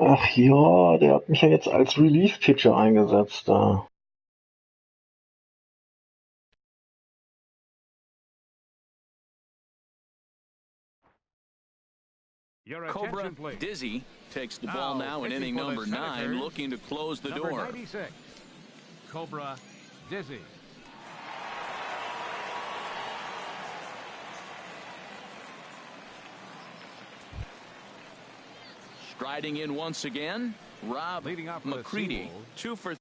Ach ja, der hat mich ja jetzt als Relief-Pitcher eingesetzt da. Cobra Dizzy takes the ball now in inning number 9, looking to close the door. 96, Cobra Dizzy. Striding in once again, Rob Leading off McCready, 2 for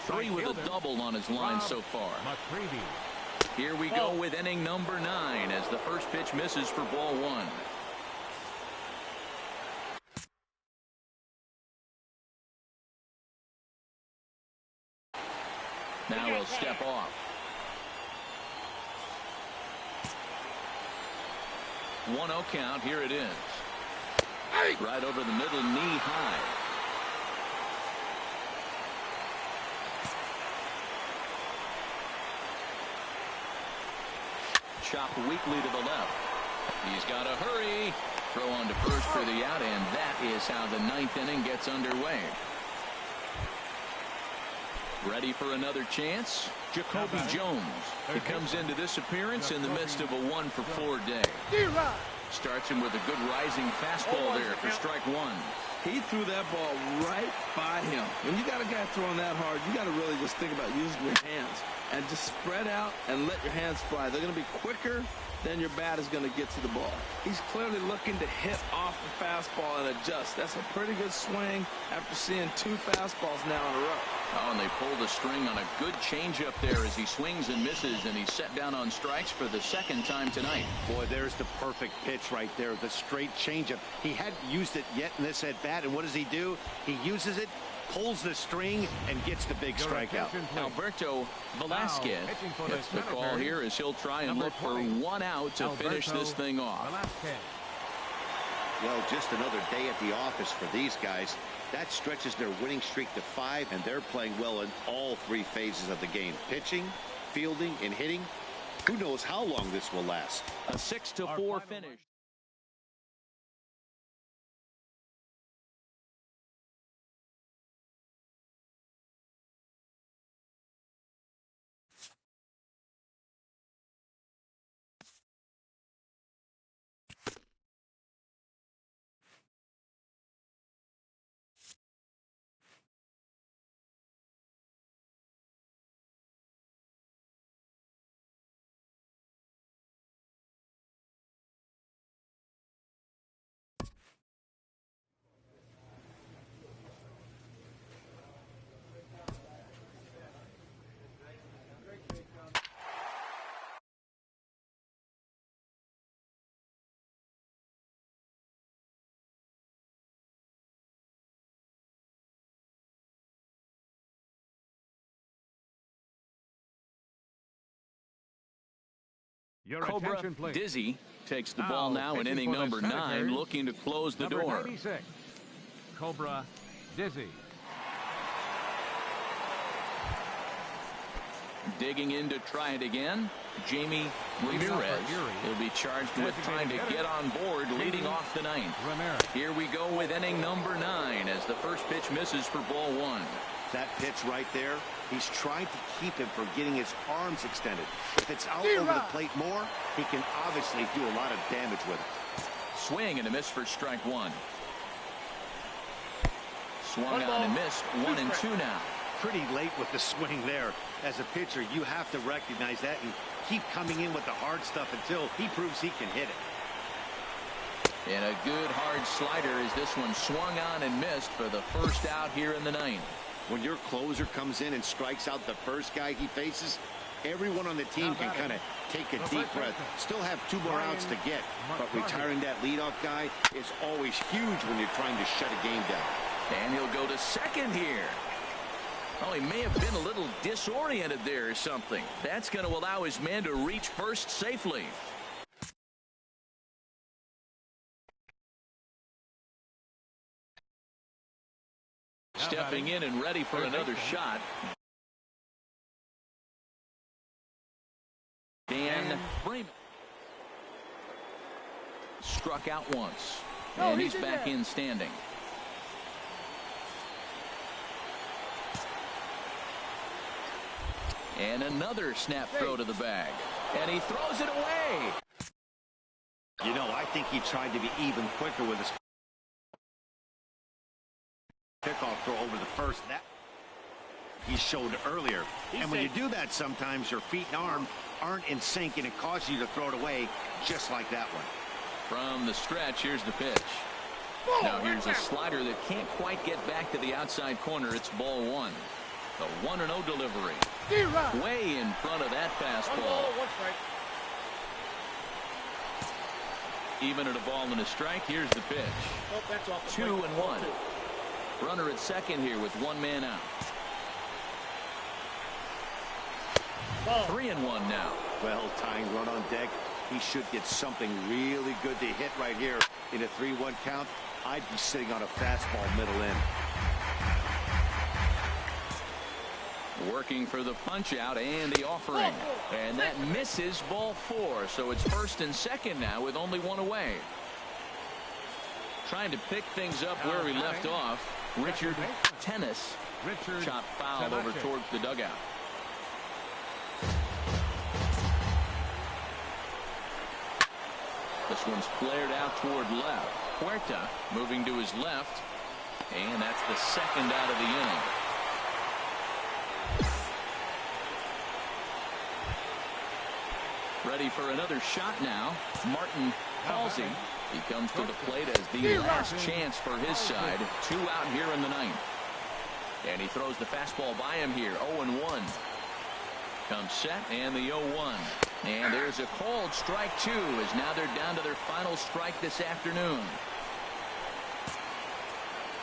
3 with a double on his line so far. McCready. Here we go with inning number 9 as the first pitch misses for ball 1. Now he'll step off. 1-0 count. Here it is. Right over the middle, knee high. Chopped weakly to the left. He's got to hurry. Throw on to first for the out, and that is how the 9th inning gets underway. Ready for another chance? Jacoby Jones. He comes into this appearance in the midst of a 1-for-4 day. Starts him with a good rising fastball there for strike 1. He threw that ball right by him. When you got a guy throwing that hard, you got to really just think about using your hands and just spread out and let your hands fly. They're going to be quicker than your bat is going to get to the ball. He's clearly looking to hit off the fastball and adjust. That's a pretty good swing after seeing 2 fastballs now in a row. Oh, and they pull the string on a good changeup there as he swings and misses, and he's set down on strikes for the 2nd time tonight. Boy, there's the perfect pitch right there, the straight changeup. He hadn't used it yet in this at-bat, and what does he do? He uses it, pulls the string, and gets the big strikeout. Alberto Velasquez gets the call here as he'll try and look for 1 out to finish this thing off. Well, just another day at the office for these guys. That stretches their winning streak to 5, and they're playing well in all 3 phases of the game. Pitching, fielding, and hitting. Who knows how long this will last. A 6-4 finish. Cobra Dizzy takes the ball now in inning number 9, looking to close the door. 96, Cobra Dizzy. Digging in to try it again, Jamie Ramirez. He'll be charged with trying to get on board, leading off the 9th. Here we go with inning number 9 as the first pitch misses for ball 1. That pitch right there, he's trying to keep him from getting his arms extended. If it's out over the plate more, he can obviously do a lot of damage with it. Swing and a miss for strike 1. Swung on and missed. 1-2 now. Pretty late with the swing there. As a pitcher, you have to recognize that and keep coming in with the hard stuff until he proves he can hit it. And a good hard slider as this one swung on and missed for the first out here in the 9th. When your closer comes in and strikes out the first guy he faces, everyone on the team can kind of take a deep breath. Still have 2 more outs to get, but retiring that leadoff guy is always huge when you're trying to shut a game down. And he'll go to second here. Oh, he may have been a little disoriented there or something. That's going to allow his man to reach first safely. Stepping in and ready for another shot. Dan Freeman struck out once, and he's back in standing. And another snap throw to the bag, and he throws it away. You know, I think he tried to be even quicker with his pickoff throw over the first. That he showed earlier. And when you do that, sometimes your feet and arm aren't in sync, and it causes you to throw it away just like that one. From the stretch, here's the pitch. Now here's a slider that can't quite get back to the outside corner. It's ball one. The 1-0 delivery. Way in front of that fastball. Even at a ball and a strike, here's the pitch. 2-1. Runner at second here with one man out. 3-1 now. Well, tying run on deck. He should get something really good to hit right here in a 3-1 count. I'd be sitting on a fastball middle in. Working for the punch out and the offering. And that misses ball four. So it's first and second now with only one away. Trying to pick things up where we left off. Richard Tennis shot foul over towards the dugout. This one's flared out toward left. Huerta moving to his left. And that's the second out of the inning. Ready for another shot now. Martin Halsey. He comes to the plate as the last chance for his side. 2 out here in the ninth. And he throws the fastball by him here. 0-1. Comes set and the 0-1. And there's a called strike 2 as now they're down to their final strike this afternoon.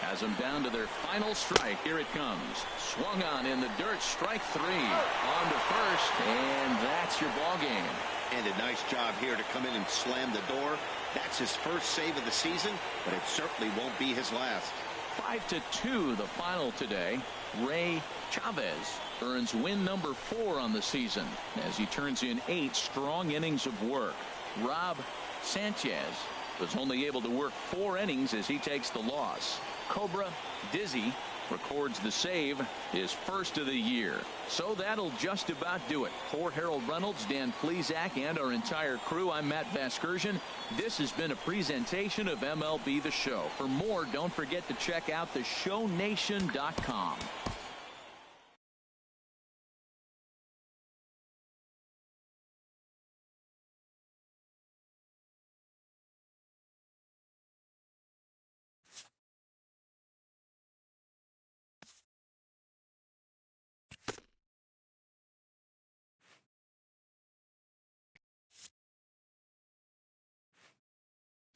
Has them down to their final strike. Here it comes. Swung on in the dirt. Strike 3. On to first. And that's your ball game. And a nice job here to come in and slam the door. That's his first save of the season, but it certainly won't be his last. 5-2 the final today. Ray Chavez earns win number 4 on the season as he turns in 8 strong innings of work. Rob Sanchez was only able to work 4 innings as he takes the loss. Cobra Dizzy records the save, his first of the year. So that'll just about do it. For Harold Reynolds, Dan Plesac, and our entire crew, I'm Matt Vasgersian. This has been a presentation of MLB The Show. For more, don't forget to check out theshownation.com.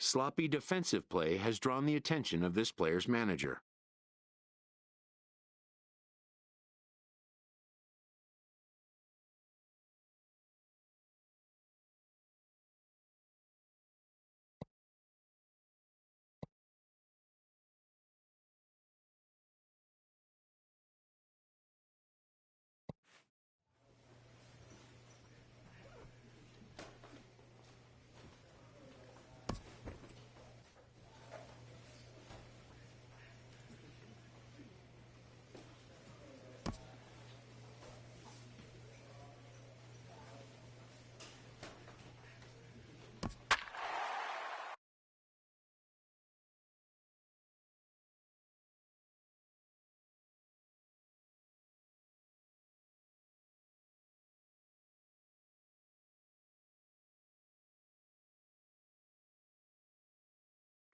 Sloppy defensive play has drawn the attention of this player's manager.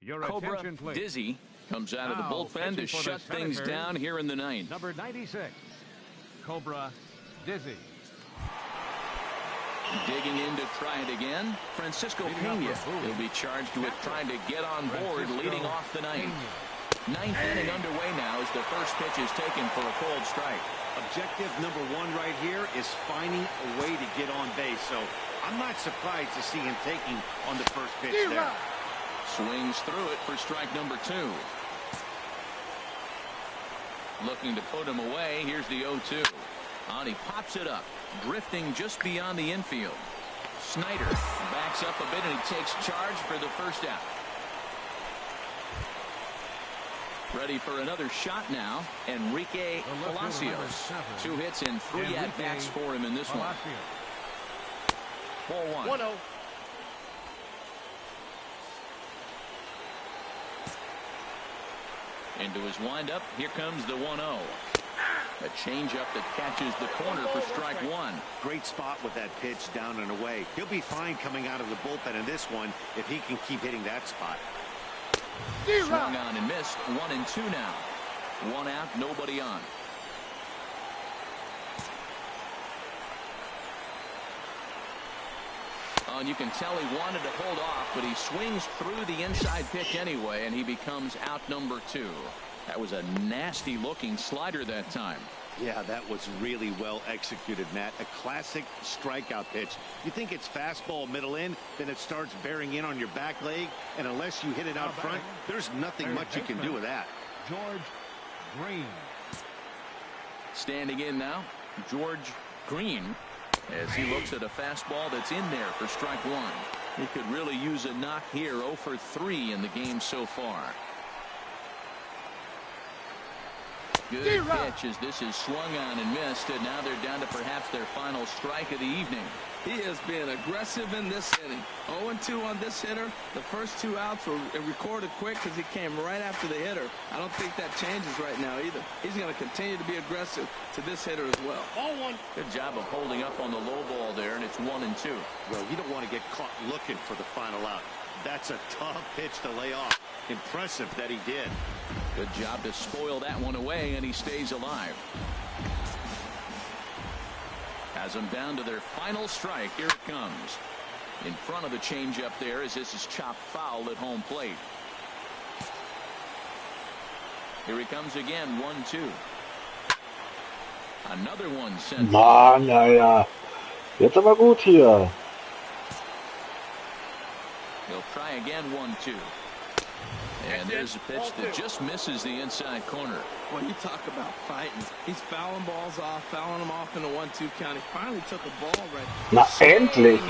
Your Cobra attention, please. Dizzy comes out of the Now, bullpen to pitching for shut the things Senators, down here in the ninth. Number 96, Cobra Dizzy. Digging in to try it again, Francisco Pena. He'll be charged with trying to get on board leading off the ninth. Ninth inning underway now as the first pitch is taken for a cold strike. Objective number one right here is finding a way to get on base. So I'm not surprised to see him taking on the first pitch there. Swings through it for strike number 2. Looking to put him away. Here's the 0-2. And he pops it up, drifting just beyond the infield. Snyder backs up a bit and he takes charge for the first out. Ready for another shot now, Enrique Palacios. 2 hits and 3 at-bats for him in this one. Ball 1. 1-0. Into his windup. Here comes the 1-0. A changeup that catches the corner for strike 1. Great spot with that pitch down and away. He'll be fine coming out of the bullpen in this one if he can keep hitting that spot. Swung on and missed. 1-2 now. 1 out, nobody on. Oh, and you can tell he wanted to hold off, but he swings through the inside pitch anyway, and he becomes out number 2. That was a nasty looking slider that time. Yeah, that was really well executed, Matt. A classic strikeout pitch. You think it's fastball middle in, then it starts bearing in on your back leg, and unless you hit it out front, there's nothing much you can do with that. George Green. Standing in now, George Green, as he looks at a fastball that's in there for strike 1. He could really use a knock here. 0 for 3 in the game so far. Good pitch as this is swung on and missed, and now they're down to perhaps their final strike of the evening. He has been aggressive in this inning. 0-2 on this hitter. The first 2 outs were recorded quick because he came right after the hitter. I don't think that changes right now either. He's going to continue to be aggressive to this hitter as well. Ball 1. Good job of holding up on the low ball there, and it's 1-2. Well, you don't want to get caught looking for the final out. That's a tough pitch to lay off. Impressive that he did. Good job to spoil that one away, and he stays alive. Has them down to their final strike. Here it comes. In front of the changeup there as this is chopped foul at home plate. Here he comes again. 1-2. Another one sent. Mann, ja. Jetzt aber gut hier. He'll try again. 1-2. And there's a pitch that just misses the inside corner. Well, you talk about fighting. He's fouling balls off, fouling them off in the 1-2 count. He finally took a ball right. Na endlich,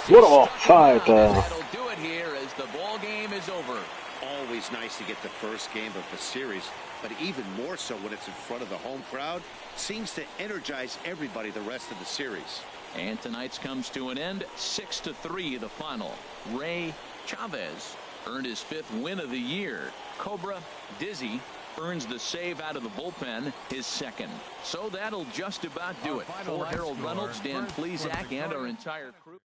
wurde auch Zeit. That'll do it here as the ball game is over. Always nice to get the first game of the series, but even more so when it's in front of the home crowd. Seems to energize everybody the rest of the series. And tonight's comes to an end. 6-3 the final. Ray Chavez earned his 5th win of the year. Cobra Dizzy earns the save out of the bullpen, his 2nd. So that'll just about do it. For Harold Reynolds, Dan Plesac, and our entire crew.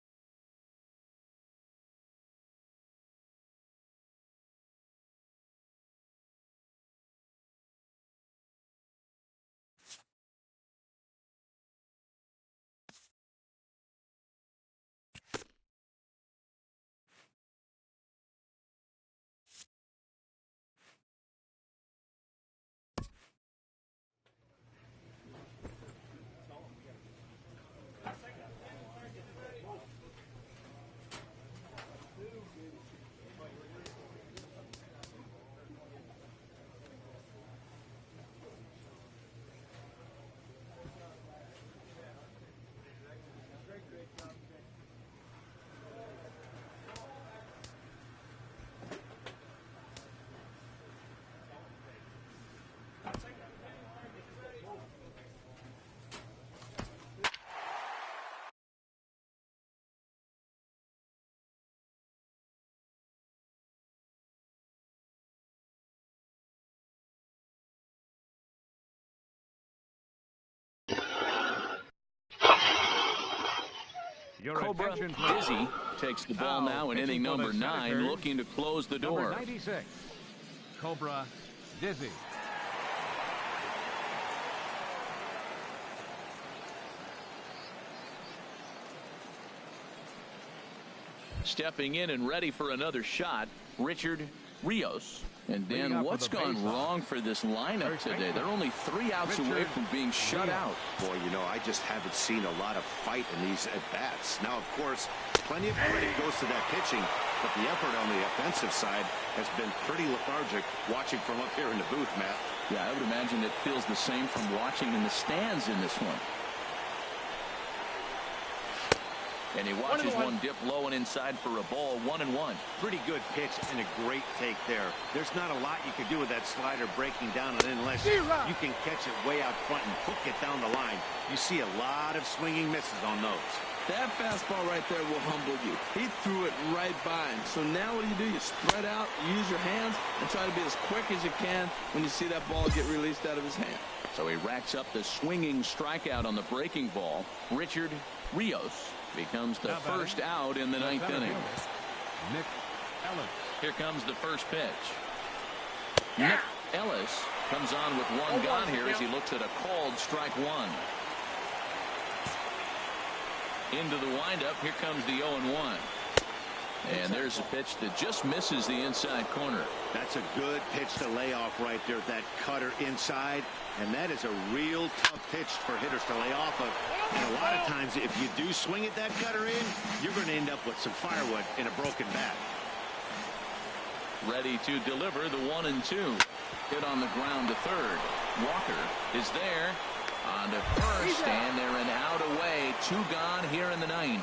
Cobra Dizzy takes the ball now in inning number 9, looking to close the door. Number 96, Cobra Dizzy. Stepping in and ready for another shot, Richard Rios. And Dan, what's gone wrong for this lineup today? They're only 3 outs away from being shut out. Boy, you know, I just haven't seen a lot of fight in these at-bats. Now, of course, plenty of credit goes to that pitching, but the effort on the offensive side has been pretty lethargic watching from up here in the booth, Matt. Yeah, I would imagine it feels the same from watching in the stands in this one. And he watches one dip low and inside for a ball. 1-1. Pretty good pitch and a great take there. There's not a lot you can do with that slider breaking down, and unless you can catch it way out front and hook it down the line, you see a lot of swinging misses on those. That fastball right there will humble you. He threw it right by him. So now what do? You spread out, use your hands, and try to be as quick as you can when you see that ball get released out of his hand. So he racks up the swinging strikeout on the breaking ball. Richard Rios becomes the first out in the 9th inning. Nick Ellis. Here comes the first pitch. Nick Ellis comes on with one gone here as he looks at a called strike one. Into the windup. Here comes the 0-1. And there's a pitch that just misses the inside corner. That's a good pitch to lay off right there. That cutter inside. And that is a real tough pitch for hitters to lay off of. And a lot of times, if you do swing at that cutter in, you're going to end up with some firewood in a broken bat. Ready to deliver the 1-2. Hit on the ground to third. Walker is there. On to first, and they're an out away. 2 gone here in the 9th.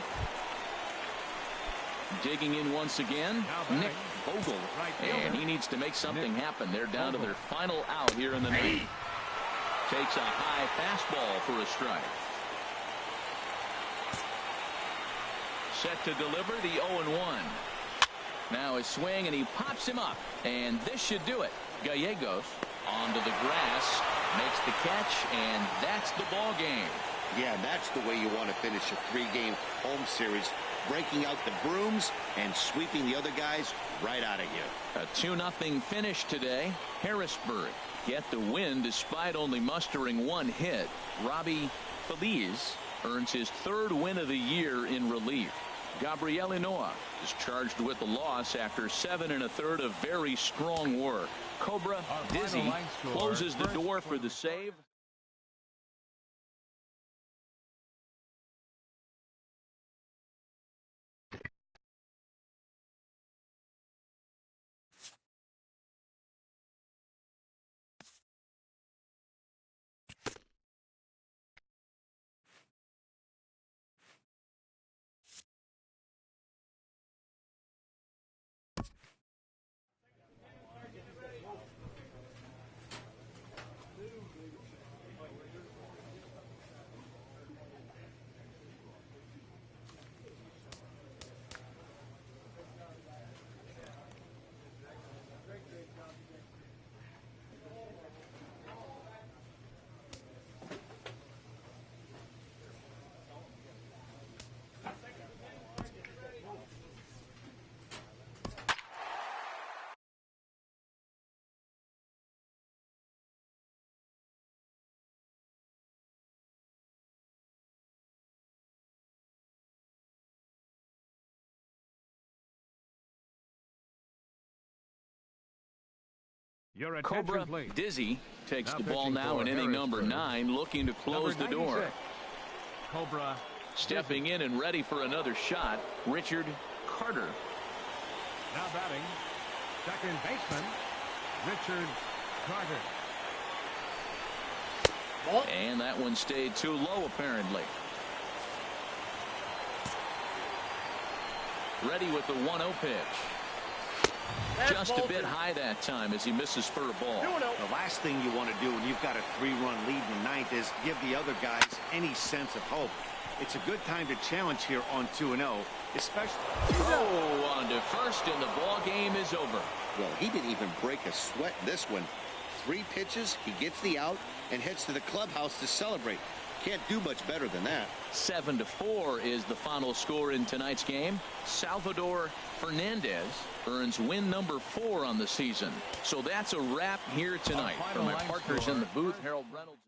Digging in once again, Nick Vogel. And he needs to make something happen. They're down to their final out here in the 9th. Takes a high fastball for a strike. Set to deliver the 0-1. Now his swing, and he pops him up. And this should do it. Gallegos onto the grass, makes the catch, and that's the ball game. Yeah, that's the way you want to finish a 3-game home series. Breaking out the brooms and sweeping the other guys right out of you. A 2-0 finish today. Harrisburg get the win despite only mustering 1 hit. Robbie Feliz earns his 3rd win of the year in relief. Gabriel Noah is charged with the loss after 7 1/3 of very strong work. Cobra Dizzy closes the door for the save. Cobra Dizzy takes the ball now in inning number 9, looking to close the door. Cobra stepping in and ready for another shot, Richard Carter. Now batting, second baseman, Richard Carter. And that one stayed too low, apparently. Ready with the 1-0 pitch. Just a bit high that time as he misses for a ball. The last thing you want to do when you've got a 3-run lead in the 9th is give the other guys any sense of hope. It's a good time to challenge here on 2-0, especially. Oh, on to first, and the ball game is over. Well, he didn't even break a sweat in this one. 3 pitches, he gets the out and heads to the clubhouse to celebrate. Can't do much better than that. 7-4 is the final score in tonight's game. Salvador Fernandez earns win number 4 on the season. So that's a wrap here tonight. For my partners in the booth, Harold Reynolds.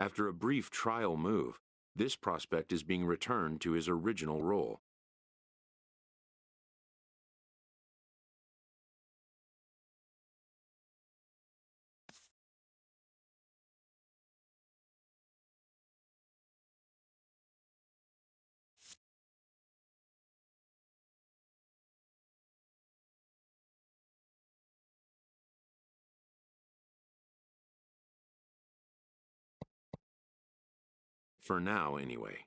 After a brief trial move, this prospect is being returned to his original role. For now, anyway.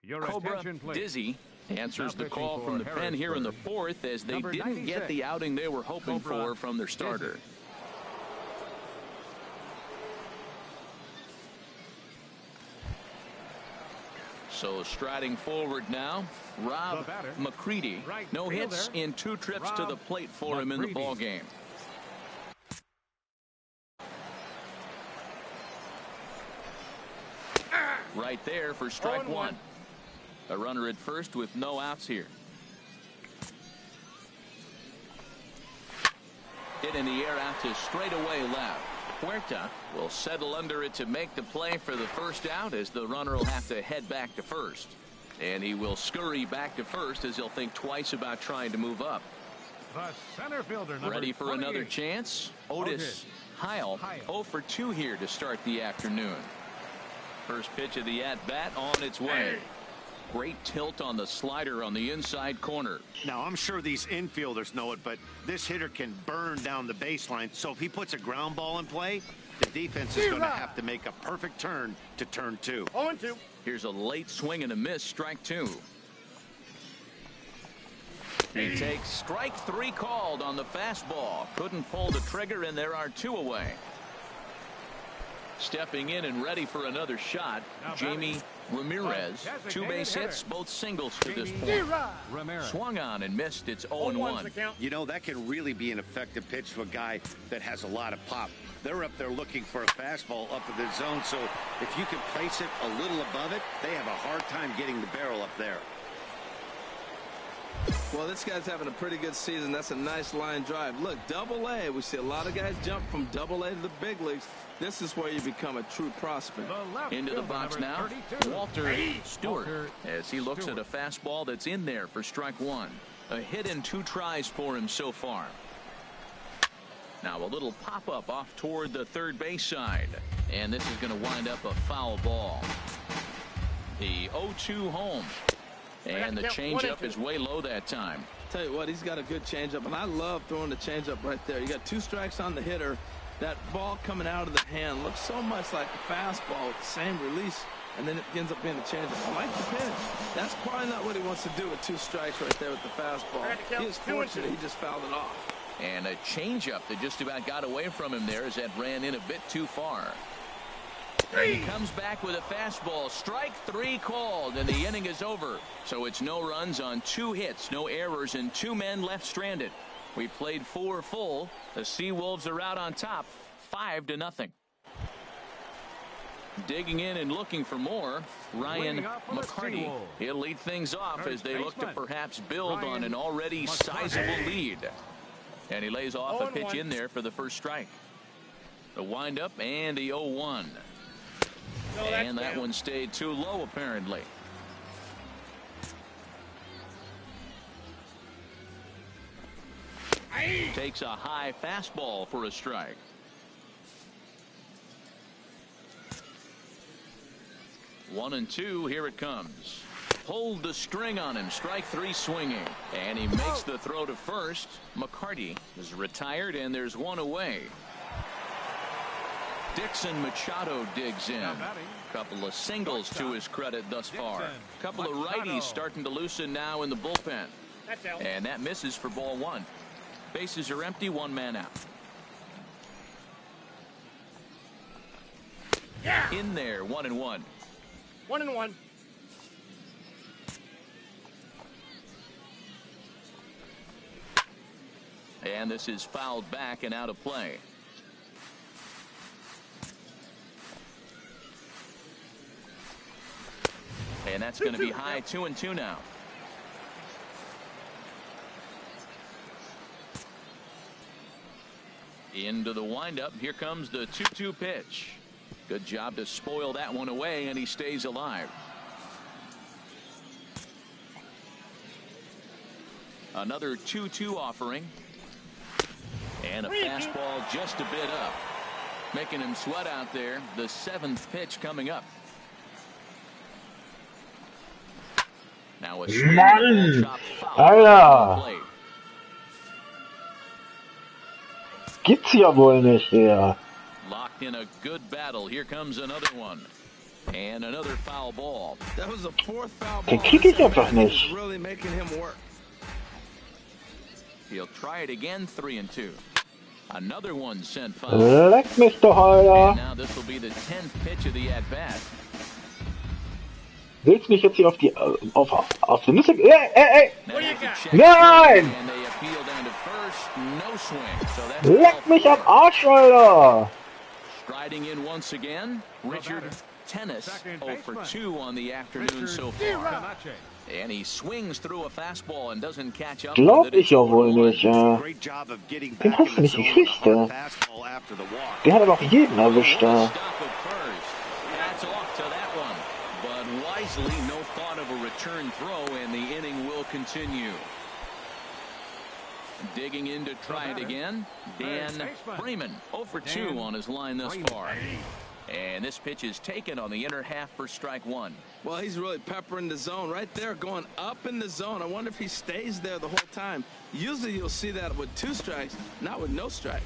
Your Cobra attention, please. Dizzy answers Now the call pitching from the for pen here in the Harrisburg. fourth as they Number didn't get 96, the outing they were hoping Cobra for from their starter. Dizzy. So striding forward now, Rob McCready. Right No hits fielder, in 2 trips to Rob the plate for him in the McCready. ball game. Right there for strike 1. A runner at first with no outs here. Hit in the air out to straightaway left. Huerta will settle under it to make the play for the first out as the runner will have to head back to first. And he will scurry back to first as he'll think twice about trying to move up. The center fielder, number Ready for another 28. chance? Otis Heil, 0 for 2 here to start the afternoon. First pitch of the at-bat on its way. Great tilt on the slider on the inside corner. Now, I'm sure these infielders know it, but this hitter can burn down the baseline. So if he puts a ground ball in play, the defense is going to have to make a perfect turn to turn 2. 0-2. Here's a late swing and a miss, strike 2. He takes strike 3 called on the fastball. Couldn't pull the trigger, and there are 2 away. Stepping in and ready for another shot, Jamie Ramirez. 2 base hits, both singles to this point. Ramirez. Swung on and missed. It's 0-1. You know, that can really be an effective pitch to a guy that has a lot of pop. They're up there looking for a fastball up in the zone, so if you can place it a little above it, they have a hard time getting the barrel up there. Well, this guy's having a pretty good season. That's a nice line drive. Look, Double-A. We see a lot of guys jump from Double-A to the big leagues. This is where you become a true prospect. Into the box now, 32. Walter Stewart, as he looks at a fastball that's in there for strike 1. A hit in 2 tries for him so far. Now a little pop-up off toward the third base side, and this is going to wind up a foul ball. The 0-2 home, and the changeup is way low that time. Tell you what, he's got a good changeup, and I love throwing the changeup right there. You got 2 strikes on the hitter. That ball coming out of the hand looks so much like a fastball with the same release, and then it ends up being a changeup. I like the pitch. That's probably not what he wants to do with 2 strikes right there with the fastball. He is fortunate he just fouled it off. And a changeup that just about got away from him there as that ran in a bit too far. And he comes back with a fastball. Strike 3 called, and the inning is over. So it's no runs on 2 hits, no errors, and 2 men left stranded. We played 4 full. The Seawolves are out on top, 5-0. Digging in and looking for more, Ryan McCarty. He'll lead things off as they look to perhaps build on an already sizable lead. And he lays off a pitch in there for the first strike. The windup and the 0-1. And that one stayed too low, apparently. Takes a high fastball for a strike. One and 2, here it comes. Pulled the string on him, strike 3 swinging. And he makes the throw to first. McCarty is retired, and there's 1 away. Dixon Machado digs in. Couple of singles to his credit thus far. Couple of righties starting to loosen now in the bullpen. And that misses for ball one. Bases are empty, one man out. In there, 1-1. 1-1. And this is fouled back and out of play. And that's going to be high, 2-2 now. Into the windup. Here comes the 2-2 pitch. Good job to spoil that one away, and he stays alive. Another 2-2 offering. And a fastball just a bit up. Making him sweat out there. The 7th pitch coming up. Now a swing and a ball chop foul on the plate. Gibt's ja wohl nicht, ja. Locked in a good battle. Here comes another one. And another foul ball. That was the 4th foul ball. Den krieg ich einfach nicht. Really making him work. He'll try it again, 3-2. Another one sent foul. Leck mich doch, Alter. And now this will be the 10th pitch of the at-bat. Willst mich jetzt hier auf die Nüsse... Ey! Nein! Leck mich am Arsch, Alter! Striding in once again, Richard Tennis 0 for 2 on the afternoon so far. And he swings through a fastball and doesn't catch up. Glaub ich ja wohl nicht, ja. Den hast du nicht gekriegt, ja. Der hat aber auch jeden erwischt, ja. Wisely, no thought of a return throw, and the inning will continue. Digging in to try it again, Dan Freeman 0 for 2 on his line thus far. And this pitch is taken on the inner half for strike one. Well, he's really peppering the zone right there, going up in the zone. I wonder if he stays there the whole time. Usually you'll see that with 2 strikes, not with no strikes.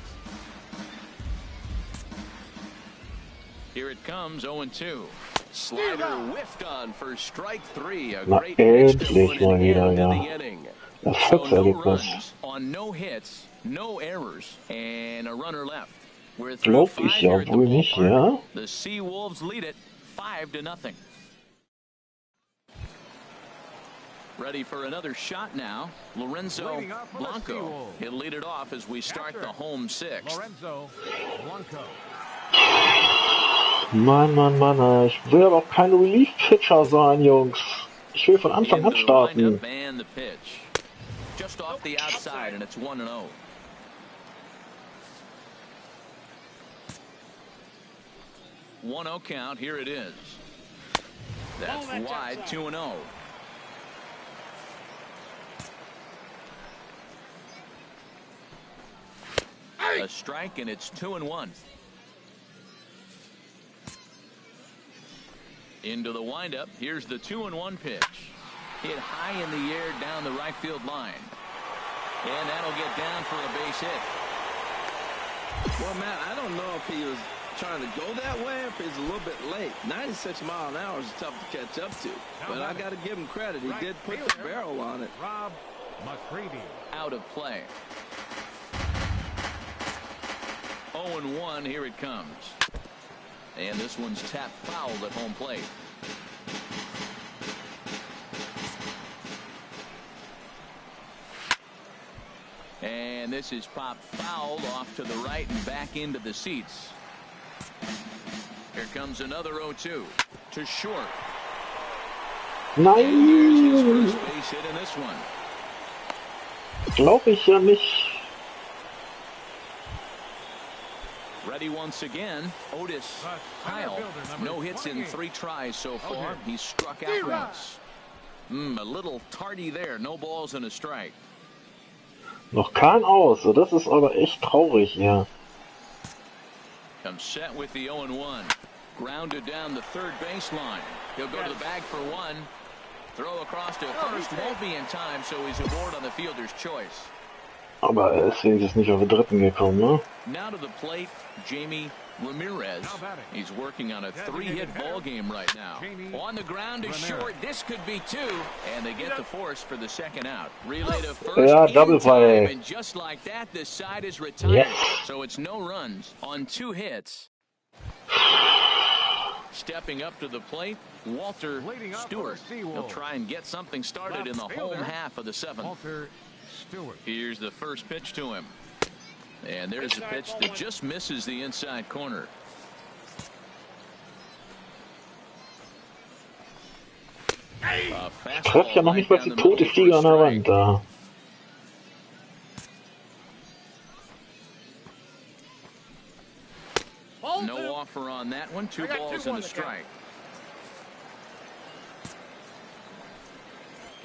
Here it comes, 0-2. Slider whiffed on for strike 3. A great pitch to endlich mal wieder, ja. So no runs on no hits, no errors, and a runner left. We're through 5 here at the ballpark. The Sea Wolves lead it 5-0. Ready for another shot now. Lorenzo Blanco. He'll lead it off as we start the home 6th. Lorenzo Blanco. Mann, ich will aber auch kein Relief-Pitcher sein, Jungs. Ich will von Anfang an starten. Just off the outside, and it's 1-0. 1-0 count. Here it is. That's wide. 2-0. A strike, and it's 2-1. Into the windup. Here's the 2-1 pitch. Hit high in the air down the right field line. And that'll get down for a base hit. Well, Matt, I don't know if he was trying to go that way or if he's a little bit late. 96 miles an hour is tough to catch up to. But I got to give him credit. He did put the barrel on it. Rob McCready. Out of play. 0-1. Here it comes. And this one's tapped foul at home plate. And this is popped foul off to the right and back into the seats. Here comes another 0-2 to short. Nein! His first base hit in this one. Glaub ich ja nicht. Ready once again, Otis Kyle. No hits in 3 tries so far. He struck out once. A little tardy there. No balls and a strike. Noch kein Aus. Das ist aber echt traurig, ja. Comes set with the 0-1. Grounded down the third baseline. He'll go to the bag for one. Throw across to first. Won't be in time, so he's aboard on the fielder's choice. Aber er ist wenigstens nicht auf den dritten gekommen, ne? Now to the plate, Jamie Ramirez. He's working on a 3-hit ball game right now. On the ground is short. This could be 2. And they get the force for the second out. Relay to first in time. And just like that, the side is retired. Yes. So it's no runs on 2 hits. Stepping up to the plate, Walter Stewart. He'll try and get something started in the home half of the 7th. Here's the first pitch to him. And there's a pitch that just misses the inside corner. Trefft ja noch nicht mal die tote Fliege an der Wand da. No offer on that one. 2 balls and a strike.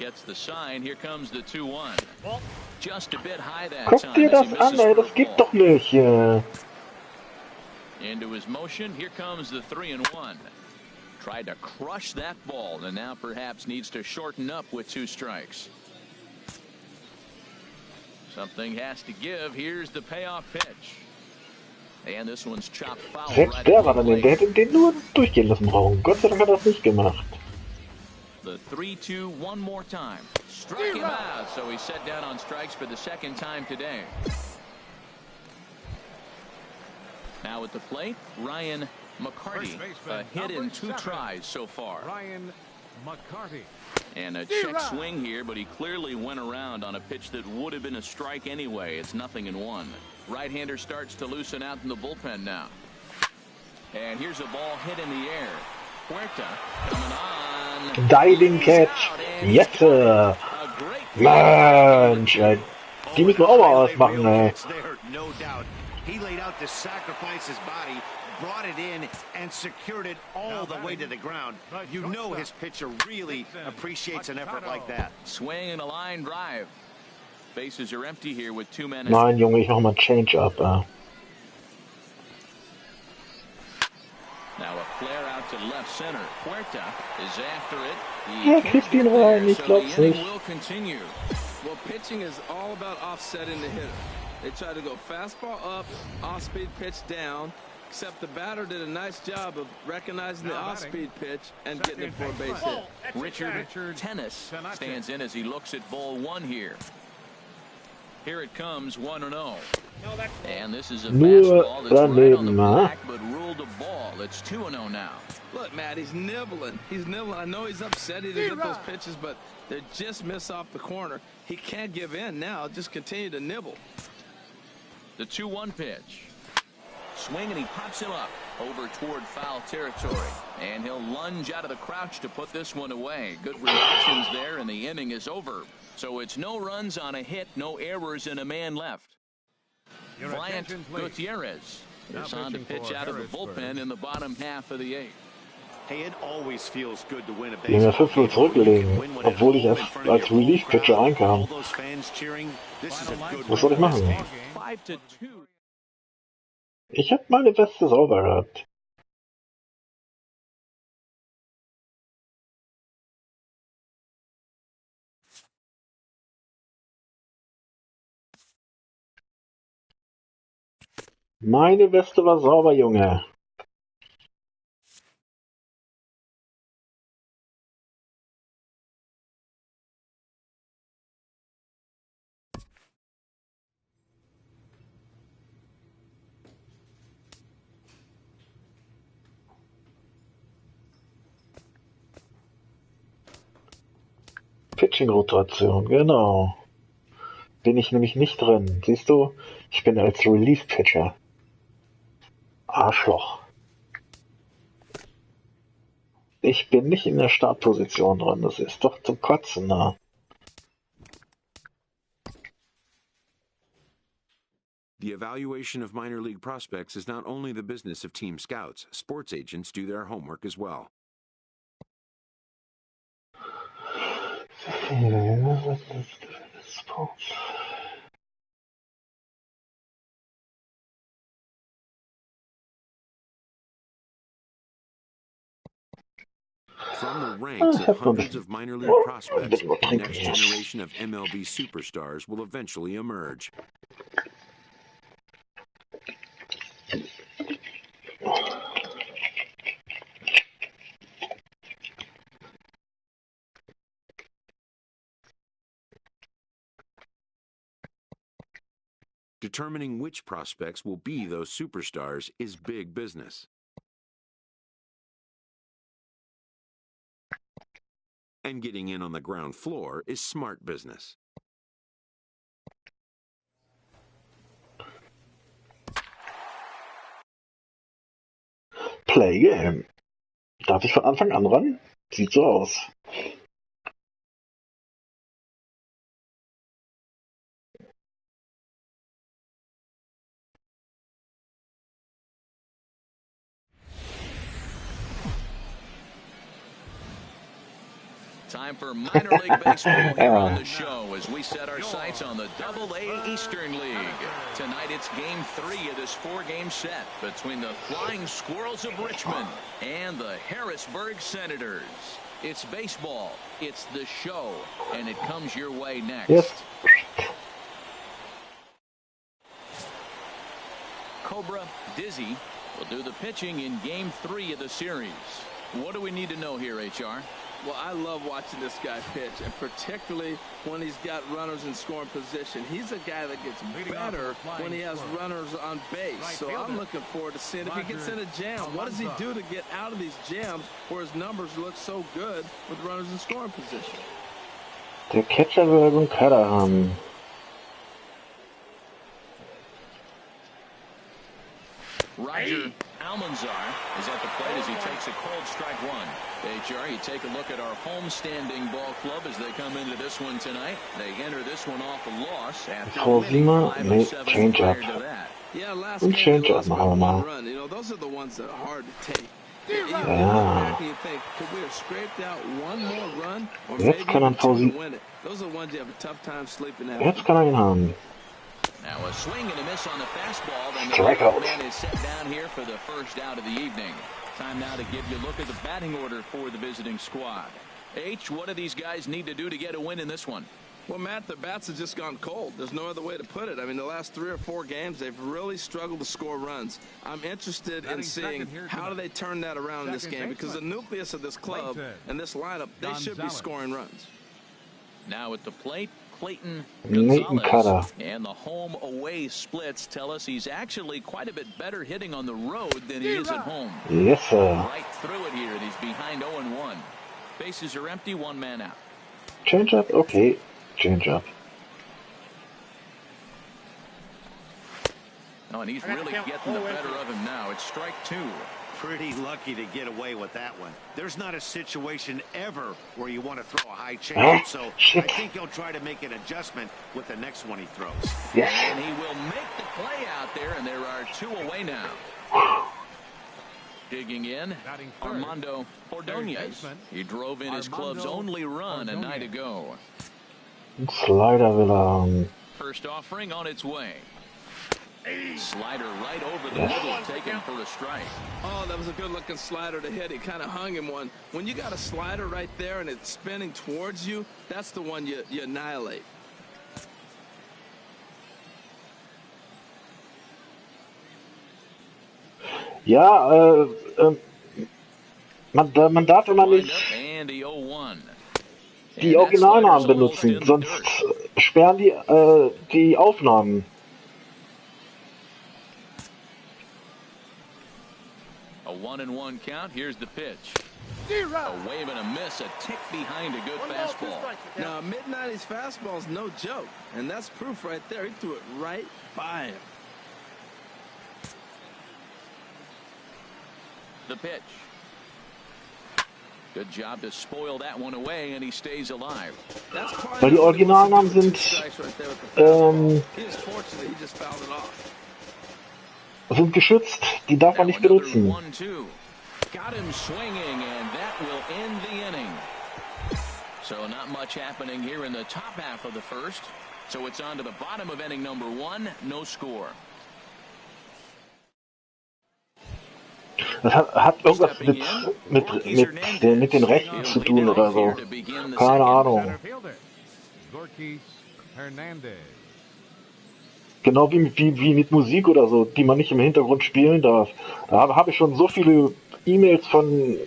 Gets the sign. Here comes the 2-1. Just a bit high that Guck time. dir das an, ey, das gibt doch nicht. Into his motion. Here comes the 3-1. Tried to crush that ball, and now perhaps needs to shorten up with 2 strikes. Something has to give. Here's the payoff pitch. And this one's chopped foul. Selbst der war daneben, der hätte den nur durchgehen lassen brauchen. Gott sei Dank hat er das nicht gemacht. The 3-2 one more time. Struck him out, so he's set down on strikes for the 2nd time today. Now at the plate, Ryan McCarty. A hit in 2 tries so far. Ryan McCarty. And a check swing here, but he clearly went around on a pitch that would have been a strike anyway. It's 0-1. Right-hander starts to loosen out in the bullpen now. And here's a ball hit in the air. Huerta coming on. Diving catch. Jetzt. Mensch, ey. Die müssen wir auch mal ausmachen, ey. No doubt. He laid out to sacrifice his body, brought it in, and secured it all the way to the ground. You know his pitcher really appreciates an effort like that. Swing and a line drive. Bases are empty here with 2 men. Nein, Junge, ich mach mal Change-up. Now a flare out to left center. Huerta is after it. Ja, kriegst ihn rein, ich glaub's nicht. Will continue. Well, pitching is all about offsetting the hitter. They try to go fastball up, off-speed pitch down, except the batter did a nice job of recognizing the off-speed pitch and getting it for a base hit. Richard Tennis stands in as he looks at ball 1 here. Here it comes, 1-0. And this is a fastball that's right on the black, but ruled a ball. It's 2-0 now. Look, Matt, he's nibbling. He's nibbling. I know he's upset he didn't get those pitches, but they just miss off the corner. He can't give in now. Just continue to nibble. The 2-1 pitch. Swing, and he pops him up over toward foul territory. And he'll lunge out of the crouch to put this one away. Good reactions there, and the inning is over. So it's no runs on a hit, no errors, and a man left. Bryant Gutierrez is on to pitch out of the bullpen in the bottom half of the 8th. Hey, it always feels good to win a Die mir 5-0 zurückgelegen, obwohl ich erst als Relief-Pitcher reinkam. Was soll ich machen? 5-2. Ich hab meine Weste sauber gehabt. Meine Weste war sauber, Junge. Pitching-Rotation, genau. Bin ich nämlich nicht drin. Siehst du? Ich bin als Relief-Pitcher. Arschloch. Ich bin nicht in der Startposition drin. Das ist doch zum Kotzen, ne? The evaluation of minor league prospects is not only the business of team scouts. Sports agents do their homework as well. From the ranks of hundreds of minor league prospects, the next generation of MLB superstars will eventually emerge. Determining which prospects will be those superstars is big business. And getting in on the ground floor is smart business. Play Game. Darf ich von Anfang an ran? Sieht so aus. Time for minor league baseball here on the show as we set our sights on the Double-A Eastern League. Tonight it's Game 3 of this 4-game set between the Flying Squirrels of Richmond and the Harrisburg Senators. It's baseball, it's the show, and it comes your way next. Yes. Cobra Dizzy will do the pitching in Game 3 of the series. What do we need to know here, HR? Well, I love watching this guy pitch, and particularly when he's got runners in scoring position. He's a guy that gets better when he has runners on base. So I'm looking forward to seeing if he gets in a jam. What does he do to get out of these jams where his numbers look so good with runners in scoring position? Der Catcher will so einen Kader haben. Roger Almanzar is at the plate as he takes a cold strike one. HR, you take a look at our homestanding ball club as they come into this one tonight. They enter this one off a loss after Nee, Change-Up. Yeah, last Und game they Change-Up lost by machen wir mal. 1 run. You know, those are the ones that are hard to take. You look Ja. back and you think, could we have scraped out one more run or Jetzt maybe kann er even two pausieren. to win it? Those are the ones you have a tough time sleeping at. Jetzt kann er ihn haben. Now a swing and a miss on the fastball. Then the Strikeout. man is set down here for the first out of the evening. Time now to give you a look at the batting order for the visiting squad. H, what do these guys need to do to get a win in this one? Well, Matt, their bats have just gone cold. There's no other way to put it. I mean, the last 3 or 4 games, they've really struggled to score runs. I'm interested in seeing how do they turn that around in this game, because the nucleus of this club and this lineup, they should be scoring runs. Now at the plate, Clayton Nathan Cutter. Gonzalez, and the home-away splits tell us he's actually quite a bit better hitting on the road than he is at home. Yes, sir. Right through it here, and he's behind 0-1. Bases are empty, 1 man out. Change-Up? Okay. Change-Up. Oh, and he's really getting the better of him now. It's strike 2. Pretty lucky to get away with that one. There's not a situation ever where you want to throw a high change, so I think he'll try to make an adjustment with the next one he throws. Yes. And he will make the play out there, and there are 2 away now. Digging in, Armando Ordonez. He drove in his club's only run a night ago. Slider will er haben. First offering on its way. Slider right over the middle, taken for a strike. Oh, that was a good-looking slider to hit. He kind of hung him one. When you got a slider right there and it's spinning towards you, that's the one you annihilate. Ja, man darf immer nicht And the 0-1. die Originalnamen benutzen, sonst sperren die Aufnahmen. A 1-1 count. Here's the pitch. A wave and a miss, a tick behind a good fastball. Now, a mid-90s fastball is no joke, and that's proof right there. He threw it right by him. The pitch. Good job to spoil that one away, and he stays alive. That's part Weil die of it. Originalnamen sind He is fortunate he just fouled it off. sind geschützt, die darf man nicht benutzen. 1-2. Got him swinging, and that will end the inning. So not much happening here in the top half of the first. So it's on to the bottom of inning number 1, no score. Das hat irgendwas mit den Rechten zu tun oder so. Keine Ahnung. Genau wie mit Musik oder so, die man nicht im Hintergrund spielen darf. Da habe ich schon so viele E-Mails von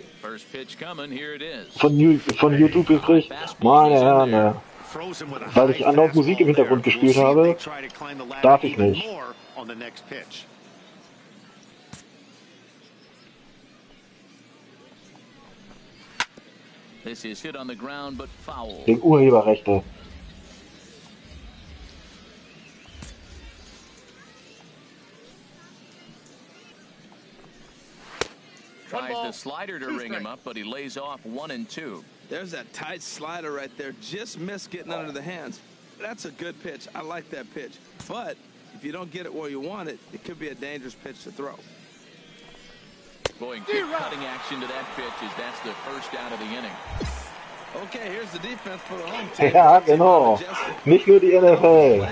YouTube gekriegt. Meine Herren. Weil ich andauernd Musik im Hintergrund gespielt habe, darf ich nicht. This is hit on the ground, but foul. Wegen Urheberrechte. Tries the slider to ring him up, but he lays off 1 and 2. There's that tight slider right there. Just missed getting under the hands. That's a good pitch. I like that pitch. But if you don't get it where you want it, it could be a dangerous pitch to throw. Going cutting action to that pitch as that's the first out of the inning. Okay, here's the defense for the home team. Ja, genau. Nicht nur die NFL.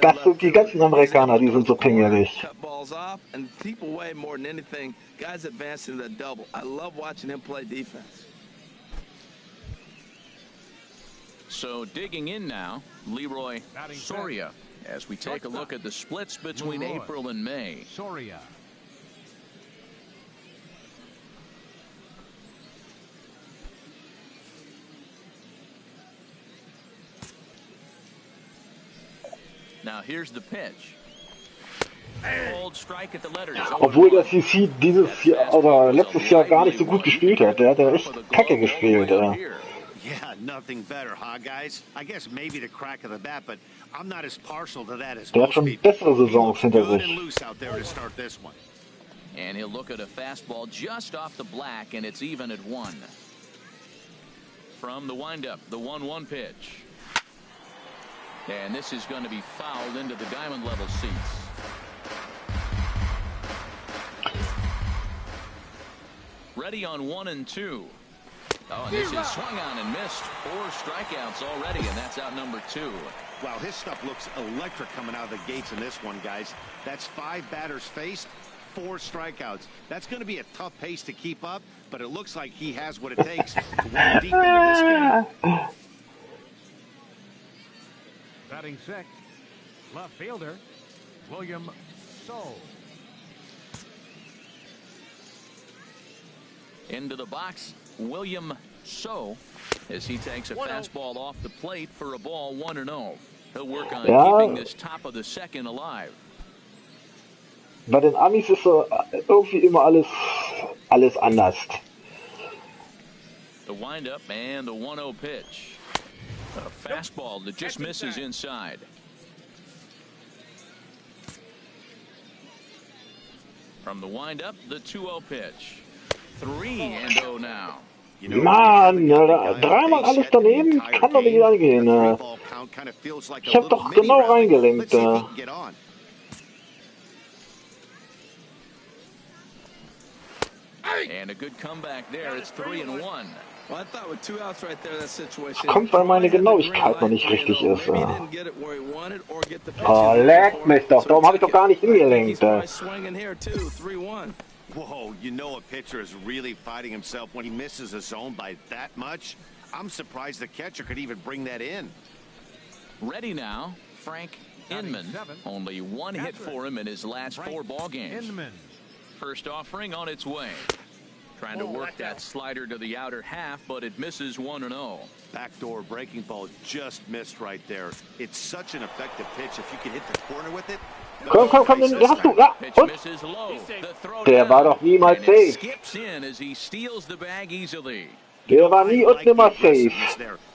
Das sind die ganzen Amerikaner, die sind so pingelig. Cut balls off, and keep away more than anything. Guys advancing to the double. I love watching him play defense. So digging in now, Leroy Soria, as we take a look at the splits between April and May. Soria. Now here's the pitch. Old strike at the letters. Obwohl der CC dieses Jahr oder letztes Jahr gar nicht so gut gespielt hat. Der hat ja echt kacke gespielt. Yeah, nothing better, huh, guys? I guess maybe the crack of the bat, but I'm not as partial to that as Der hat schon bessere Saisons hinter sich. And he'll look at a fastball just off the black, and it's even at 1. From the windup, the 1-1 pitch. And this is going to be fouled into the diamond level seats. Ready on 1 and 2. Oh, and this is swung on and missed. 4 strikeouts already, and that's out number 2. Wow, his stuff looks electric coming out of the gates in this one, guys. That's 5 batters faced, 4 strikeouts. That's going to be a tough pace to keep up, but it looks like he has what it takes to win deep into this game. Batting sixth, left fielder, William So. Into the box, William So, as he takes a fastball off the plate for a ball 1-0. He'll work on keeping this top of the second alive. Bei den Amis ist so irgendwie immer alles anders. The windup and the 1-0 pitch. A fastball that just misses inside. From the windup, the 2-0 pitch. 3-0 now. Mann, dreimal alles daneben, kann doch nicht angehen. Ich hab doch genau reingelenkt. And a good comeback there. It's 3-1. Well, I thought with 2 outs right there, that situation. Kommt, weil meine Genauigkeit noch nicht richtig ist. Oh, leck mich doch. Darum habe ich doch gar nicht hingelenkt. Whoa, you know a pitcher is really fighting himself when he misses a zone by that much. I'm surprised the catcher could even bring that in. Ready now, Frank Inman. Only 1 hit for him in his last 4 ball games. First offering on its way. Trying to work that slider to the outer half, but it misses 1-0. Backdoor breaking ball just missed right there. It's such an effective pitch. If you can hit the corner with it. Komm, den hast du. Ja, und? Der war doch niemals safe. Der war nie und nimmer safe.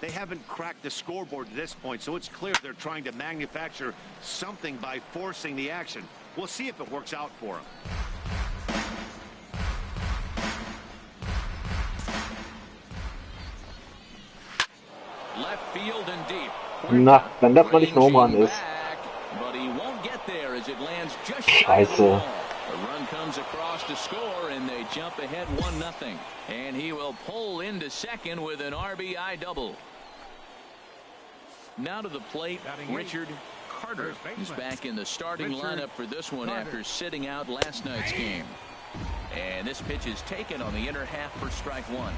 They haven't cracked the scoreboard to this point, so it's clear they're trying to manufacture something by forcing the action. We'll see if it works out for them. Left field and deep. Na, wenn das mal nicht ein Home Run ist. But he won't get there as it lands just Scheiße. the run comes across to score, and they jump ahead 1-0. And he will pull into second with an RBI double. Now to the plate, Richard Carter is back in the starting lineup for this one after sitting out last night's game. And this pitch is taken on the inner half for strike 1.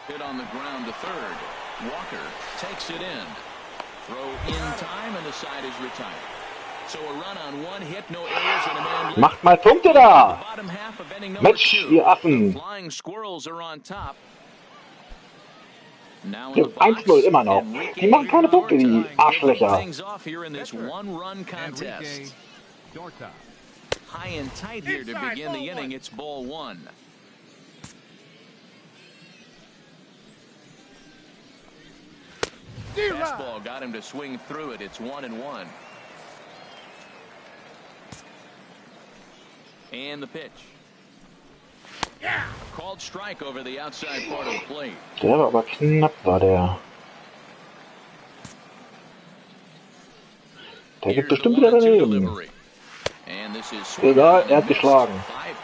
Hit on the ground to third. Walker takes it in. Throw in time, and the side is retired. Macht mal Punkte da! Mensch, ihr Affen! 1-0 immer noch. Die machen keine Punkte, die Arschlöcher. High and tight here to begin the inning. It's ball one. Fastball got him to swing through it. It's 1-1. And the pitch. Called strike over the outside part of the plate. Der war aber knapp, war der. Der geht bestimmt wieder daneben. Egal, er hat geschlagen.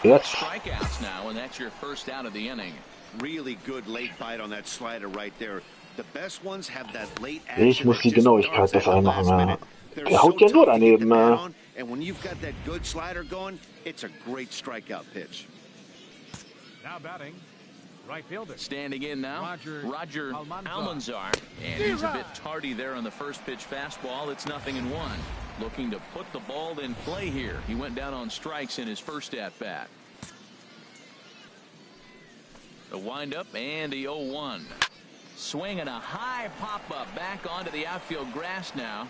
Jetzt. Ich muss die Genauigkeit besser machen. Der haut ja nur daneben. Now batting, right fielder. Standing in now, Roger Almanzar. And he's a bit tardy there on the first pitch fastball. It's 0-1. Looking to put the ball in play here. He went down on strikes in his first at-bat. The windup and the 0-1. Swing and a high pop-up back onto the outfield grass now.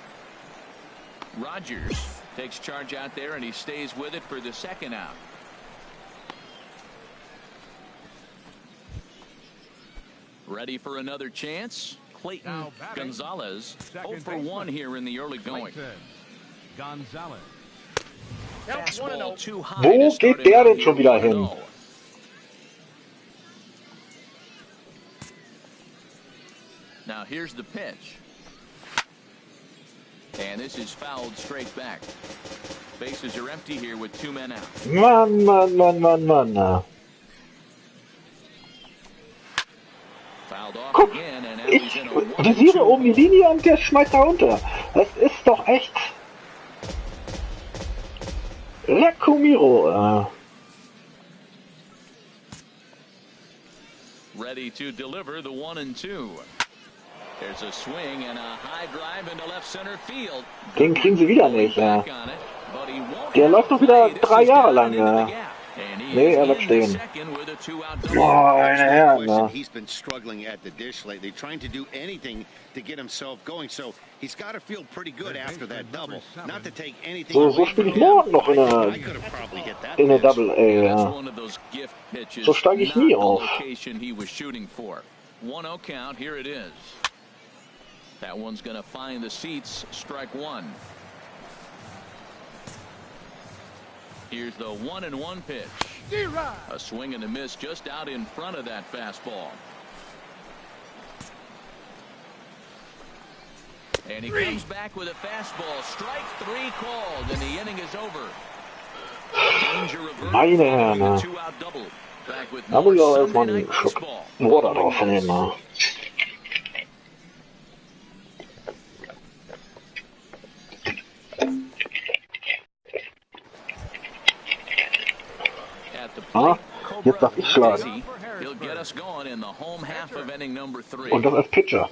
Rogers takes charge out there, and he stays with it for the second out. Ready for another chance. Clayton Gonzalez 0 for 1 here in the early going. Gonzalez. Fastball too high. Wo geht der denn schon wieder hin? Now here's the pitch. And this is fouled straight back. Bases are empty here with 2 men out. Mann. Guck, ich visiere oben die Linie und der schmeißt da runter. Das ist doch echt... Lecco Ready to deliver the 1-2. There's a swing and a high drive into left center field. Den kriegen sie wieder nicht. Der läuft noch wieder 3 Jahre lang. Nee, er bleibt stehen. Meine Herren. He's been struggling at the dish lately, trying to do anything to get himself going. So he's got to feel pretty good after that double. Not to take anything. So spiele ich morgen noch in der Double A. So steige ich nie auf. 1-0 count. Here it is. That one's going to find the seats. Strike one. Here's the 1-1 pitch. A swing and a miss just out in front of that fastball. And he comes back with a fastball. Strike 3 called, and the inning is over. Danger reversed. Meine Herren. Da muss ich auch erstmal einen Schluck Wasser drauf nehmen. Ah, jetzt darf ich schlagen. Und das als Pitcher.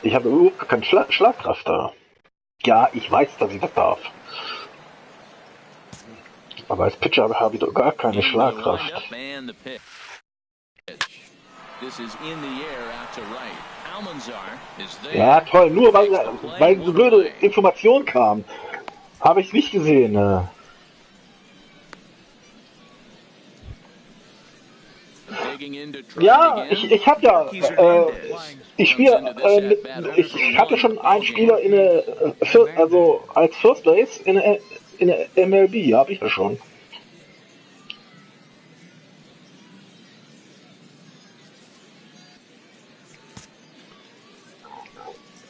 Ich habe überhaupt keine Schlagkraft da. Ja, ich weiß, dass ich das darf. Aber als Pitcher habe ich doch gar keine Schlagkraft. Ja, toll. Nur weil so blöde Information kam, habe ich es nicht gesehen. Ja, ich habe ja, ich spiele, ich hatte schon einen Spieler also als First Base in der MLB, habe ich ja schon.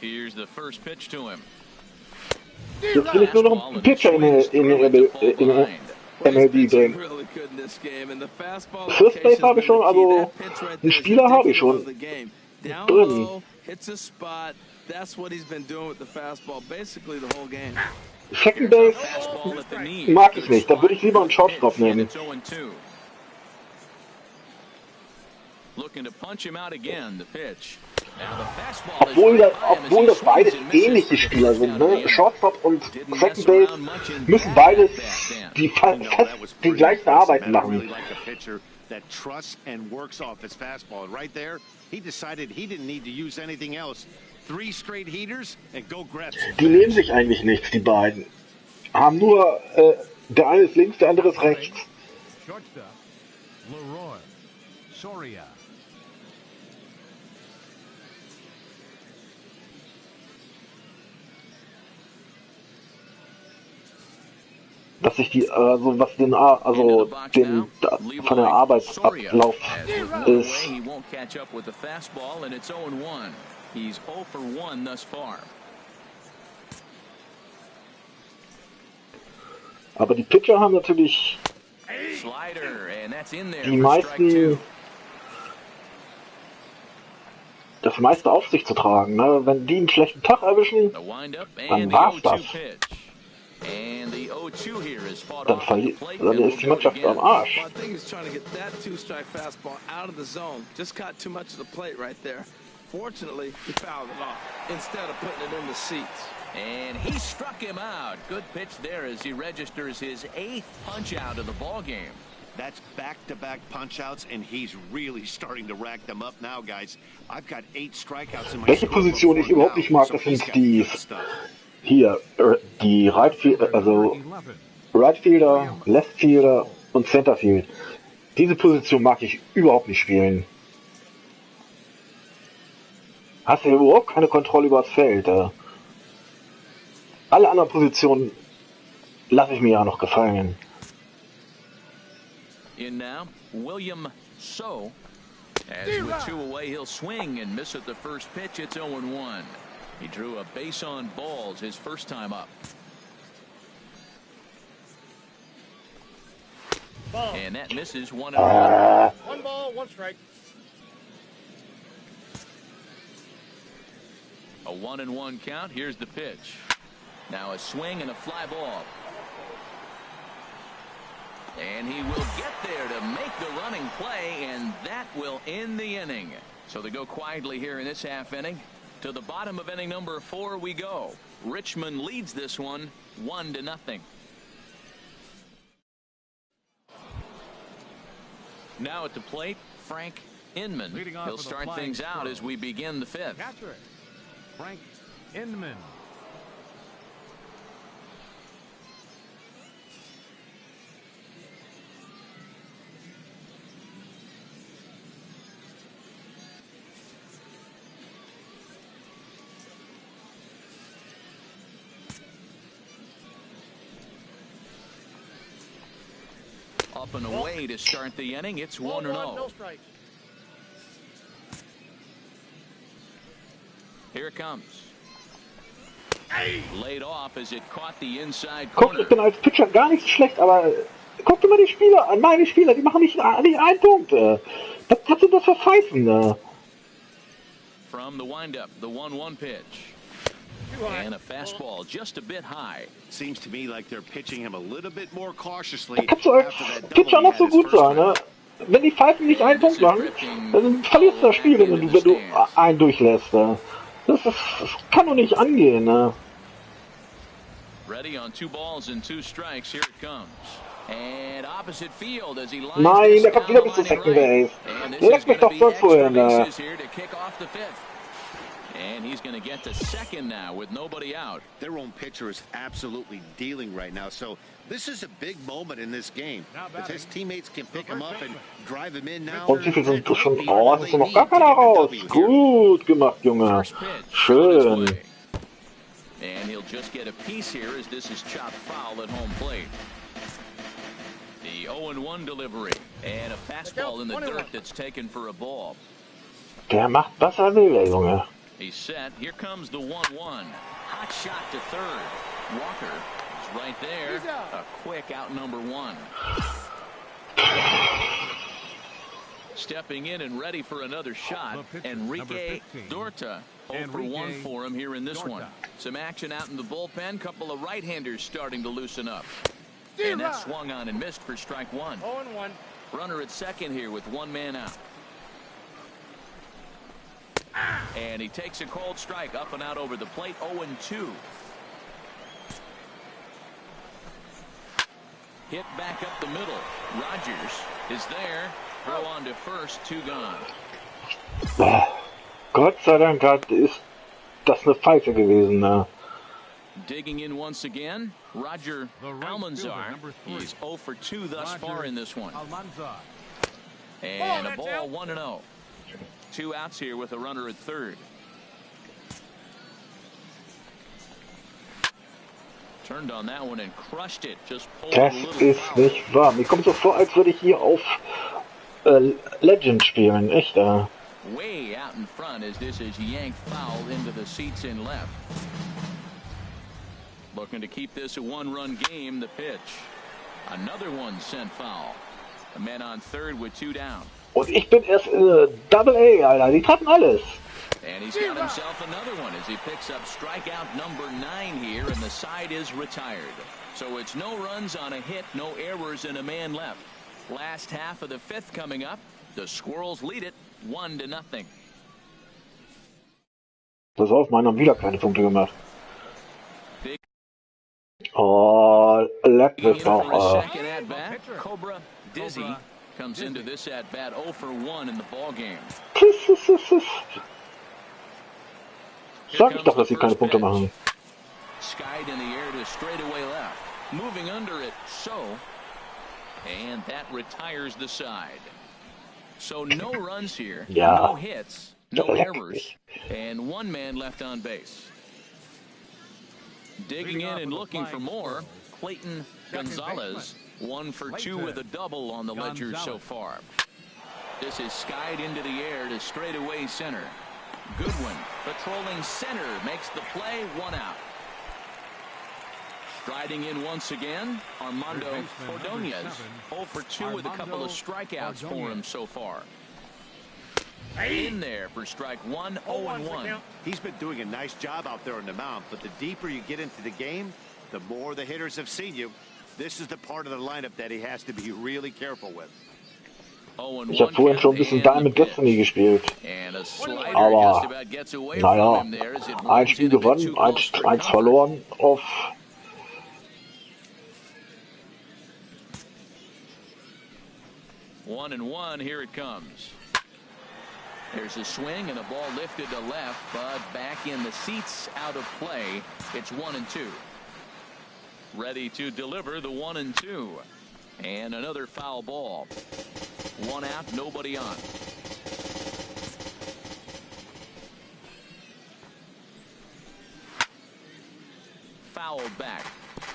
Here's the first pitch to him. Jetzt will ich nur noch einen Pitcher in der MLB bringen. First Base habe ich schon, also einen Spieler habe ich schon drin. Second Base mag ich nicht, da würde ich lieber einen Shortstop nehmen. Obwohl das beides ähnliche Spieler sind, ne? Shortstop und Second Base müssen beides fast die gleichen Arbeiten machen. That trusts and works off his fastball. And right there, he decided he didn't need to use anything else. 3 straight heaters and go grab some. Die nehmen sich eigentlich nichts, die beiden. Haben nur, der eine ist links, der andere ist rechts. Shortstop, Leroy Soria. Dass sich die, also was den, also den von der Arbeitsablauf ist. Aber die Pitcher haben natürlich die meisten, das meiste auf sich zu tragen. Ne? Wenn die einen schlechten Tag erwischen, dann war's das. Dann ist die Mannschaft am Arsch. I think he's trying to get that 2-strike fastball out of the zone. Just got too much of the plate right there. Fortunately, he fouled it off instead of putting it in the seats. And he struck him out. Good pitch there as he registers his 8th punch out of the ball game. That's back-to-back punch-outs, and he's really starting to rack them up now, guys. I've got 8 strikeouts in my Welche Position ich überhaupt nicht mag, das sind die hier, die Right Fielder, Left Fielder und Center Field. Diese Position mag ich überhaupt nicht spielen. Hast du überhaupt keine Kontrolle über das Feld. Alle anderen Positionen lasse ich mir ja noch gefallen. In now, William So. As with 2 away, he'll swing and miss at the first pitch. It's 0-1. He drew a base on balls his first time up. Ball. And that misses 1-1. 1 ball, 1 strike. A 1-1 count. Here's the pitch. Now a swing and a fly ball. And he will get there to make the running play, and that will end the inning. So they go quietly here in this half inning. To the bottom of inning number 4 we go. Richmond leads this one 1-0. Now at the plate, Frank Inman. He'll start things out as we begin the 5th. Catcher, Frank Inman. Up and away to start the inning. It's 1-0. No strikes. Here it comes. Laid off as it caught the inside Guck, corner. ich bin als Pitcher gar nicht schlecht, aber guck dir mal die Spieler an, meine Spieler, die machen nicht einen Punkt. Was kannst du das verpfeifen? From the windup, the 1-1 pitch. And a fastball just a bit high. Seems to me like they're pitching him a little bit more cautiously. Da kannst du als Pitcher noch so gut sein, ne? Wenn die Pfeifen nicht einen Punkt machen, dann verlierst du das Spiel, wenn du einen durchlässt. Das kann doch nicht angehen, ne? Ready on 2 balls and 2 strikes. Here it comes. And opposite field as he lines Nein, der kommt wieder bis zur Second Base. Leck mich doch sonst wohin, ne? And he's going to get to second now with nobody out. Their own pitcher is absolutely dealing right now, so this is a big moment in this game. If his teammates can pick him up and drive him in now. Und wie viel sind schon raus? Es ist noch gar keiner raus. Gut gemacht, Junge. Schön. And he'll just get a piece here as this is chopped foul at home plate. The 0-1 delivery and a fastball in the dirt that's taken for a ball. Der macht, was er will, der Junge. He's set. Here comes the 1-1. Hot shot to third. Walker is right there. A quick out number 1. Stepping in and ready for another shot. Enrique Dorta. 0 for 1 for him here in this one. Some action out in the bullpen. Couple of right-handers starting to loosen up. And that swung on and missed for strike 1. 0-1. Runner at second here with 1 man out. And he takes a cold strike up and out over the plate. 0-2. Hit back up the middle. Rogers is there. Throw on to first. 2 gone. Gott sei Dank ist das eine Pfeife gewesen. Ne? Digging in once again, Roger Almanzar. He's 0 for 2 thus far in this one. And a ball 1-0. 2 outs here with a runner at third. Turned on that one and crushed it. Just pulled Das a little ist foul. nicht wahr. Mir kommt so vor, als würde ich hier auf Legend spielen. Echt, Way out in front as this is yanked foul into the seats in left. Looking to keep this a 1-run game. The pitch. Another one sent foul. A man on third with 2 down. Und ich bin erst Double A, Alter. Die treffen alles. And he's got himself another one as he picks up strikeout number 9 here, and the side is retired. So it's no runs on a hit, no errors, and a man left. Last half of the 5th coming up. The Squirrels lead it 1-0. Pass auf, meine haben wieder keine Punkte gemacht. Oh, leck mich doch. Second at bat, Cobra Dizzy comes into this at bat 0 for 1 in the ball game. Sag ich doch, dass sie keine Punkte machen. Skied in the air to straightaway left. Moving under it, so. And that retires the side. So no runs here, no hits, no errors, and 1 man left on base. Digging in and looking for more, Clayton Gonzalez, 1 for 2 with a double on the ledger so far. This is skied into the air to straightaway center. Goodwin patrolling center makes the play. 1 out. Striding in once again, Armando Ordonez, 0 for 2 with a couple of strikeouts for him so far. In there for strike 1, 0-1. He's been doing a nice job out there on the mound, but the deeper you get into the game, the more the hitters have seen you. This is the part of the lineup that he has to be really careful with. Ich habe vorhin schon ein bisschen Diamond Destiny gespielt. Aber, naja, ein Spiel gewonnen, eins verloren auf... One and one, here it comes. There's a swing and a ball lifted to left, but back in the seats, out of play. It's 1-2. Ready to deliver the 1-2. And another foul ball. 1 out, nobody on. Fouled back.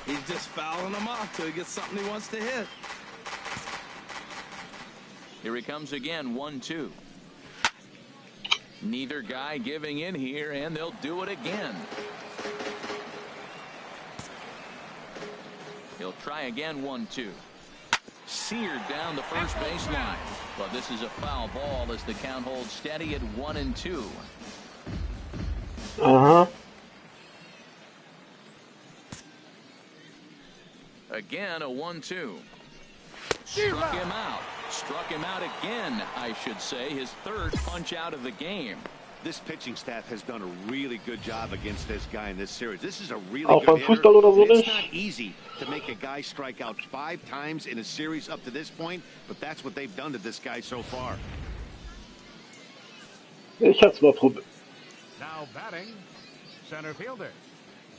He's just fouling them off till he gets something he wants to hit. Here he comes again, 1-2. Neither guy giving in here, and they'll do it again. He'll try again, 1-2. Seared down the first baseline. But this is a foul ball as the count holds steady at 1-2. Again, a 1-2. Struck him out. Struck him out again, I should say. His 3rd punch out of the game. This pitching staff has done a really good job against this guy in this series. This is a really Auch good beim Fußball oder so hitter. It's nicht? not easy to make a guy strike out 5 times in a series up to this point, but that's what they've done to this guy so far. Ich hab's mal probiert. Now batting, center fielder,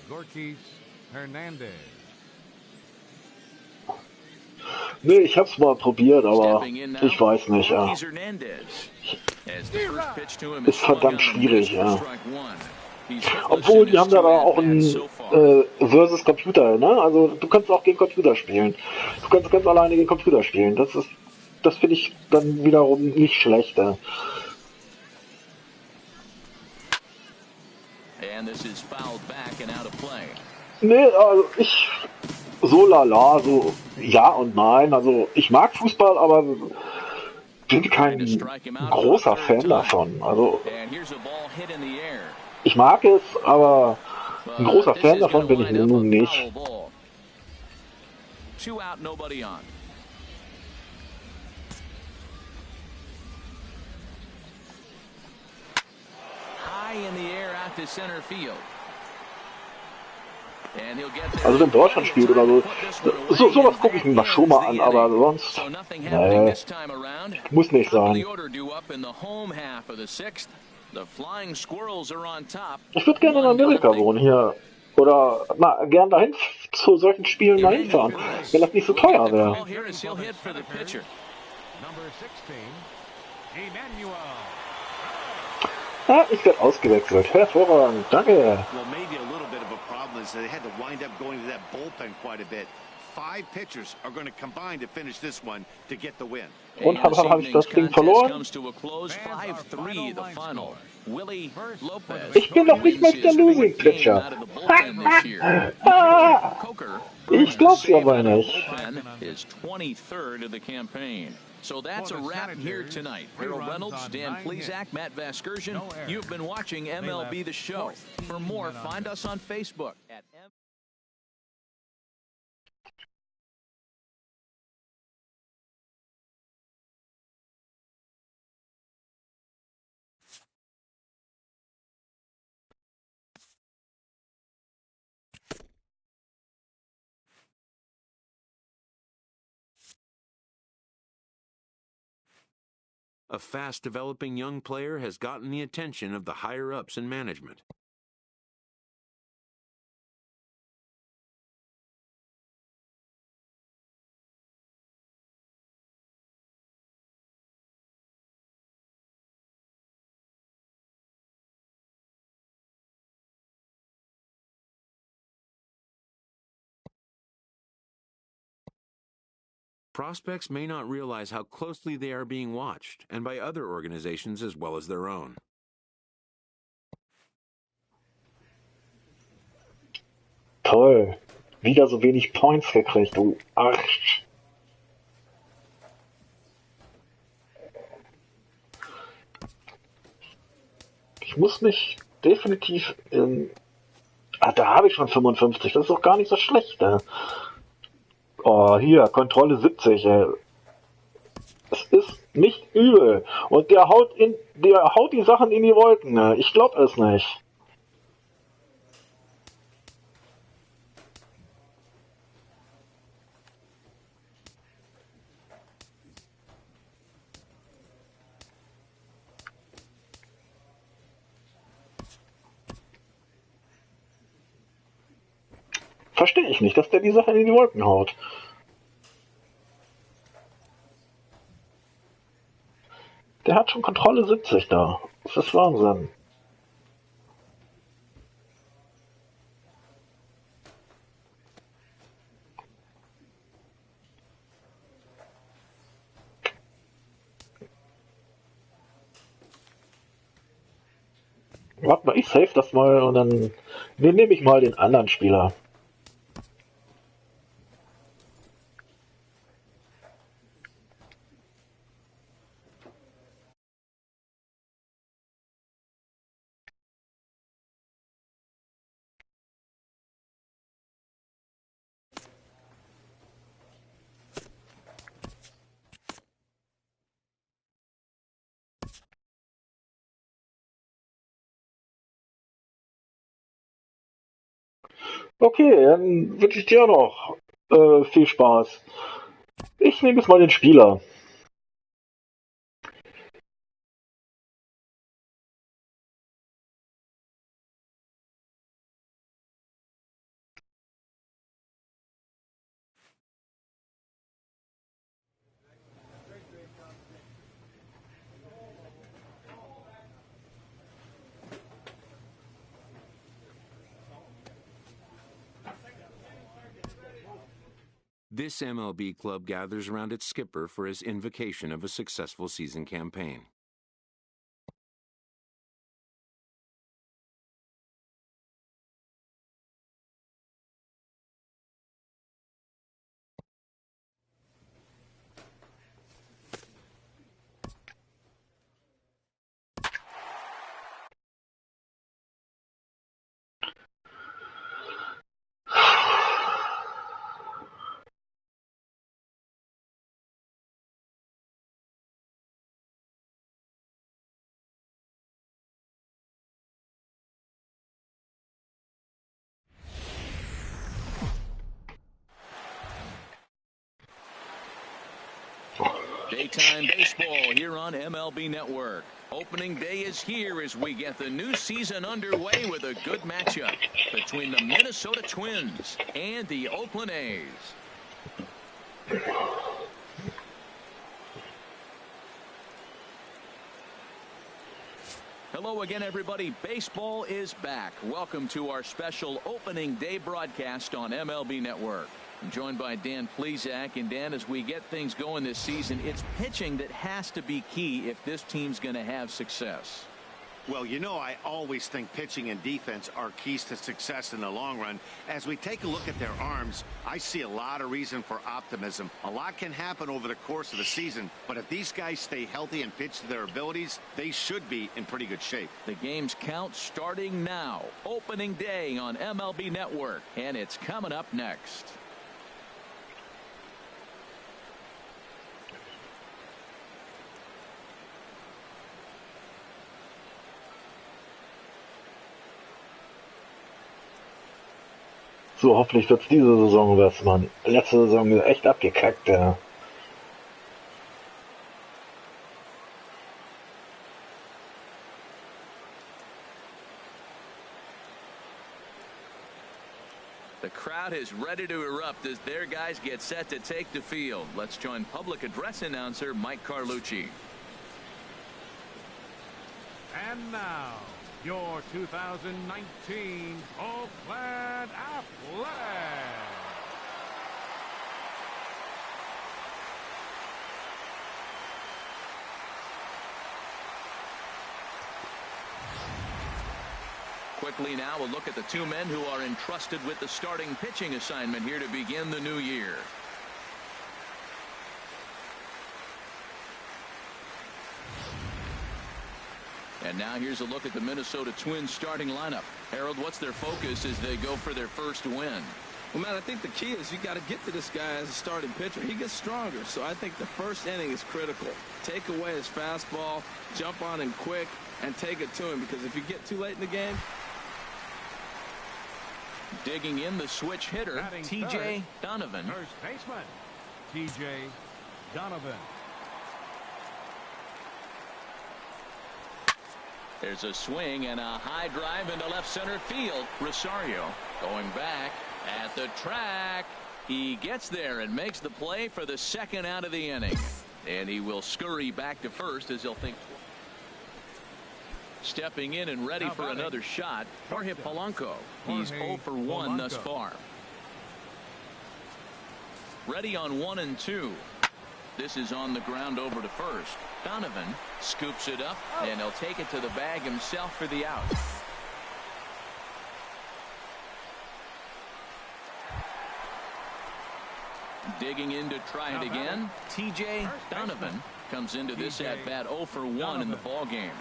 Gorkis Hernandez. Nee, ich hab's mal probiert, aber ich weiß nicht, ja. Ist verdammt schwierig, ja. Obwohl, die haben da auch ein versus Computer, ne? Also du kannst auch gegen Computer spielen. Du kannst ganz alleine gegen Computer spielen. Das finde ich dann wiederum nicht schlechter. Nee, also so lala, so ja und nein. Also ich mag Fußball, aber bin kein großer Fan davon. Also ich mag es, aber ein großer Fan davon bin ich nun nicht. Also wenn Deutschland spielt oder so, sowas gucke ich mir schon mal an, aber sonst, nee, muss nicht sein. Ich würde gerne in Amerika wohnen hier. Oder gern dahin zu solchen Spielen dahin fahren, wenn das nicht so teuer wäre. Ja, ich werde ausgewechselt. Hervorragend, danke. Well, maybe a little bit of a problem is they had to wind up going to that bullpen quite a bit. 5 pitchers are going to combine to finish this one to get the win. Und habe ich das Ding verloren? Ich bin doch nicht mal der Losing Pitcher. Ich glaub's ja mal nicht. So that's a wrap here tonight. Harold Reynolds, Dan Plesac, Matt Vasgersian. You've been watching MLB The Show. For more, find us on Facebook at A fast-developing young player has gotten the attention of the higher-ups in management. Prospects may not realize how closely they are being watched, and by other organizations as well as their own. Toll. Wieder so wenig Points gekriegt, du Arsch. Ich muss mich definitiv in... da habe ich schon 55, das ist doch gar nicht so schlecht, ne? Oh, hier, Kontrolle 70, ey. Es ist nicht übel. Und der haut die Sachen in die Wolken, ne? Ich glaub es nicht. Verstehe ich nicht, dass der die Sachen in die Wolken haut. Der hat schon Kontrolle 70 da. Das ist Wahnsinn. Warte mal, ich save das mal und dann nehme ich mal den anderen Spieler. Okay, dann wünsche ich dir noch viel Spaß. Ich nehme jetzt mal den Spieler. This MLB club gathers around its skipper for his invocation of a successful season campaign. Daytime baseball here on MLB Network. Opening day is here as we get the new season underway with a good matchup between the Minnesota Twins and the Oakland A's. Hello again, everybody. Baseball is back. Welcome to our special opening day broadcast on MLB Network. I'm joined by Dan Plesac. And Dan, as we get things going this season, it's pitching that has to be key if this team's going to have success. Well, you know, I always think pitching and defense are keys to success in the long run. As we take a look at their arms, I see a lot of reason for optimism. A lot can happen over the course of the season, but if these guys stay healthy and pitch to their abilities, they should be in pretty good shape. The game's count starting now. Opening day on MLB Network, and it's coming up next. So, hoffentlich wird's diese Saison was, Mann. Letzte Saison echt abgekackt, ja. The crowd is ready to erupt as their guys get set to take the field. Let's join public address announcer Mike Carlucci. And now, your 2019 Oakland Athletics. Quickly now, we'll look at the two men who are entrusted with the starting pitching assignment here to begin the new year. And now here's a look at the Minnesota Twins starting lineup. Harold, what's their focus as they go for their first win? Well, man, I think the key is you got to get to this guy as a starting pitcher. He gets stronger, so I think the first inning is critical. Take away his fastball, jump on him quick, and take it to him, because if you get too late in the game. Digging in the switch hitter, T.J. Donovan. First baseman, T.J. Donovan. There's a swing and a high drive into left center field. Rosario going back at the track. He gets there and makes the play for the second out of the inning. And he will scurry back to first as he'll think. Stepping in and ready for another shot, Jorge Polanco. He's 0 for 1 thus far. Ready on 1 and 2. This is on the ground over to first. Donovan scoops it up, and he'll take it to the bag himself for the out. Digging in to try it again, T.J. Donovan comes into this at-bat 0 for 1 in the ball game.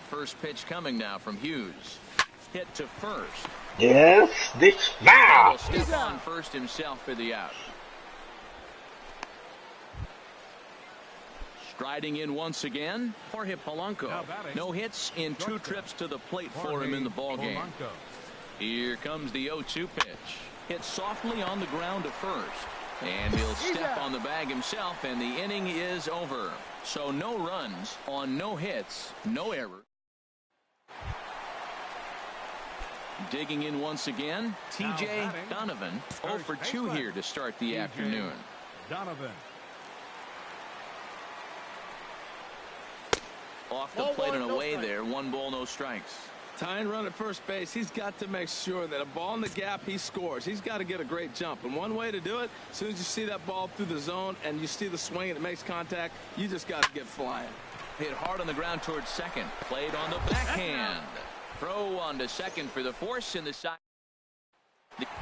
First pitch coming now from Hughes. Hit to first. Yes, this now. He'll step on first himself for the out. Striding in once again, Jorge Polanco. No hits in 2 trips to the plate for him in the ball game. Here comes the 0-2 pitch. Hit softly on the ground to first. And he'll step on the bag himself, and the inning is over. So no runs on no hits, no errors. Digging in once again, T.J. Donovan, 0 for 2 here to start the afternoon. Donovan. Off the plate and away there, 1 ball, no strikes. Tying run at first base, he's got to make sure that a ball in the gap, he scores. He's got to get a great jump. And one way to do it, as soon as you see that ball through the zone and you see the swing and it makes contact, you just got to get flying. Hit hard on the ground towards second. Played on the backhand. Throw on to second for the force in the side.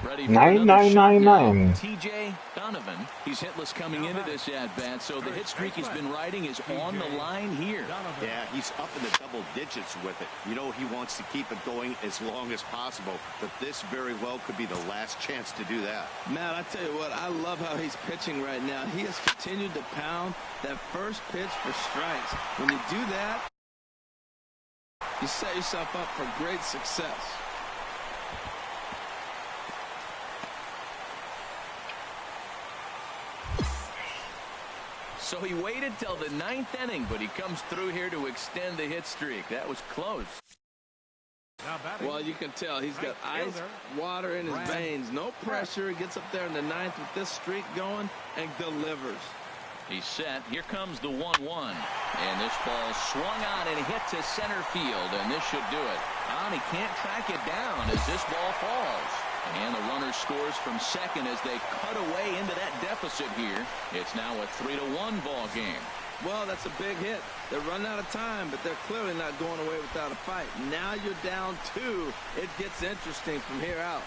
Ready for another shot now. T.J. Donovan. He's hitless coming into this at-bat, so the hit streak he's been riding is on the line here. Yeah, he's up in the double digits with it. You know, he wants to keep it going as long as possible, but this very well could be the last chance to do that. Matt, I tell you what, I love how he's pitching right now. He has continued to pound that first pitch for strikes. When you do that, you set yourself up for great success. So he waited till the 9th inning, but he comes through here to extend the hit streak. That was close. Well, you can tell he's got ice water in his veins. No pressure. He gets up there in the 9th with this streak going and delivers. He's set. Here comes the 1-1. And this ball swung on and hit to center field, and this should do it. And he can't track it down as this ball falls. And the runner scores from second as they cut away into that deficit here. It's now a 3-1 ball game. Well, that's a big hit. They're running out of time, but they're clearly not going away without a fight. Now you're down 2. It gets interesting from here out.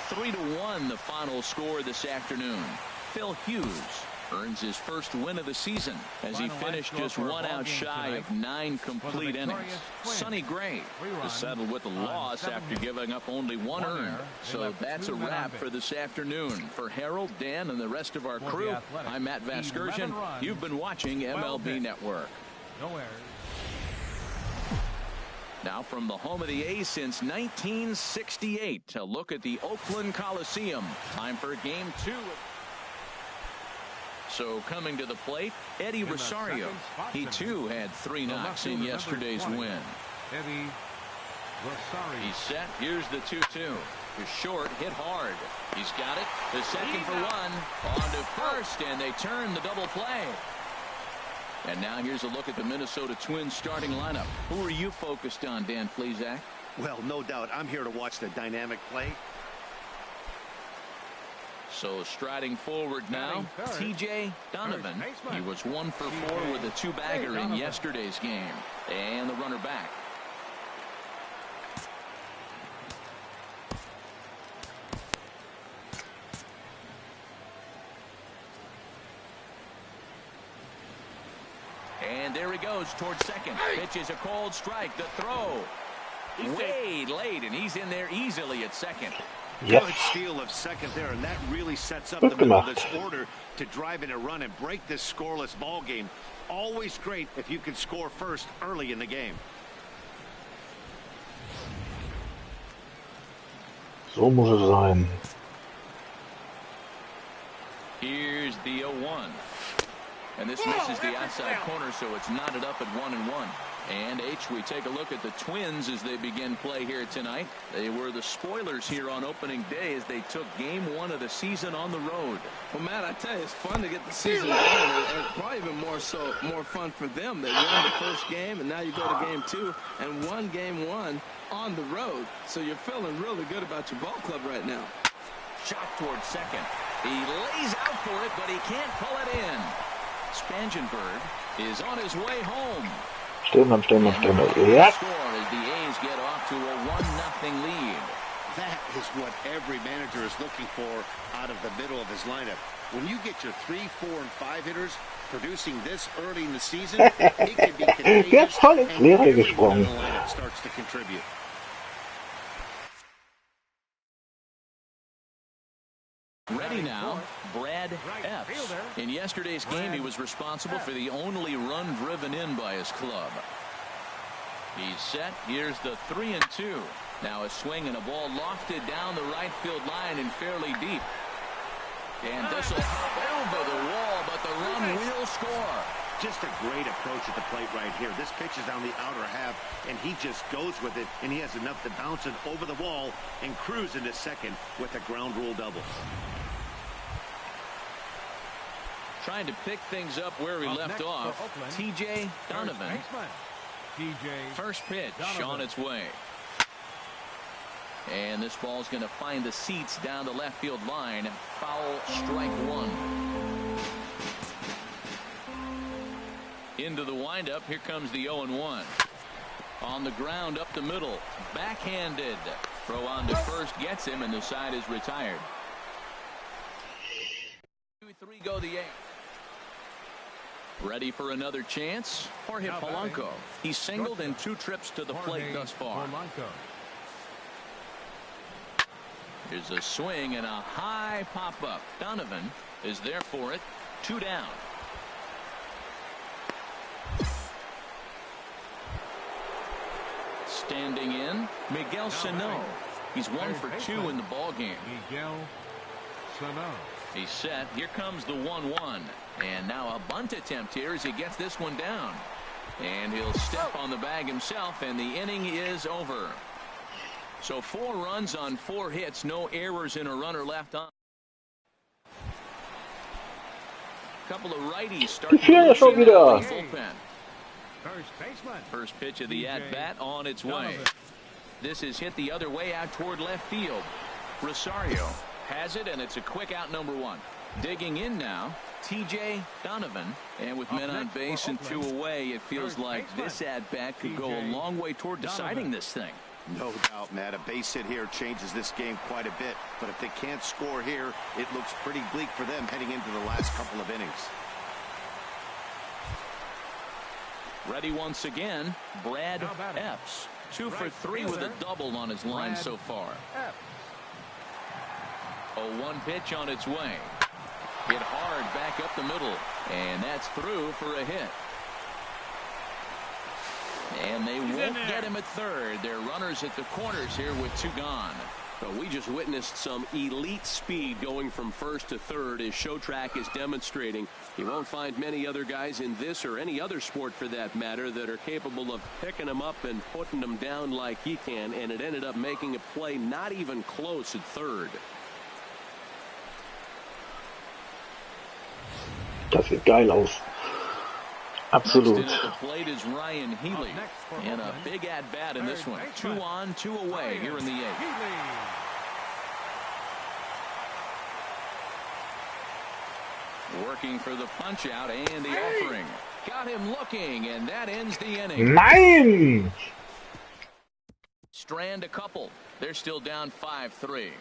3-1 the final score this afternoon. Phil Hughes earns his first win of the season as he finished just 1 out shy of 9 complete innings. Sonny Gray is settled with a loss after giving up only 1 earned. So that's a wrap for this afternoon. For Harold, Dan, and the rest of our crew, I'm Matt Vasgersian. You've been watching MLB Network. Now from the home of the A's since 1968, a look at the Oakland Coliseum. Time for Game 2. So coming to the plate, Eddie Rosario. He too had 3 knocks in yesterday's win. Eddie Rosario. He's set. Here's the 2-2. He's short, hit hard. He's got it. The second for 1. On to first, and they turn the double play. And now here's a look at the Minnesota Twins starting lineup. Who are you focused on, Dan Plesac? Well, no doubt. I'm here to watch the dynamic play. So striding forward now, TJ Donovan. He was 1 for 4 with a 2-bagger in yesterday's game. And the runner back. And there he goes towards second. Pitch is a cold strike. The throw. Way late, and he's in there easily at second. Yes. Good steal of second there, and that really sets up the middle of this order to drive in a run and break this scoreless ball game. Always great if you can score first early in the game. So muss es sein. Here's the 0-1. And this misses the outside corner, so it's knotted up at 1-1. And we take a look at the Twins as they begin play here tonight. They were the spoilers here on opening day as they took Game 1 of the season on the road. Well, Matt, I tell you, it's fun to get the season going, and probably even more fun for them. They won the first game, and now you go to Game 2 and won Game 1 on the road. So you're feeling really good about your ball club right now. Shot towards second. He lays out for it, but he can't pull it in. Spangenberg is on his way home. Stehen. Yep. Score as the A's get off to a 1-0 lead. That is what every manager is looking for out of the middle of his lineup. When you get your 3, 4, and 5 hitters producing this early in the season, it can be contagious, and everyone in the lineup starts to contribute. Ready now, Brad Epps. In yesterday's game, he was responsible for the only run driven in by his club. He's set. Here's the 3-2. Now a swing and a ball lofted down the right field line and fairly deep. And this will hop over the wall, but the run will score. Just a great approach at the plate right here. This pitch is on the outer half, and he just goes with it, and he has enough to bounce it over the wall and cruise into second with a ground rule double. Trying to pick things up where we left off, TJ Donovan. First pitch on its way. And this ball's going to find the seats down the left field line. Foul, strike 1. Into the windup. Here comes the 0-1. On the ground up the middle. Backhanded. Throw on to first gets him, and the side is retired. 2-3 go the 8th. Ready for another chance? Jorge Polanco. He's singled in 2 trips to the plate thus far. Here's a swing and a high pop-up. Donovan is there for it. 2 down. Standing in, Miguel Sano. He's 1 for 2 in the ball game. That's a no. He's set. Here comes the 1-1. And now a bunt attempt here as he gets this one down. And he'll step on the bag himself, and the inning is over. So 4 runs on 4 hits, no errors, and a runner left on. Couple of righties starting to lose in the bullpen. First baseman. First pitch of the at-bat on its way. This is hit the other way out toward left field. Rosario has it, and it's a quick out, number 1. Digging in now, T.J. Donovan. And with men on base and 2 away, it feels like this at-bat could go a long way toward deciding this thing. No doubt, Matt. A base hit here changes this game quite a bit. But if they can't score here, it looks pretty bleak for them heading into the last couple of innings. Ready once again, Brad Epps. 2 for 3 with a double on his line so far. A 1 pitch on its way. Hit hard back up the middle. And that's through for a hit. And they won't get him at third. They're runners at the corners here with 2 gone. But we just witnessed some elite speed going from first to third, as Showtrack is demonstrating. You won't find many other guys in this or any other sport for that matter that are capable of picking them up and putting them down like he can, and it ended up making a play not even close at third. Das sieht geil aus. Absolut. Next in at the plate is Ryan Healy. And a big at-bat in this one. 2 on, 2 away here in the 8th. Working for the punch-out and the offering. Got him looking, and that ends the inning. Nein! Strand a couple. They're still down 5-3.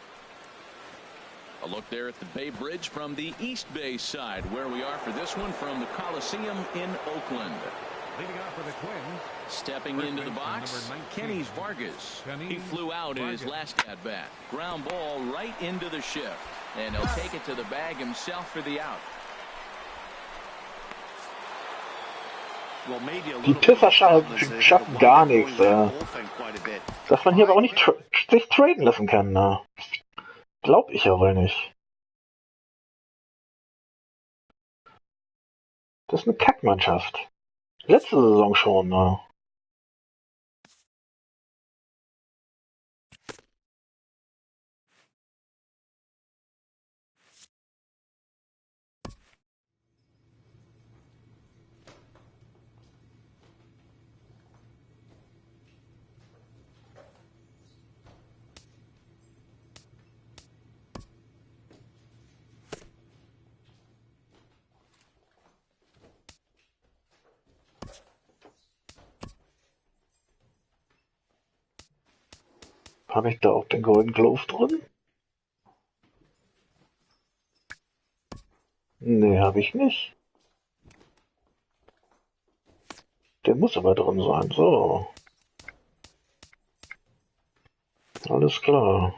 A look there at the Bay Bridge from the East Bay side, where we are for this one from the Coliseum in Oakland. Leading off for the Twins. Stepping into the box, Kenny Vargas. He flew out in his last at-bat. Ground ball right into the shift. And he'll take it to the bag himself for the out. Die Pisser schaffen gar nichts. Dass man hier aber auch nicht sich traden lassen kann. Ne? Glaub ich aber nicht. Das ist eine Kackmannschaft. Letzte Saison schon, ne? Habe ich da auch den Golden Glove drin? Nee, habe ich nicht. Der muss aber drin sein. So. Alles klar.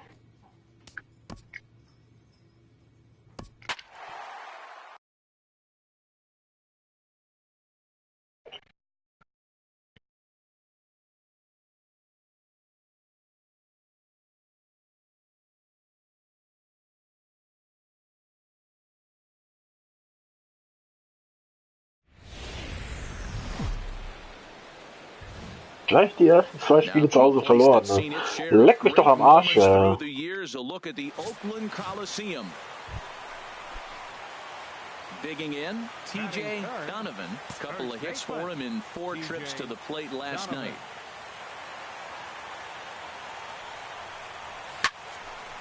Gleich die ersten 2 Spiele zu Hause verloren. Ne? Leck mich doch am Arsch. Ja. Digging in, T.J. Donovan. Couple of hits for him in 4 trips to the plate last night.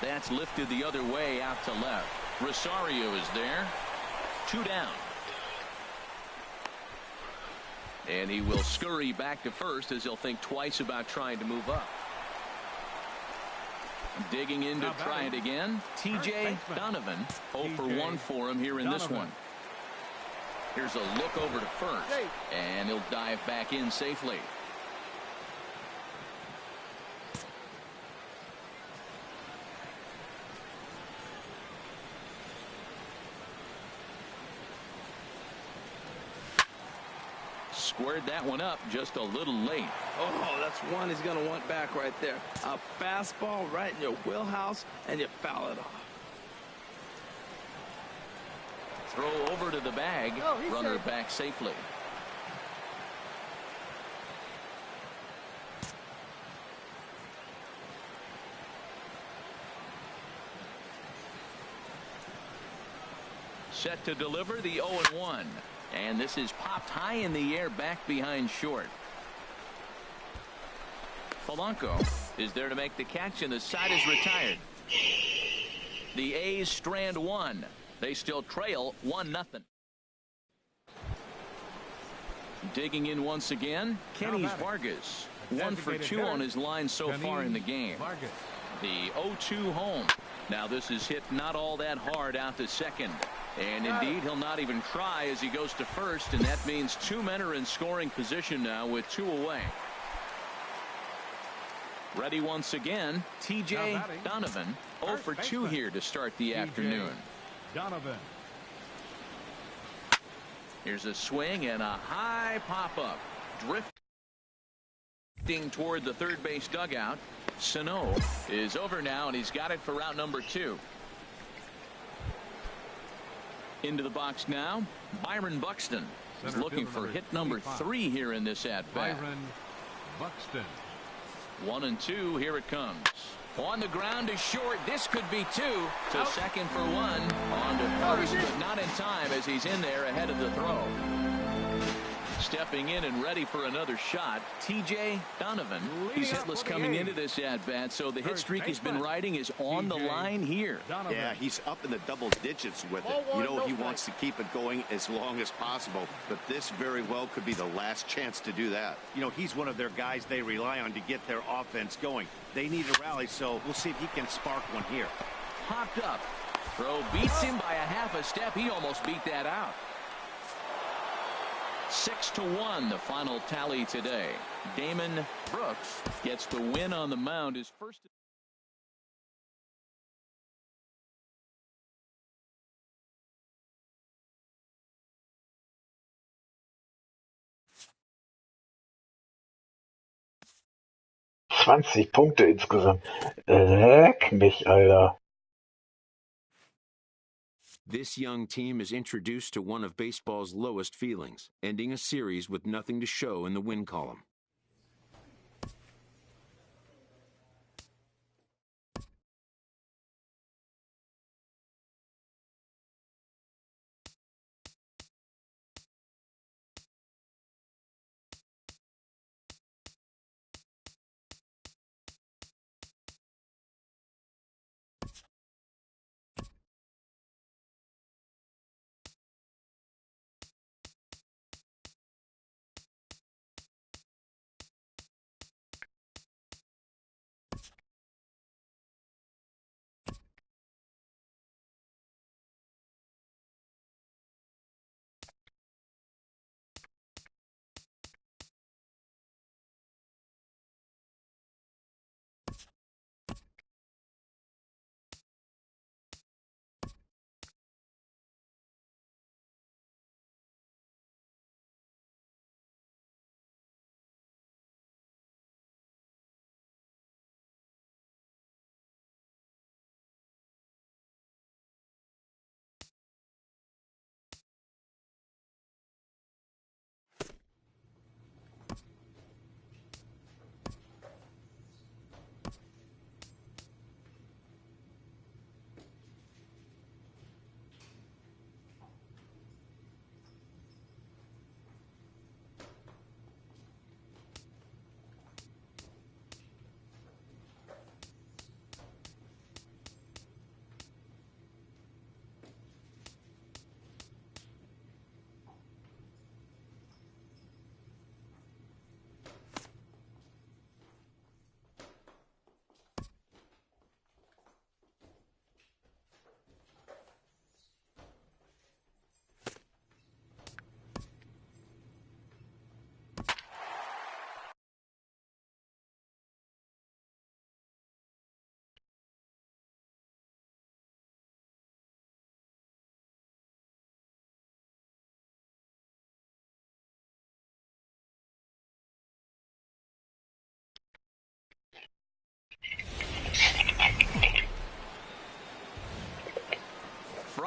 That's lifted the other way out to left. Rosario is there. 2 down. And he will scurry back to first as he'll think twice about trying to move up. Digging in to try it again. T.J. Donovan. 0 for 1 for him here in this one. Here's a look over to first. And he'll dive back in safely. Squared that one up just a little late. Oh, that's one he's going to want back right there. A fastball right in your wheelhouse, and you foul it off. Throw over to the bag. Runner back safely. Set to deliver the 0-1. And this is popped high in the air back behind short. Polanco is there to make the catch, and the side is retired. The A's strand one. They still trail 1-0. Digging in once again, Kenny Vargas. 1 for 2 on his line so far in the game. The 0-2 home. Now this is hit not all that hard out to second. And indeed, he'll not even try as he goes to first, and that means 2 men are in scoring position now with 2 away. Ready once again, T.J. Donovan. 0 for 2 here to start the afternoon. Donovan. Here's a swing and a high pop-up. Drifting toward the third base dugout. Sano is over now, and he's got it for route number 2. Into the box now, Byron Buxton. He's looking for hit number 3 here in this at-bat. Byron Buxton. 1-2, here it comes. On the ground to short. This could be 2. To second for 1. On to first, but not in time as he's in there ahead of the throw. Stepping in and ready for another shot, T.J. Donovan. He's hitless coming into this at-bat, so the hit streak he's been riding is on the line here. Yeah, he's up in the double digits with it. You know, he wants to keep it going as long as possible, but this very well could be the last chance to do that. You know, he's one of their guys they rely on to get their offense going. They need a rally, so we'll see if he can spark one here. Popped up. Throw beats him by a half a step. He almost beat that out. 6-1 the final tally today. Damon Brooks gets the win on the mound. His first. Punkte insgesamt. Leck mich, Alter. This young team is introduced to one of baseball's lowest feelings, ending a series with nothing to show in the win column.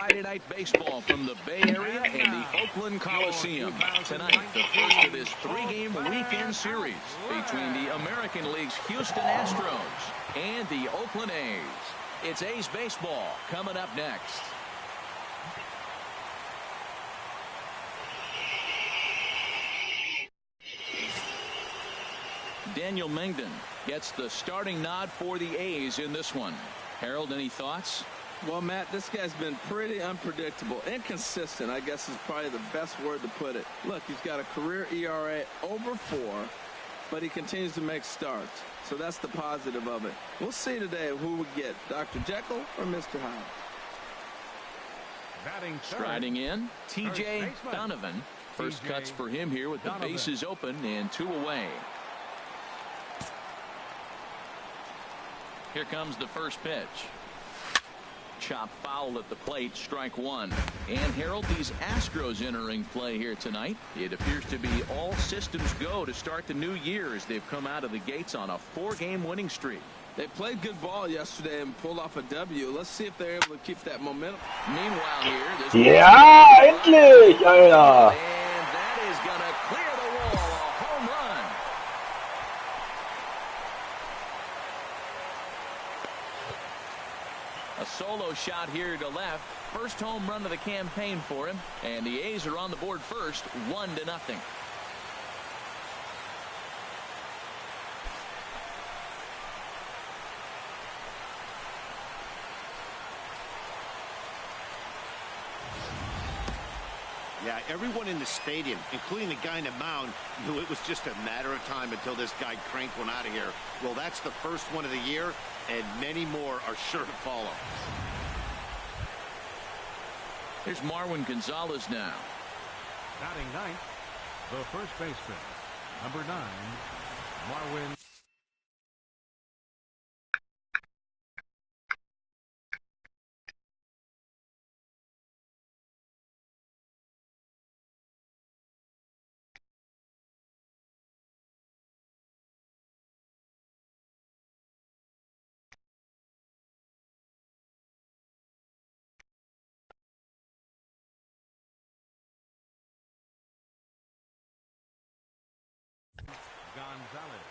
Friday Night Baseball from the Bay Area and the Oakland Coliseum. Tonight, the first of this three-game weekend series between the American League's Houston Astros and the Oakland A's. It's A's baseball coming up next. Daniel Mengden gets the starting nod for the A's in this one. Harold, any thoughts? Well, Matt, this guy's been pretty unpredictable. Inconsistent, I guess, is probably the best word to put it. Look, he's got a career ERA over 4, but he continues to make starts. So that's the positive of it. We'll see today who we get, Dr. Jekyll or Mr. Hyde. Batting third. Striding in, T.J. Donovan. First cuts for him here with the bases open and 2 away. Here comes the first pitch. Chop foul at the plate, strike 1. And Harold, these Astros entering play here tonight. It appears to be all systems go to start the new year as they've come out of the gates on a 4-game winning streak. They played good ball yesterday and pulled off a W. Let's see if they're able to keep that momentum. Meanwhile here, this Ja, endlich, Alter. and that is going to clear the wall. A home run. A solo shot here to left. First home run of the campaign for him. And the A's are on the board first, 1-0. Yeah, everyone in the stadium, including the guy in the mound, knew it was just a matter of time until this guy cranked one out of here. Well, that's the first one of the year, and many more are sure to follow. Here's Marwin Gonzalez now. Batting ninth, the first baseman, number 9, Marwin. Gonzalez.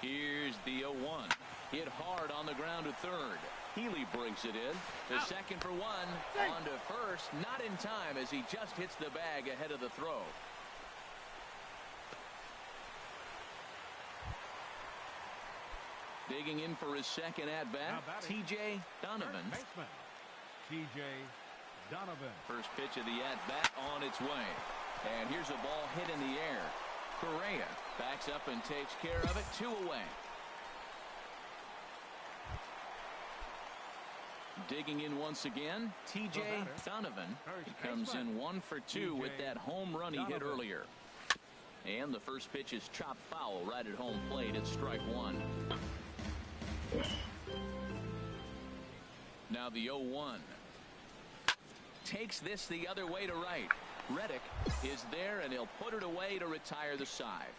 Here's the 0-1. Hit hard on the ground to third. Healy brings it in. The second for 1. On to first. Not in time as he just hits the bag ahead of the throw. Digging in for his second at-bat, T.J. Donovan. T.J. Donovan. First pitch of the at-bat on its way. And here's a ball hit in the air. Correa backs up and takes care of it. 2 away. Digging in once again, T.J. Donovan. He comes in 1 for 2 with that home run he hit earlier. And the first pitch is chopped foul right at home plate. It's strike 1. Now the 0-1. Takes this the other way to right. Reddick is there, and he'll put it away to retire the side.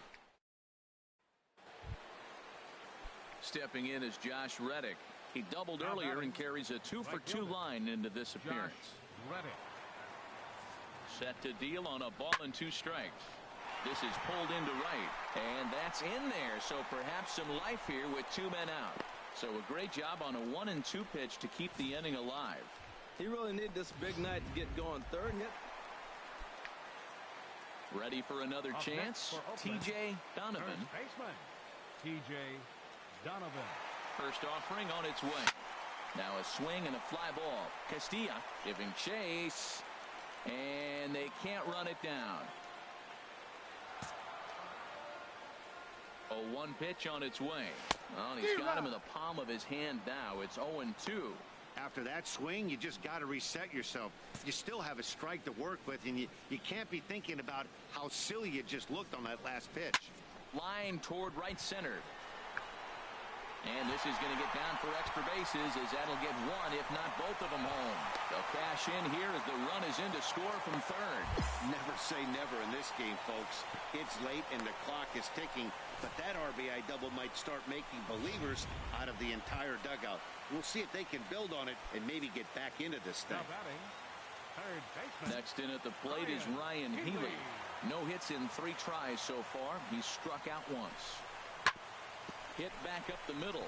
Stepping in is Josh Reddick. He doubled earlier and carries a 2 for 2 line into this appearance. Set to deal on a ball and 2 strikes. This is pulled into right, and that's in there, so perhaps some life here with 2 men out. So a great job on a 1-2 pitch to keep the inning alive. He really needed this big night to get going third. Yet. Ready for another chance, T.J. Donovan. T.J. Donovan. First offering on its way. Now a swing and a fly ball. Castilla giving chase, and they can't run it down. A 1 pitch on its way. Well, he's got him in the palm of his hand now. It's 0-2. After that swing, you just got to reset yourself. You still have a strike to work with, and you can't be thinking about how silly you just looked on that last pitch. Line toward right center. And this is going to get down for extra bases as that'll get one, if not both of them home. They'll cash in here as the run is in to score from third. Never say never in this game, folks. It's late and the clock is ticking, but that RBI double might start making believers out of the entire dugout. We'll see if they can build on it and maybe get back into this thing. Next in at the plate is Ryan Healy. No hits in 3 tries so far. He's struck out once. Hit back up the middle.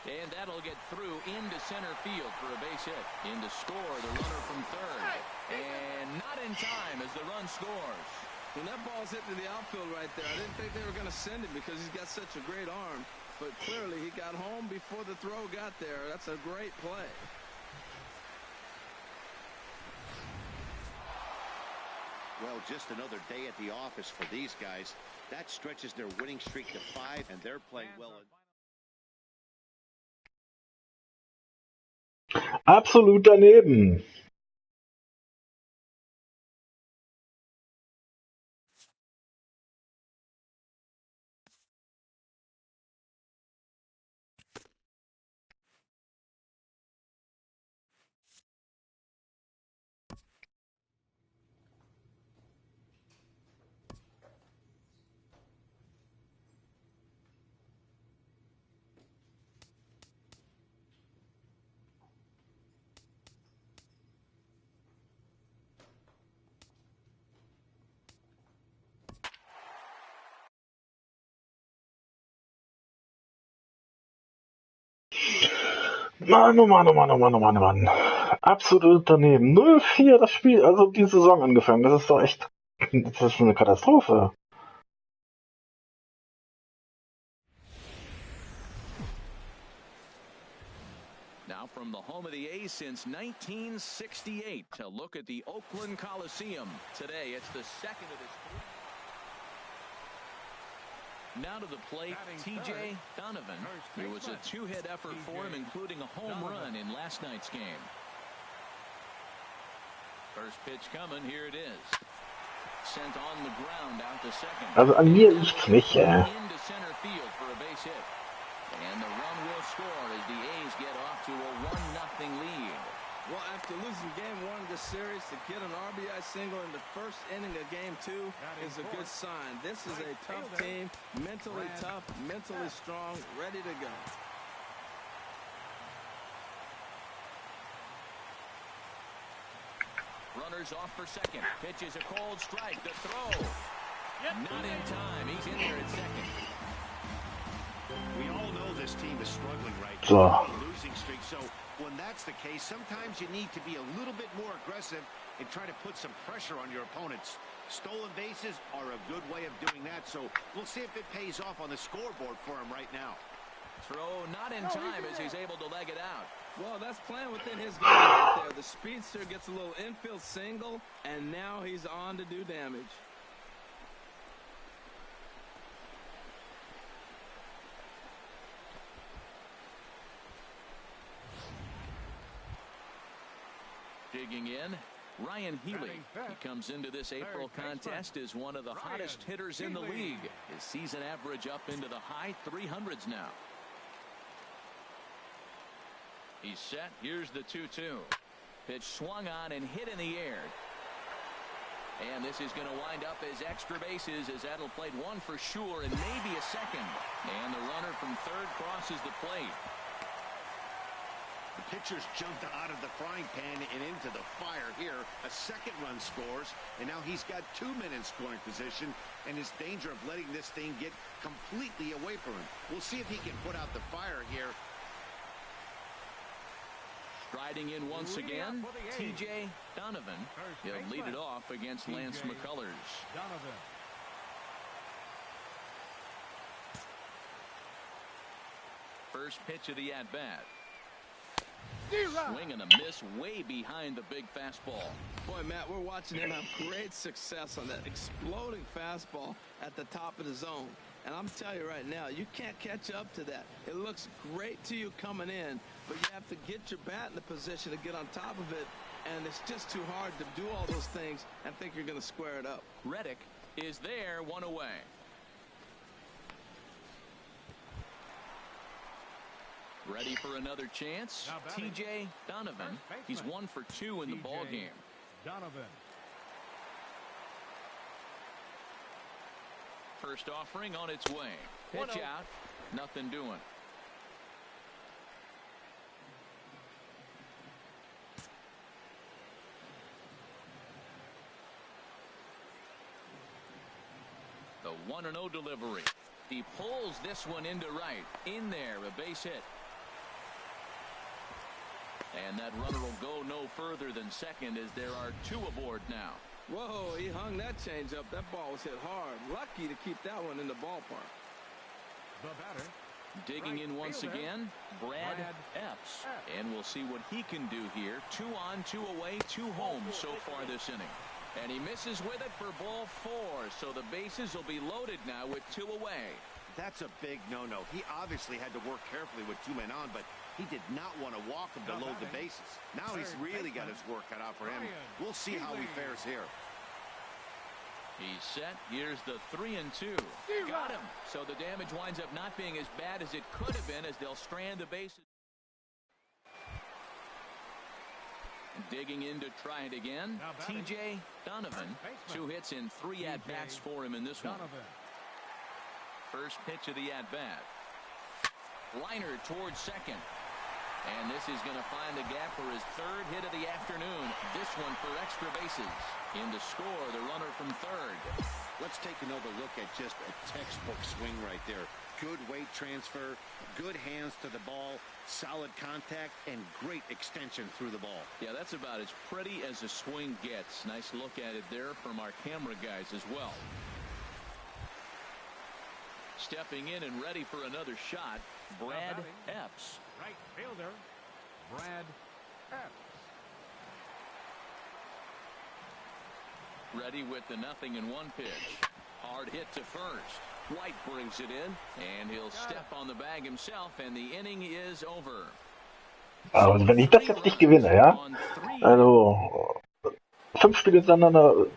And that'll get through into center field for a base hit. In to score the runner from third. And not in time as the run scores. When that ball's hit to the outfield right there, I didn't think they were going to send it because he's got such a great arm. But clearly he got home before the throw got there. That's a great play. Well, just another day at the office for these guys. That stretches their winning streak to 5, and they're playing well. Absolut daneben. Mann, oh Mann, oh Mann, oh Mann, oh Mann, oh Mann. Absolut daneben. 0-4 das Spiel, also die Saison angefangen. Das ist doch echt, das ist eine Katastrophe. Now from the home of the A's since 1968 to look at the Oakland Coliseum. Today it's the second of his 3. Now to the plate, T.J. Donovan. It was a 2-hit effort for him, including a home run in last night's game. First pitch coming, here it is. Sent on the ground out to second. Also an mir liegt's nicht, Into center field for a base hit. And the run will score as the A's get off to a 1-0 lead. Well, after losing game 1 of the series, to get an RBI single in the first inning of game 2 is a good sign. This is a tough team, mentally tough, mentally strong, ready to go. Runners off for second. Pitch is a cold strike. The throw. Not in time. He's in there at second. We all know this team is struggling right So. now. Losing streak. So when that's the case, sometimes you need to be a little bit more aggressive and try to put some pressure on your opponents. Stolen bases are a good way of doing that. So we'll see if it pays off on the scoreboard for him right now. Throw not in time as he's able to leg it out. Well, that's playing within his game right there. The speedster gets a little infield single, and now he's on to do damage. Digging in, Ryan Healy. He comes into this April contest as one of the hottest hitters in the league. His season average up into the high 300s now. He's set. Here's the 2-2. Pitch swung on and hit in the air. And this is going to wind up as extra bases as that'll play 1 for sure and maybe a second. And the runner from third crosses the plate. The pitcher's jumped out of the frying pan and into the fire here. A second run scores, and now he's got 2 men in scoring position, and his danger of letting this thing get completely away from him. We'll see if he can put out the fire here. Striding in once again, T.J. Donovan. He'll lead it off against Lance McCullers. First pitch of the at-bat. Swing and a miss way behind the big fastball. Boy, Matt, we're watching him have great success on that exploding fastball at the top of the zone. And I'm telling you right now, you can't catch up to that. It looks great to you coming in, but you have to get your bat in the position to get on top of it. And it's just too hard to do all those things and think you're going to square it up. Reddick is there, 1 away. Ready for another chance? TJ Donovan. He's 1 for 2 in the ball game. Donovan. First offering on its way. Pitch out. Nothing doing. The 1-0 delivery. He pulls this one into right. In there, a base hit. And that runner will go no further than second as there are 2 aboard now. Whoa, he hung that changeup. That ball was hit hard. Lucky to keep that one in the ballpark. The batter. Digging in once again, Brad Epps. And we'll see what he can do here. 2 on, 2 away, 2 home so far this inning. And he misses with it for ball 4. So the bases will be loaded now with 2 away. That's a big no-no. He obviously had to work carefully with 2 men on, but he did not want to walk him to load the bases. Now he's really got his work cut out for him. We'll see how he fares here. He's set. Here's the 3-2. Got him. So the damage winds up not being as bad as it could have been as they'll strand the bases. Digging in to try it again, TJ Donovan. 2 hits and 3 at-bats for him in this one. First pitch of the at-bat. Liner towards second. And this is going to find the gap for his 3rd hit of the afternoon. This one for extra bases. In to score, the runner from 3rd. Let's take another look at just a textbook swing right there. Good weight transfer, good hands to the ball, solid contact, and great extension through the ball. Yeah, that's about as pretty as a swing gets. Nice look at it there from our camera guys as well. Stepping in and ready for another shot, Brad Epps. Right fielder, Brad Epps. Ready with the 0-1 pitch. Hard hit to first. White brings it in, and he'll step on the bag himself, and the inning is over. Also wenn ich das jetzt nicht gewinne, ja? Also 5 Spiele hintereinander.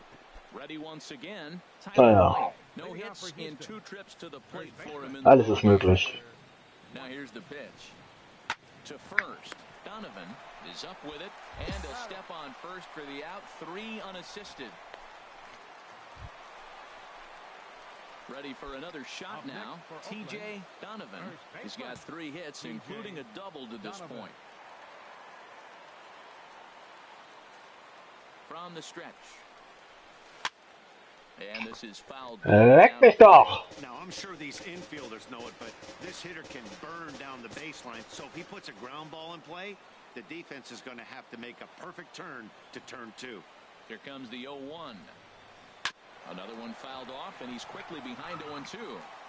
Ready once again. Naja. No hits in 2 trips to the plate for him. Alles ist möglich. Now here's the pitch. To first. Donovan is up with it, and a step on first for the out. 3 unassisted. Ready for another shot now. TJ Donovan. He's got 3 hits, including a double to this point. From the stretch. And this is fouled. Leck mich doch! Now, I'm sure these infielders know it, but this hitter can burn down the baseline. So if he puts a ground ball in play, the defense is going to have to make a perfect turn to turn 2. Here comes the 0-1. Another one fouled off, and he's quickly behind 0-2.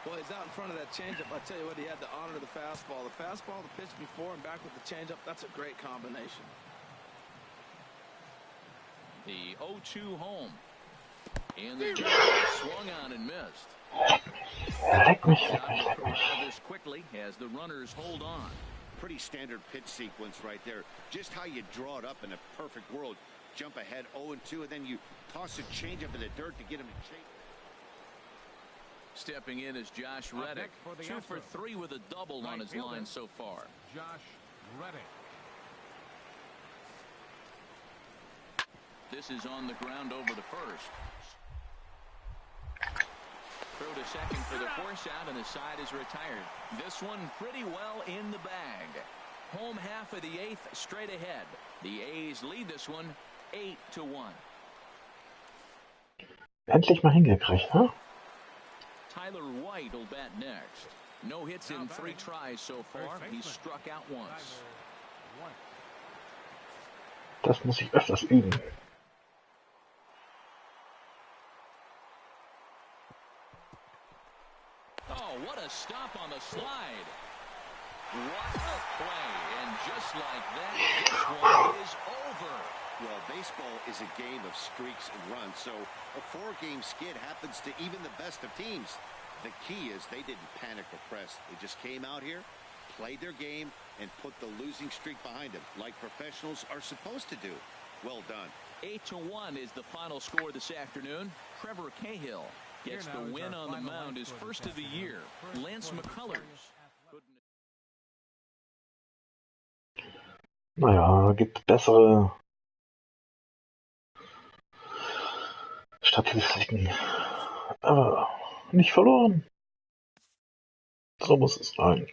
Well, he's out in front of that changeup. I tell you what, he had to honor the fastball. The fastball, the pitch before, and back with the changeup. That's a great combination. The 0-2 home. And the swung on and missed. Leck mich. This quickly as the runners hold on. Pretty standard pitch sequence right there. Just how you draw it up in a perfect world. Jump ahead 0-2, and then you toss a changeup in the dirt to get him to chase. Stepping in is Josh Reddick. 2 for 3 with a double on his line so far. Josh Reddick. This is on the ground over the first. Throw to second for the force out, and the side is retired. This one pretty well in the bag. Home half of the 8th straight ahead. The A's lead this one 8-1. Endlich mal hingekriegt, ne? Tyler White will bat next. No hits in 3 tries so far. He's struck out once. Das muss ich öfters üben. Oh, what a stop on the slide. What a play. And just like that, this one is over. Well, baseball is a game of streaks and runs, so a 4-game skid happens to even the best of teams. The key is they didn't panic or press. They just came out here, played their game, and put the losing streak behind them, like professionals are supposed to do. Well done. 8-1 is the final score this afternoon. Trevor Cahill gets the win on the mound, his first of the year. Lance McCullers Naja, gibt bessere Statistiken. Aber nicht verloren. So muss es sein.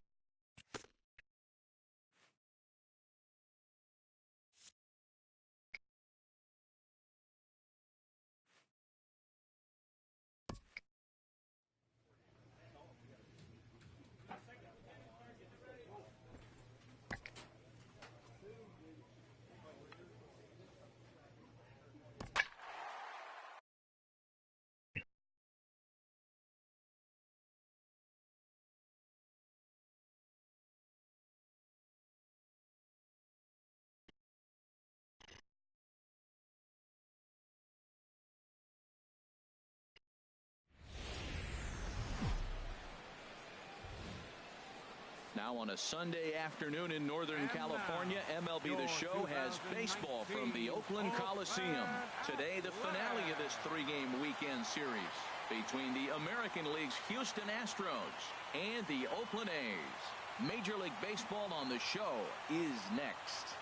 Now on a Sunday afternoon in Northern California, MLB The Show has baseball from the Oakland Coliseum. Today, the finale of this three-game weekend series between the American League's Houston Astros and the Oakland A's. Major League Baseball on The Show is next.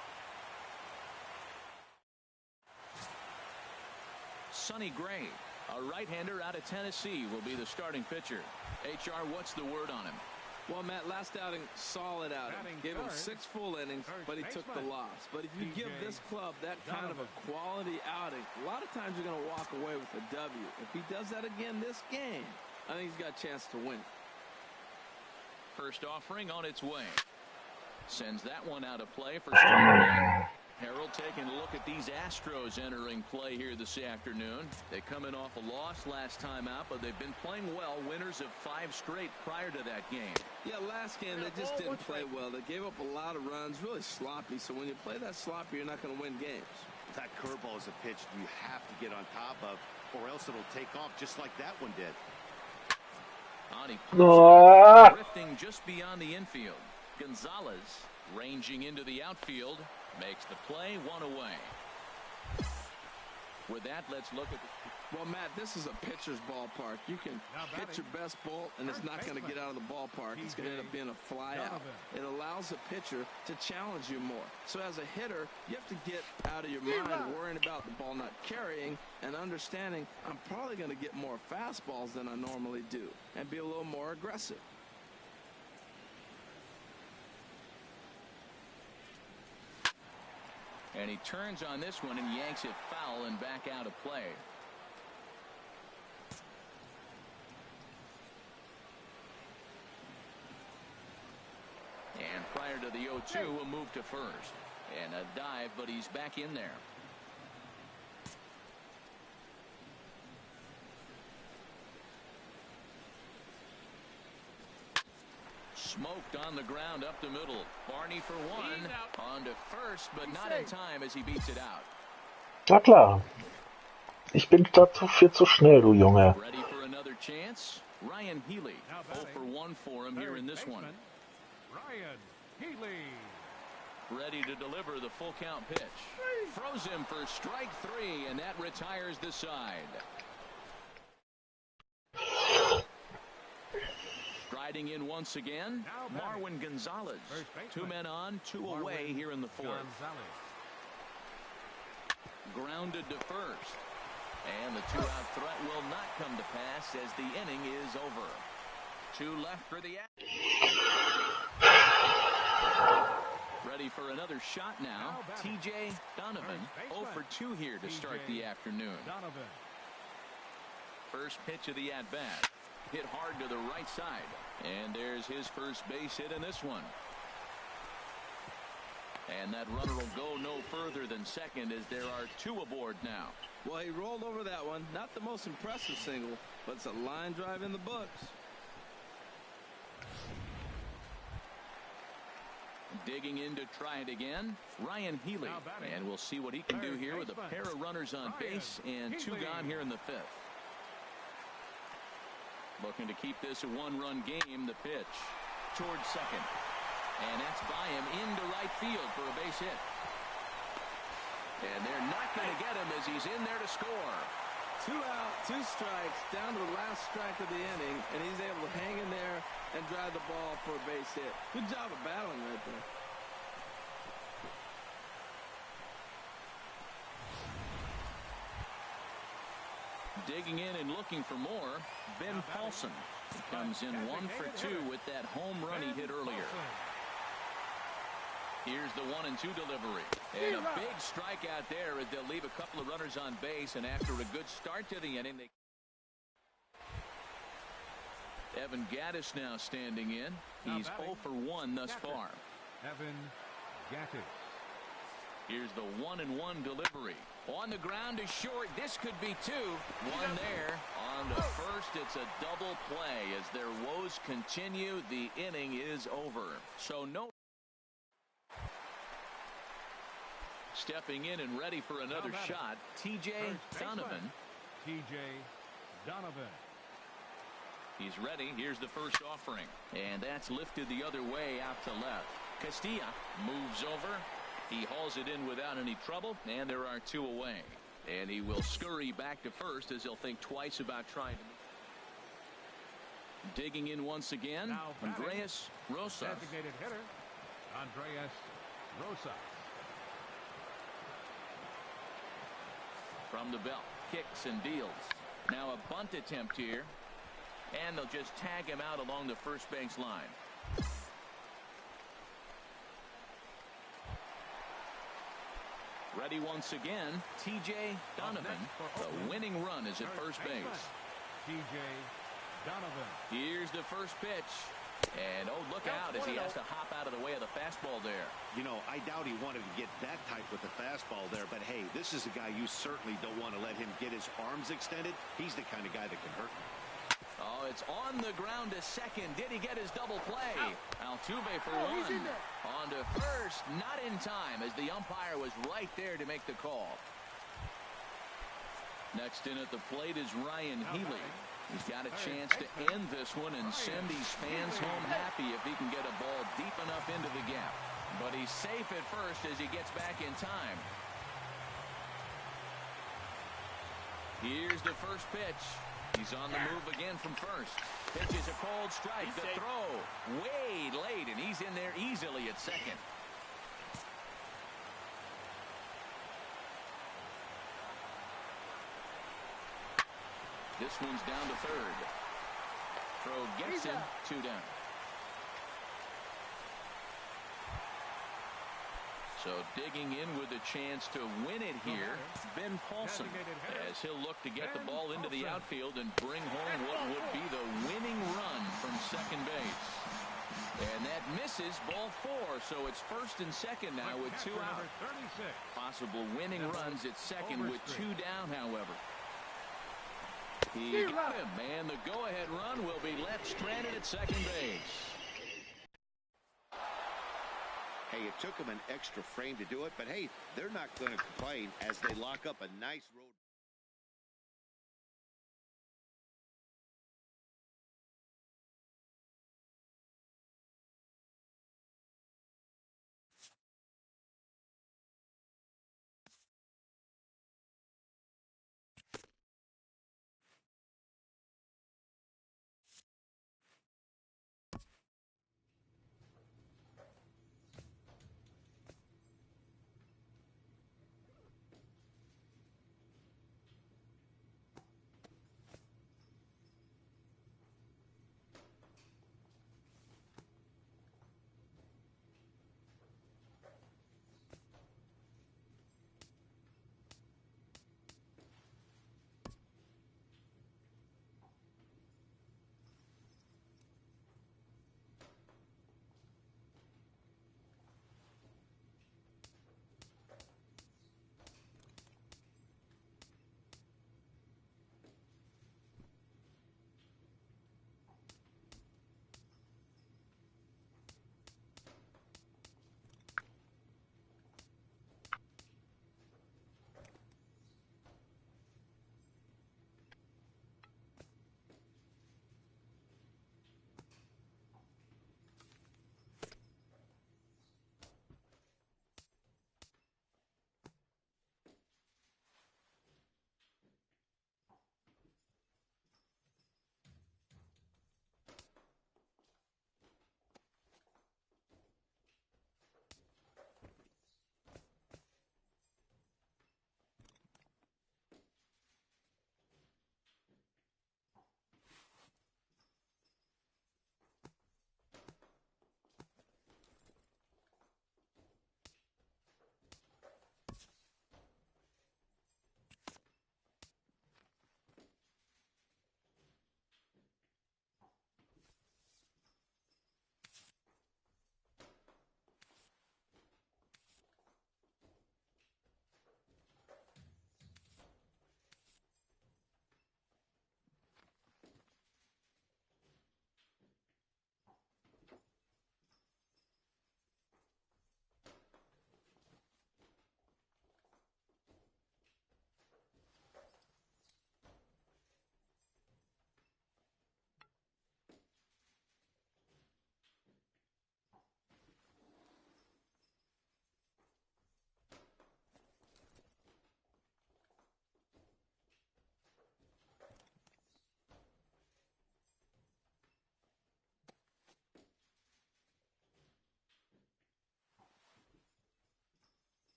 Sonny Gray, a right-hander out of Tennessee, will be the starting pitcher. HR, what's the word on him? Well, Matt, last outing, solid outing. Gave him 6 full innings, but he took the loss. But if you give this club that kind of a quality outing, a lot of times you're going to walk away with a W. If he does that again this game, I think he's got a chance to win. First offering on its way. Sends that one out of play for strike one. Harold taking a look at these Astros entering play here this afternoon. They come in off a loss last time out, but they've been playing well, winners of 5 straight prior to that game. Yeah, last game they just didn't play well. They gave up a lot of runs, really sloppy. So when you play that sloppy, you're not going to win games. That curveball is a pitch you have to get on top of, or else it'll take off just like that one did. Drifting just beyond the infield. Gonzalez ranging into the outfield. Makes the play, 1 away. With that, let's look at Well, Matt, this is a pitcher's ballpark. You can hit your best ball, and it's not going to get out of the ballpark. It's going to end up being a fly out. It allows a pitcher to challenge you more. So as a hitter, you have to get out of your mind worrying about the ball not carrying and understanding I'm probably going to get more fastballs than I normally do and be a little more aggressive. And he turns on this one and yanks it foul and back out of play. And prior to the 0-2, a move to first. And a dive, but he's back in there. Smoked on the ground up the middle. Barney for one. On to first, but not in time as he beats it out. Na klar. Ich bin dazu viel zu schnell, du Junge. Ready for another chance? Ryan Healy. 0 for 1 for him here in this one. Ryan Healy. Ready to deliver the full count pitch. Throws him for strike 3, and that retires the side. Striding in once again, Marwin Gonzalez. 2 men on, 2 away here in the 4th. Grounded to first. And the 2-out threat will not come to pass as the inning is over. 2 left for the Ready for another shot now. TJ Donovan, 0 for 2 here to start the afternoon. First pitch of the at-bat. Hit hard to the right side. And there's his first base hit in this one. And that runner will go no further than second as there are 2 aboard now. Well, he rolled over that one. Not the most impressive single, but it's a line drive in the books. Digging in to try it again, Ryan Healy. And we'll see what he can do here with a pair of runners on base and 2 gone here in the 5th. Looking to keep this a 1-run game. The pitch towards second. And that's by him into right field for a base hit. And they're not going to get him as he's in there to score. 2 out, 2 strikes, down to the last strike of the inning, and he's able to hang in there and drive the ball for a base hit. Good job of battling right there. Digging in and looking for more, Ben Paulson. He comes in 1 for 2 with that home run he hit earlier. Here's the 1-2 delivery. And a big strikeout there as they'll leave a couple of runners on base. And after a good start to the inning, Evan Gattis now standing in. He's 0 for 1 thus far. Evan Gattis. Here's the 1-1 delivery. On the ground to short. This could be 2. One there. On to first, it's a double play. As their woes continue, the inning is over. So no. Stepping in and ready for another shot, T.J. Donovan. T.J. Donovan. He's ready. Here's the first offering. And that's lifted the other way out to left. Castilla moves over. He hauls it in without any trouble, and there are 2 away. And he will scurry back to first as he'll think twice about trying to. Digging in once again, Now Andreas Rosas. Designated hitter, Andreas Rosas. From the belt, kicks and deals. Now a bunt attempt here, and they'll just tag him out along the first base line. Ready once again, T.J. Donovan. The winning run is at first base. T.J. Donovan. Here's the first pitch. And, oh, look out as he has to hop out of the way of the fastball there. You know, I doubt he wanted to get that type with the fastball there, but hey, this is a guy you certainly don't want to let him get his arms extended. He's the kind of guy that can hurt him. Oh, it's on the ground to second. Did he get his double play? Altuve for 1. On to first, not in time as the umpire was right there to make the call. Next in at the plate is Ryan Healy. He's got a chance to end this one and send these fans home happy if he can get a ball deep enough into the gap. But he's safe at first as he gets back in time. Here's the first pitch. He's on the move again from first. Pitch is a cold strike. The throw way late, and he's in there easily at second. This one's down to third. Throw gets him, 2 down. So digging in with a chance to win it here, Ben Paulson, as he'll look to get the ball into the outfield and bring home what would be the winning run from second base. And that misses, ball 4, so it's first and second now with 2 out. Possible winning runs at second with 2 down, however. He got him, and the go-ahead run will be left stranded at second base. Hey, it took them an extra frame to do it, but hey, they're not going to complain as they lock up a nice road.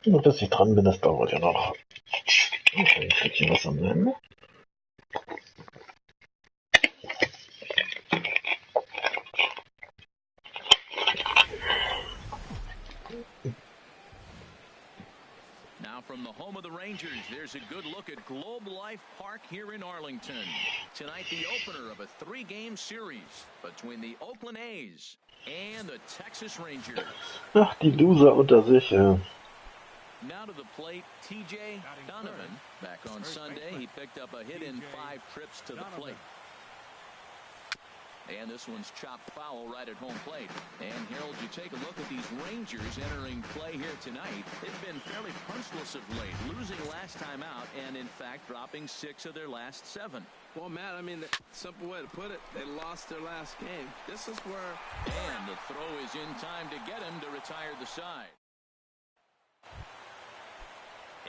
Und bis ich dran bin, das dauert ja noch. Ein Stückchen was am Ende. Now from the home of the Rangers, there's a good look at Globe Life Park here in Arlington. Tonight, the opener of a 3-game series between the Oakland A's and the Texas Rangers. Ach, die Loser unter sich. Now to the plate, TJ Donovan. Back on Sunday, he picked up a hit in 5 trips to the plate. And this one's chopped foul right at home plate. And Harold, you take a look at these Rangers entering play here tonight. They've been fairly punchless of late, losing last time out and, in fact, dropping 6 of their last 7. Well, Matt, I mean, the simple way to put it, they lost their last game. This is where... And the throw is in time to get him to retire the side.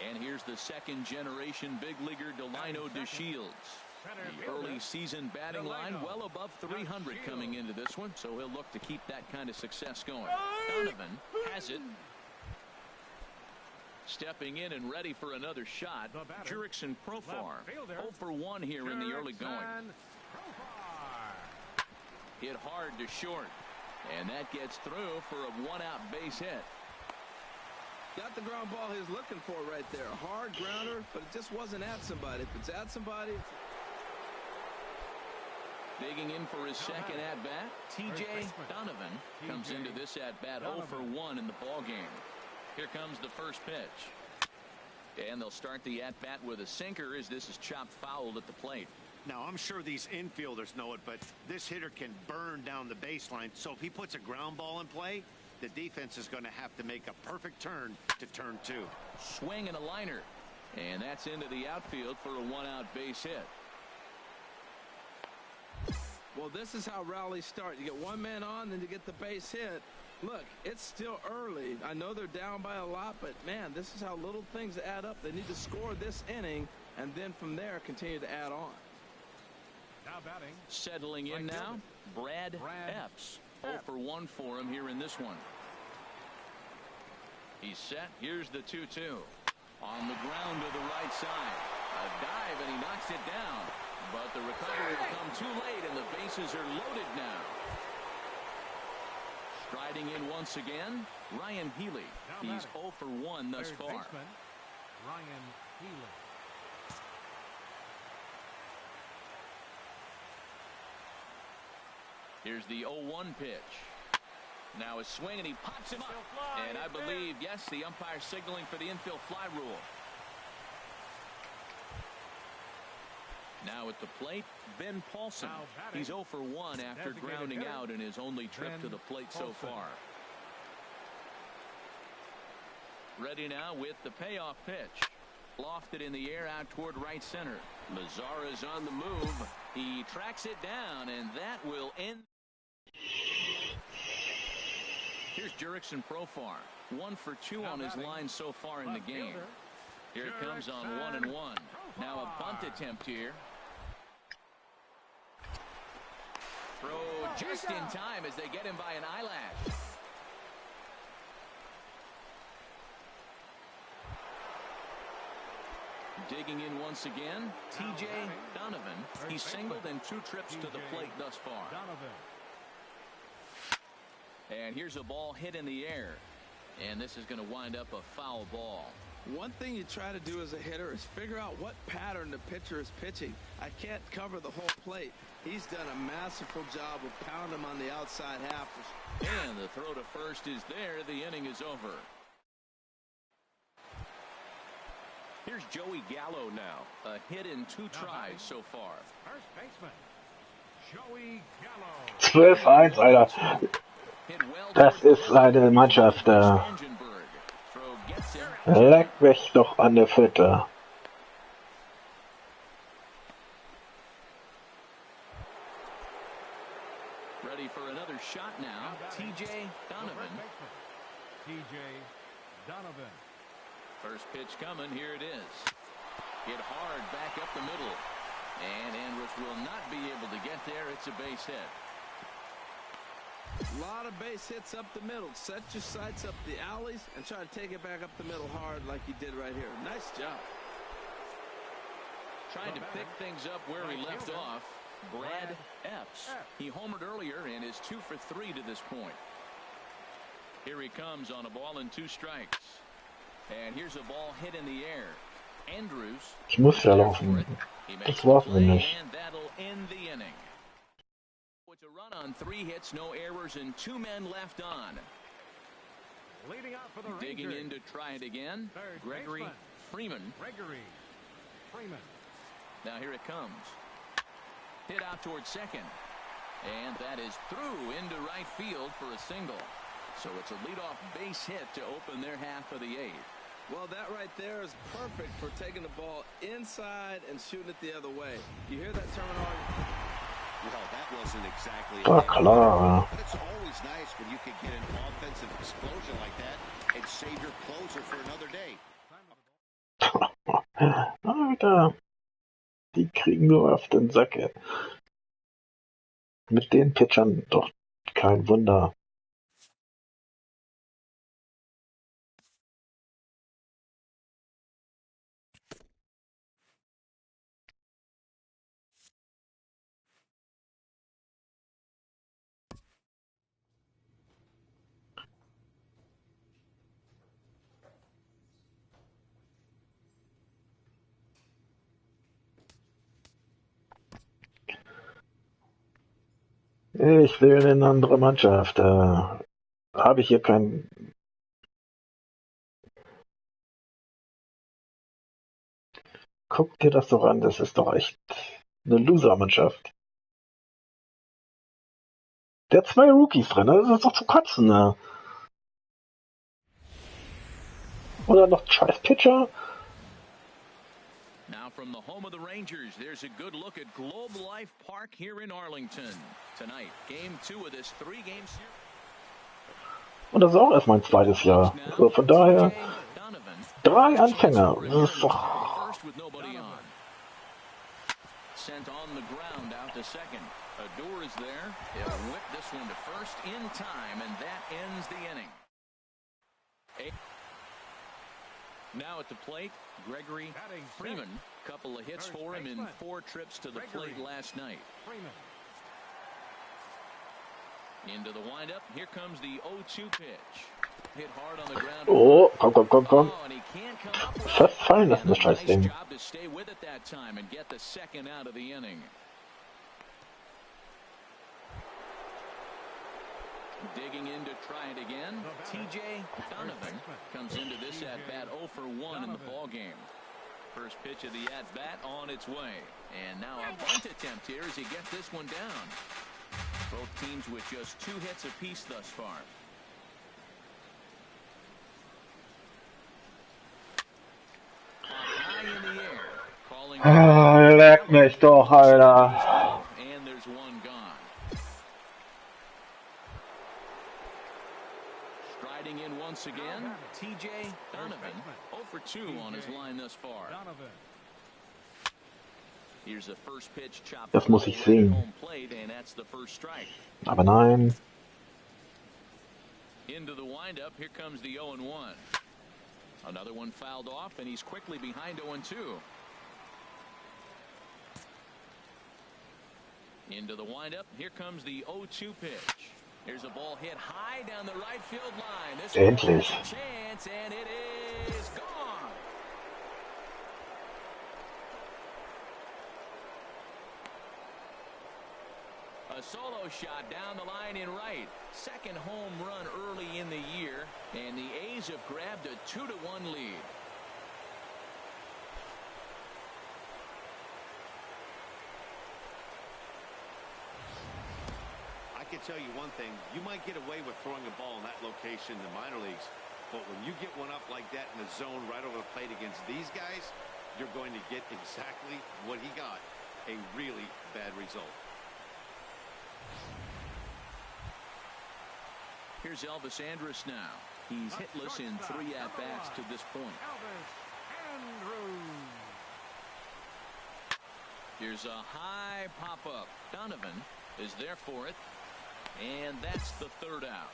And here's the second-generation big leaguer Delino DeShields. The early season batting line well above 300 coming into this one, so he'll look to keep that kind of success going. Donovan has it. Stepping in and ready for another shot, Jurickson Profar. 0 for 1 here in the early going. Hit hard to short, and that gets through for a 1-out base hit. Got the ground ball he was looking for right there. A hard grounder, but it just wasn't at somebody. If it's at somebody... Digging in for his second at-bat, TJ Donovan comes into this at-bat 0 for 1 in the ballgame. Here comes the first pitch. And they'll start the at-bat with a sinker as this is chopped foul at the plate. Now, I'm sure these infielders know it, but this hitter can burn down the baseline. So if he puts a ground ball in play, the defense is going to have to make a perfect turn to turn 2. Swing and a liner. And that's into the outfield for a 1-out base hit. Well, this is how rallies start. You get one man on, then you get the base hit. Look, it's still early. I know they're down by a lot, but, man, this is how little things add up. They need to score this inning, and then from there continue to add on. Now batting. Settling in now, Brad Epps. 0 for 1 for him here in this one. He's set. Here's the 2-2. On the ground to the right side. A dive, and he knocks it down. But the recovery will come too late, and the bases are loaded now. Striding in once again, Ryan Healy. He's 0 for 1 thus far. Ryan Healy. Here's the 0-1 pitch. Now a swing, and he pops him up. And I believe, yes, the umpire signaling for the infield fly rule. Now at the plate, Ben Paulson. He's 0 for 1 after grounding out in his only trip to the plate so far. Ready now with the payoff pitch. Lofted in the air out toward right center. Mazara's on the move. He tracks it down, and that will end. Here's Jurickson Profar. 1 for 2 on his line so far in the game. Here it comes on 1-1. Now a bunt attempt here. Throw just in time as they get him by an eyelash. Digging in once again, TJ Donovan. He's singled in 2 trips to the plate thus far. And here's a ball hit in the air. And this is going to wind up a foul ball. One thing you try to do as a hitter is figure out what pattern the pitcher is pitching. I can't cover the whole plate. He's done a masterful job of pounding him on the outside half. And the throw to first is there. The inning is over. Here's Joey Gallo now. A hit in 2 tries so far. First baseman, Joey Gallo. 12-1, Alter. Das ist eine Mannschaft. Leck mich doch an der Fitte. Ready for another shot now. TJ Donovan. TJ Donovan. First pitch coming. Here it is. Hit hard back up the middle. And Andrus will not be able to get there. It's a base hit. A lot of base hits up the middle. Set your sights up the alleys and try to take it back up the middle hard like you did right here. Nice job. Trying to pick things up where he left off, Brad Epps. He homered earlier and is 2 for 3 to this point. Here he comes on a ball and 2 strikes. And here's a ball hit in the air. Andrews. Ich muss ja laufen. Das war's mir nicht. And that'll end the inning. It's a run on 3 hits, no errors, and 2 men left on. Leading out for the Digging Rangers. in to try it again, Third Gregory baseman. Freeman. Gregory Freeman. Now here it comes. Hit out towards second. And that is through into right field for a single. So it's a leadoff base hit to open their half of the 8th. Well, that right there is perfect for taking the ball inside and shooting it the other way. You hear that terminology? Well, that wasn't exactly Ah, klar. but it's always nice when you can get an offensive explosion like that and save your closer for another day. Alter. Die kriegen nur auf den Sack. Ey. Mit den Pitchern doch kein Wunder. Ich will eine andere Mannschaft. Habe ich hier keinen. Guck dir das doch an, das ist doch echt eine Loser-Mannschaft. Der hat 2 Rookies drin, das ist doch zu kotzen, ne? Oder noch ein scheiß Pitcher. Now from the home of the Rangers, there's a good look at Globe Life Park here in Arlington. Tonight, Game 2 of this 3-game series. Und das ist auch erst mein zweites Jahr. Also von daher, 3 Anfänger. Das ist doch. First with nobody on. Sent on the ground out to second. Adore is there. He'll whip this one to first in time, and that ends the inning. Now at the plate, Gregory Freeman. Couple of hits for him in 4 trips to the plate last night. Into the windup. Here comes the 0-2 pitch. Hit hard on the ground. Oh, komm. Oh, and he can't come up with Fast fallen lassen, das nice Scheißding. job to stay with it that time and get the second out of the inning. Digging in to try it again. T.J. Donovan comes into this at-bat 0 for 1 in the ball game. First pitch of the at-bat on its way. And now a bunt attempt here as he gets this one down. Both teams with just 2 hits apiece thus far. High in the air. Calling Leck mich doch, Alter. and there's one gone. Striding in once again, T.J. Donovan, 0 for 2 on his line thus far. Here's a first pitch chopped Das muss ich right at sehen. home plate, and that's the first strike. Aber nein. Into the windup, here comes the 0-1. Another one fouled off, and he's quickly behind 0-2. Into the windup, here comes the 0-2 pitch. Here's a ball hit high down the right field line. This Endlich. has a chance, and it is gone. A solo shot down the line in right. Second home run early in the year, and the A's have grabbed a 2-1 lead. I can tell you one thing, you might get away with throwing a ball in that location in the minor leagues, but when you get one up like that in the zone right over the plate against these guys, you're going to get exactly what he got, a really bad result. Here's Elvis Andrus now. He's hitless in 3 at-bats to this point. Here's a high pop-up. Donovan is there for it. And that's the third out.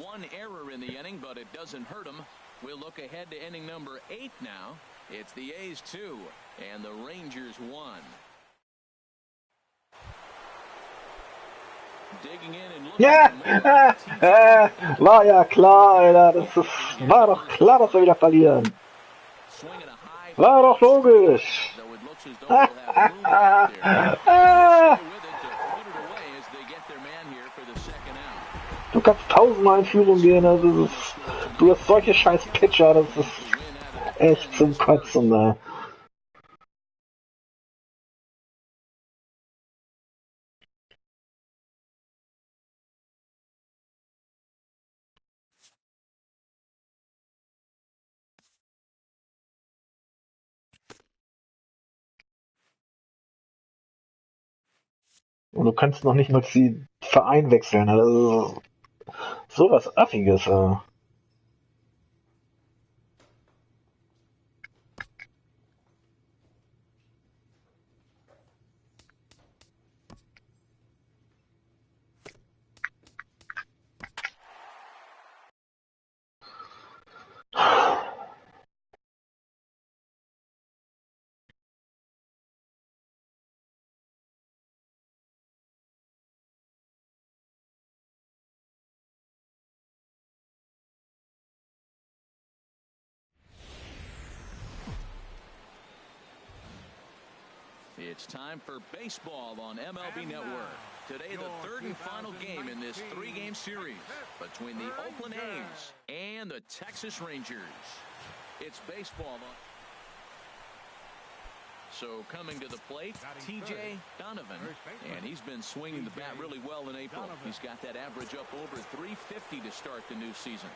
One error in the inning, but it doesn't hurt them. We'll look ahead to inning number 8 now. It's the A's 2 and the Rangers 1. Digging in and looking Ja, war ja klar, Alter. War doch klar, dass wir wieder verlieren. War doch logisch. Du kannst 1000-mal in Führung gehen, also du hast solche scheiß Pitcher, das ist echt zum Kotzen da. Und du kannst noch nicht mal den Verein wechseln, also sowas Affiges. It's time for baseball on MLB Network. Today, the third and final game in this 3-game series between the Oakland A's and the Texas Rangers. It's baseball. So coming to the plate, TJ Donovan, and he's been swinging the bat really well in April. He's got that average up over 350 to start the new season.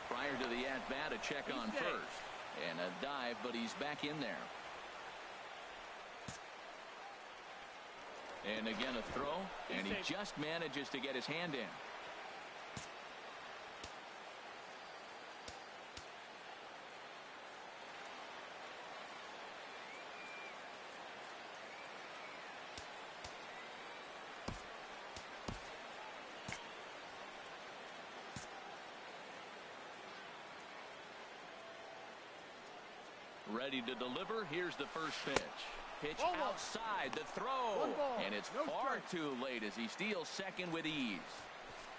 Prior to the at-bat, a check on first. And a dive, but he's back in there. And again, a throw. And he just manages to get his hand in. Ready to deliver. Here's the first pitch. Pitch outside, the throw. And it's far too late as he steals second with ease.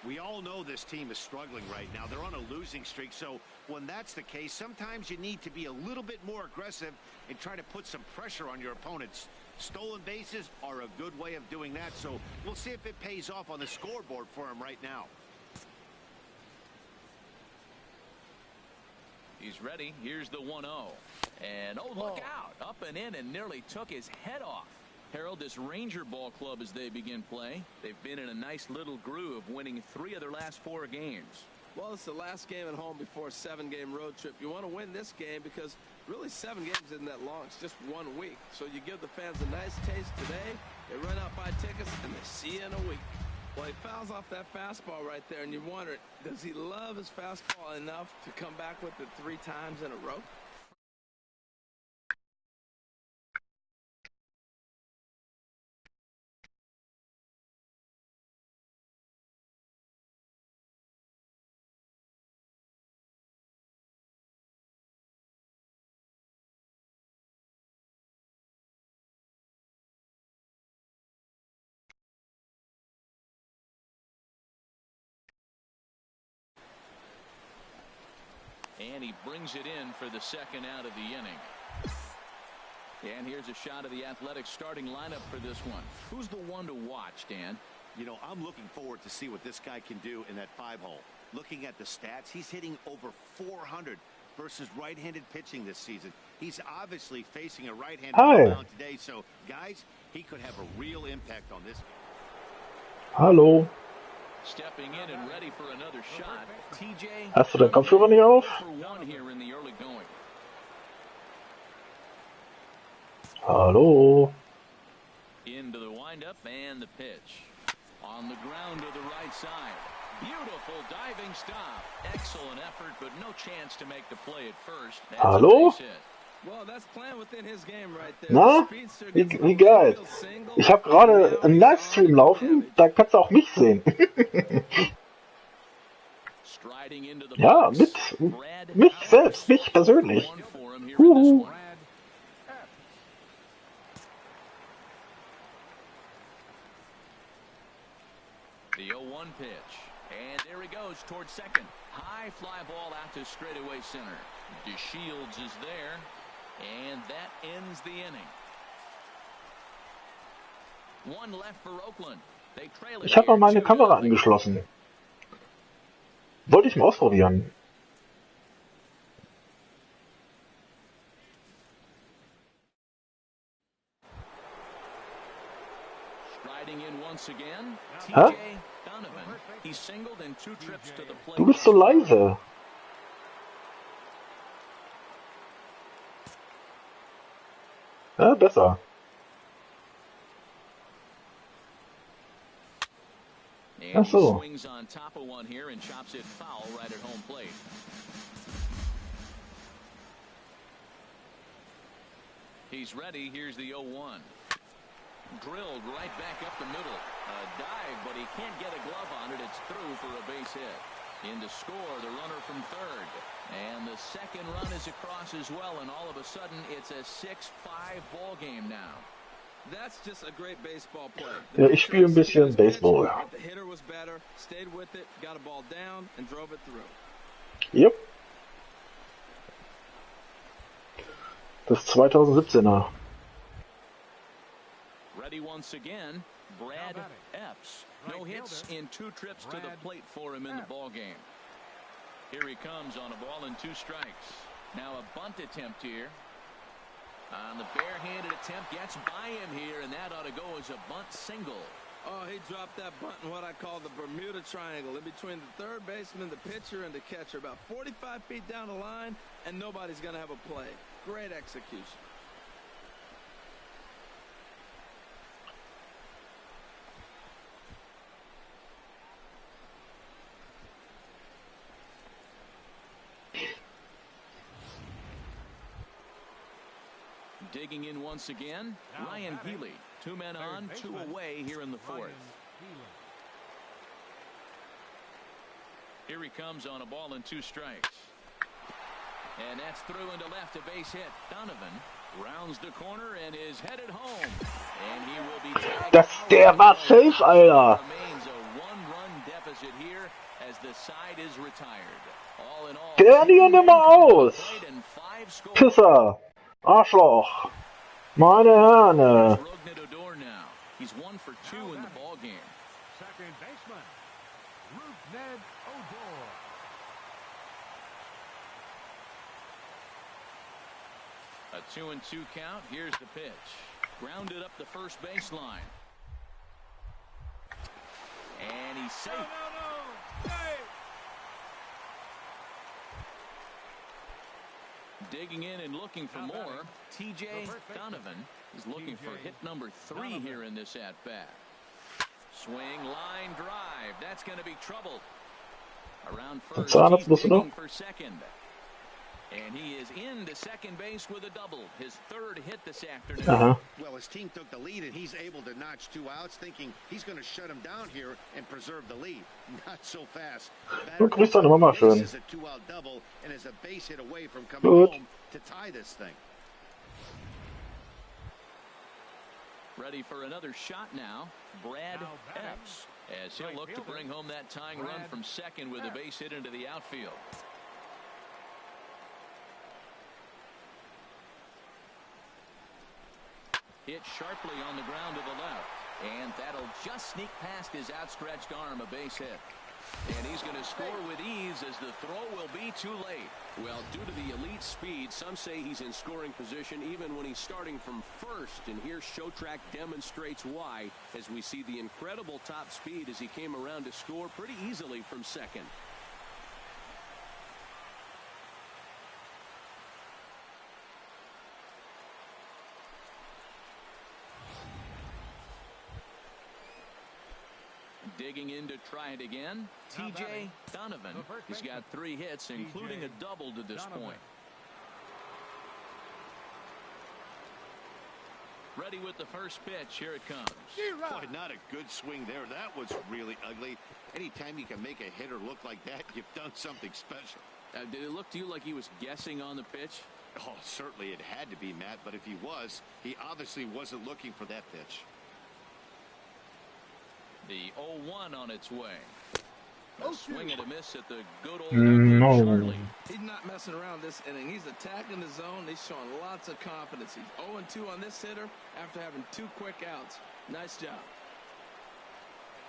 We all know this team is struggling right now. They're on a losing streak, so when that's the case, sometimes you need to be a little bit more aggressive and try to put some pressure on your opponents. Stolen bases are a good way of doing that, so we'll see if it pays off on the scoreboard for him right now. He's ready. Here's the 1-0. And, oh, look out. Up and in and nearly took his head off. Harold, this Ranger ball club as they begin play. They've been in a nice little groove, winning 3 of their last 4 games. Well, it's the last game at home before a 7-game road trip. You want to win this game because really 7 games isn't that long. It's just 1 week. So you give the fans a nice taste today. They run out, buy tickets, and they see you in a week. Well, he fouls off that fastball right there, and you wonder, does he love his fastball enough to come back with it 3 times in a row? And he brings it in for the second out of the inning. And here's a shot of the Athletics starting lineup for this one. Who's the one to watch, Dan? You know, I'm looking forward to see what this guy can do in that 5-hole. Looking at the stats, he's hitting over 400 versus right-handed pitching this season. He's obviously facing a right-handed mound today, so guys, he could have a real impact on this. Hallo. Stepping in and ready for another shot. TJ. Hast du den Kopfhörer nicht auf? Hallo. Into the windup and the pitch. On the ground to the right side. Beautiful diving stop. Excellent effort, but no chance to make the play at first. That's Hallo? Na? Wie geil. Ich habe gerade einen Livestream laufen, da kannst du auch mich sehen. Ja, mit mich selbst, mich persönlich. Huhu. The 0-1 pitch. And there he goes towards second. High fly ball out to straightaway center. DeShields is there. And that ends the inning. One left for Oakland. They trail it. Ich habe mal meine Kamera angeschlossen. Wollte ich mal ausprobieren. Hä? Du bist so leise. Ja, besser. Ach so. He's ready. Here's the 0-1. Drilled right back up the middle. A dive, but he can't get a glove on it. It's through for a base hit. In to score, the runner from third. And the second run is across as well, and all of a sudden it's a 6-5 ball game now. That's just a great baseball play. Ja, ich spiele ein bisschen Baseball. The hitter was better, stayed with it, got a ball down and drove it through. Yep. Das 2017er. Ready once again, Brad Epps. No hits in 2 trips to the plate for him in the ball game. Here he comes on a ball and 2 strikes. Now a bunt attempt here. On the barehanded attempt, gets by him here, and that ought to go as a bunt single. Oh, he dropped that bunt in what I call the Bermuda Triangle, in between the third baseman, the pitcher, and the catcher, about 45 feet down the line, and nobody's going to have a play. Great execution. Digging in once again, Ryan Healy. 2 men on, 2 away here in the 4th. Here he comes on a ball and 2 strikes. And that's through into left, a base hit. Donovan rounds the corner and is headed home. And he will be tagged. Der war safe, Alter. Remains a 1-run deficit here as the side is retired. All in all, Der die nimmer aus. Pisser. Arschloch. Meine Herne. He's 1 for 2 in the ball game. Second baseman, Ned Odor. A 2-2 count. Here's the pitch. Grounded up the first baseline. And he's safe. Digging in and looking for more, T.J. Donovan is looking for hit number 3 here in this at-bat. Swing, line drive. That's going to be trouble. Around first, he's digging for second. And he is into second base with a double. His 3rd hit this afternoon. Well, his team took the lead, and he's able to notch 2 outs, thinking he's going to shut him down here and preserve the lead. Not so fast. Du grüßt deine Mama schön. This is a 2-out double, and is a base hit away from coming home to tie this thing. Ready for another shot now, Brad Epps, as he'll look to bring home that tying run from second with a base hit into the outfield. Hit sharply on the ground to the left, and that'll just sneak past his outstretched arm, a base hit. And he's going to score with ease as the throw will be too late. Well, due to the elite speed, some say he's in scoring position even when he's starting from first. And here Showtrack demonstrates why, as we see the incredible top speed as he came around to score pretty easily from second. Digging in to try it again, T.J. Donovan. He's got 3 hits, including a double to this point. Ready with the first pitch. Here it comes. Boy, not a good swing there. That was really ugly. Anytime you can make a hitter look like that, you've done something special. Did it look to you like he was guessing on the pitch? Oh, certainly it had to be, Matt, but if he was, he obviously wasn't looking for that pitch. The 0-1 on its way. A swing and a miss at the good old No. Charlie. He's not messing around this inning. He's attacking the zone. He's showing lots of confidence. He's 0-2 on this hitter after having 2 quick outs. Nice job.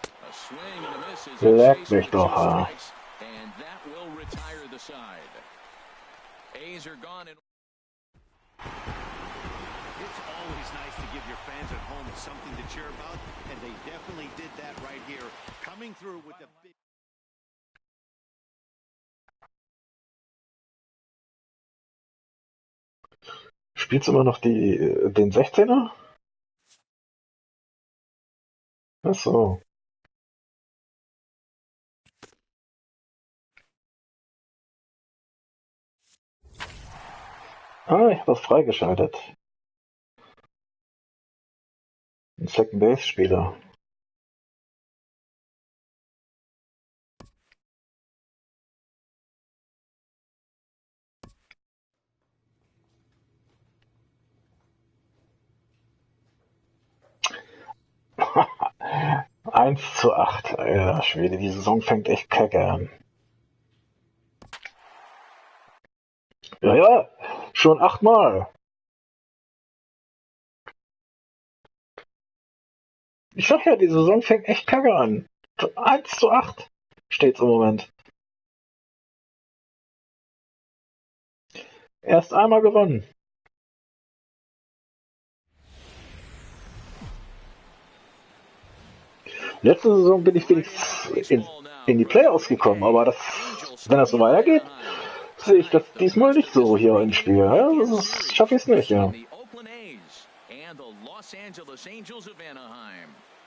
A swing and a miss is Leck a chase mich with 2 doch, strikes, and that will retire the side. A's are gone. It's always nice to give your fans at home something to cheer about, and they definitely did that right here, coming through with the big... Spielst du immer noch den 16er? Ach so. Ah, ich habe das freigeschaltet. Ein Second Base Spieler. Eins zu 8. Alter Schwede, die Saison fängt echt kacke an. Ja, schon 8-mal. Ich sag ja, die Saison fängt echt kacke an. 1 zu 8 steht's im Moment. Erst einmal gewonnen. Letzte Saison bin ich wenigstens in die Playoffs gekommen, aber wenn das so weitergeht, sehe ich das diesmal nicht so hier im Spiel. Ja? Das schaffe ich es nicht, ja.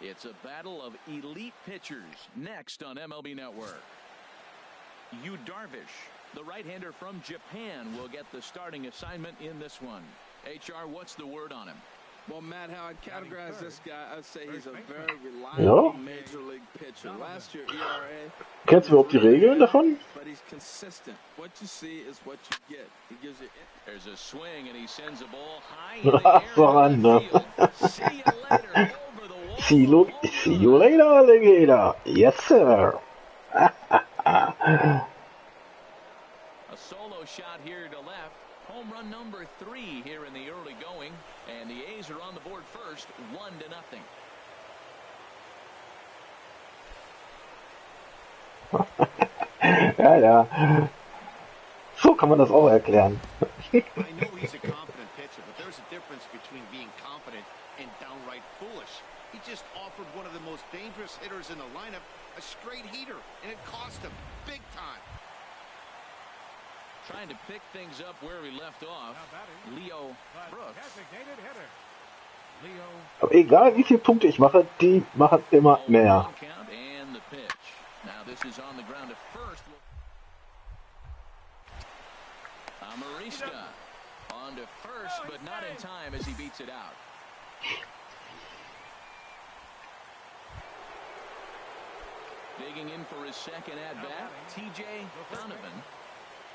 It's a battle of elite pitchers next on MLB Network. Yu Darvish, the right-hander from Japan, will get the starting assignment in this one. HR, what's the word on him? Well, Matt, how I'd categorize this guy, I'd say he's a very reliable major league pitcher. Last year, ERA. Kennst du überhaupt die Regeln davon? But he's consistent. What you see is what you get. He gives you. There's a swing and he sends a ball high in the air. Voran, ne? See you later. Over the wall. See you later, alligator. Yes, sir. A solo shot here to left. Home run number 3 here in the early going, and the A's are on the board first, 1-0. Ja. So kann man das auch erklären. I know he's a confident pitcher, but there's a difference between being confident and downright foolish. He just offered one of the most dangerous hitters in the lineup a straight heater, and it cost him big time. Trying to pick things up where we left off, Leo Brooks. Aber egal wie viele Punkte ich mache, die machen immer mehr. Now this is on the ground at first. Amarista on to first, but not in time as he beats it out. Digging in for his second at-bat, T.J. Donovan.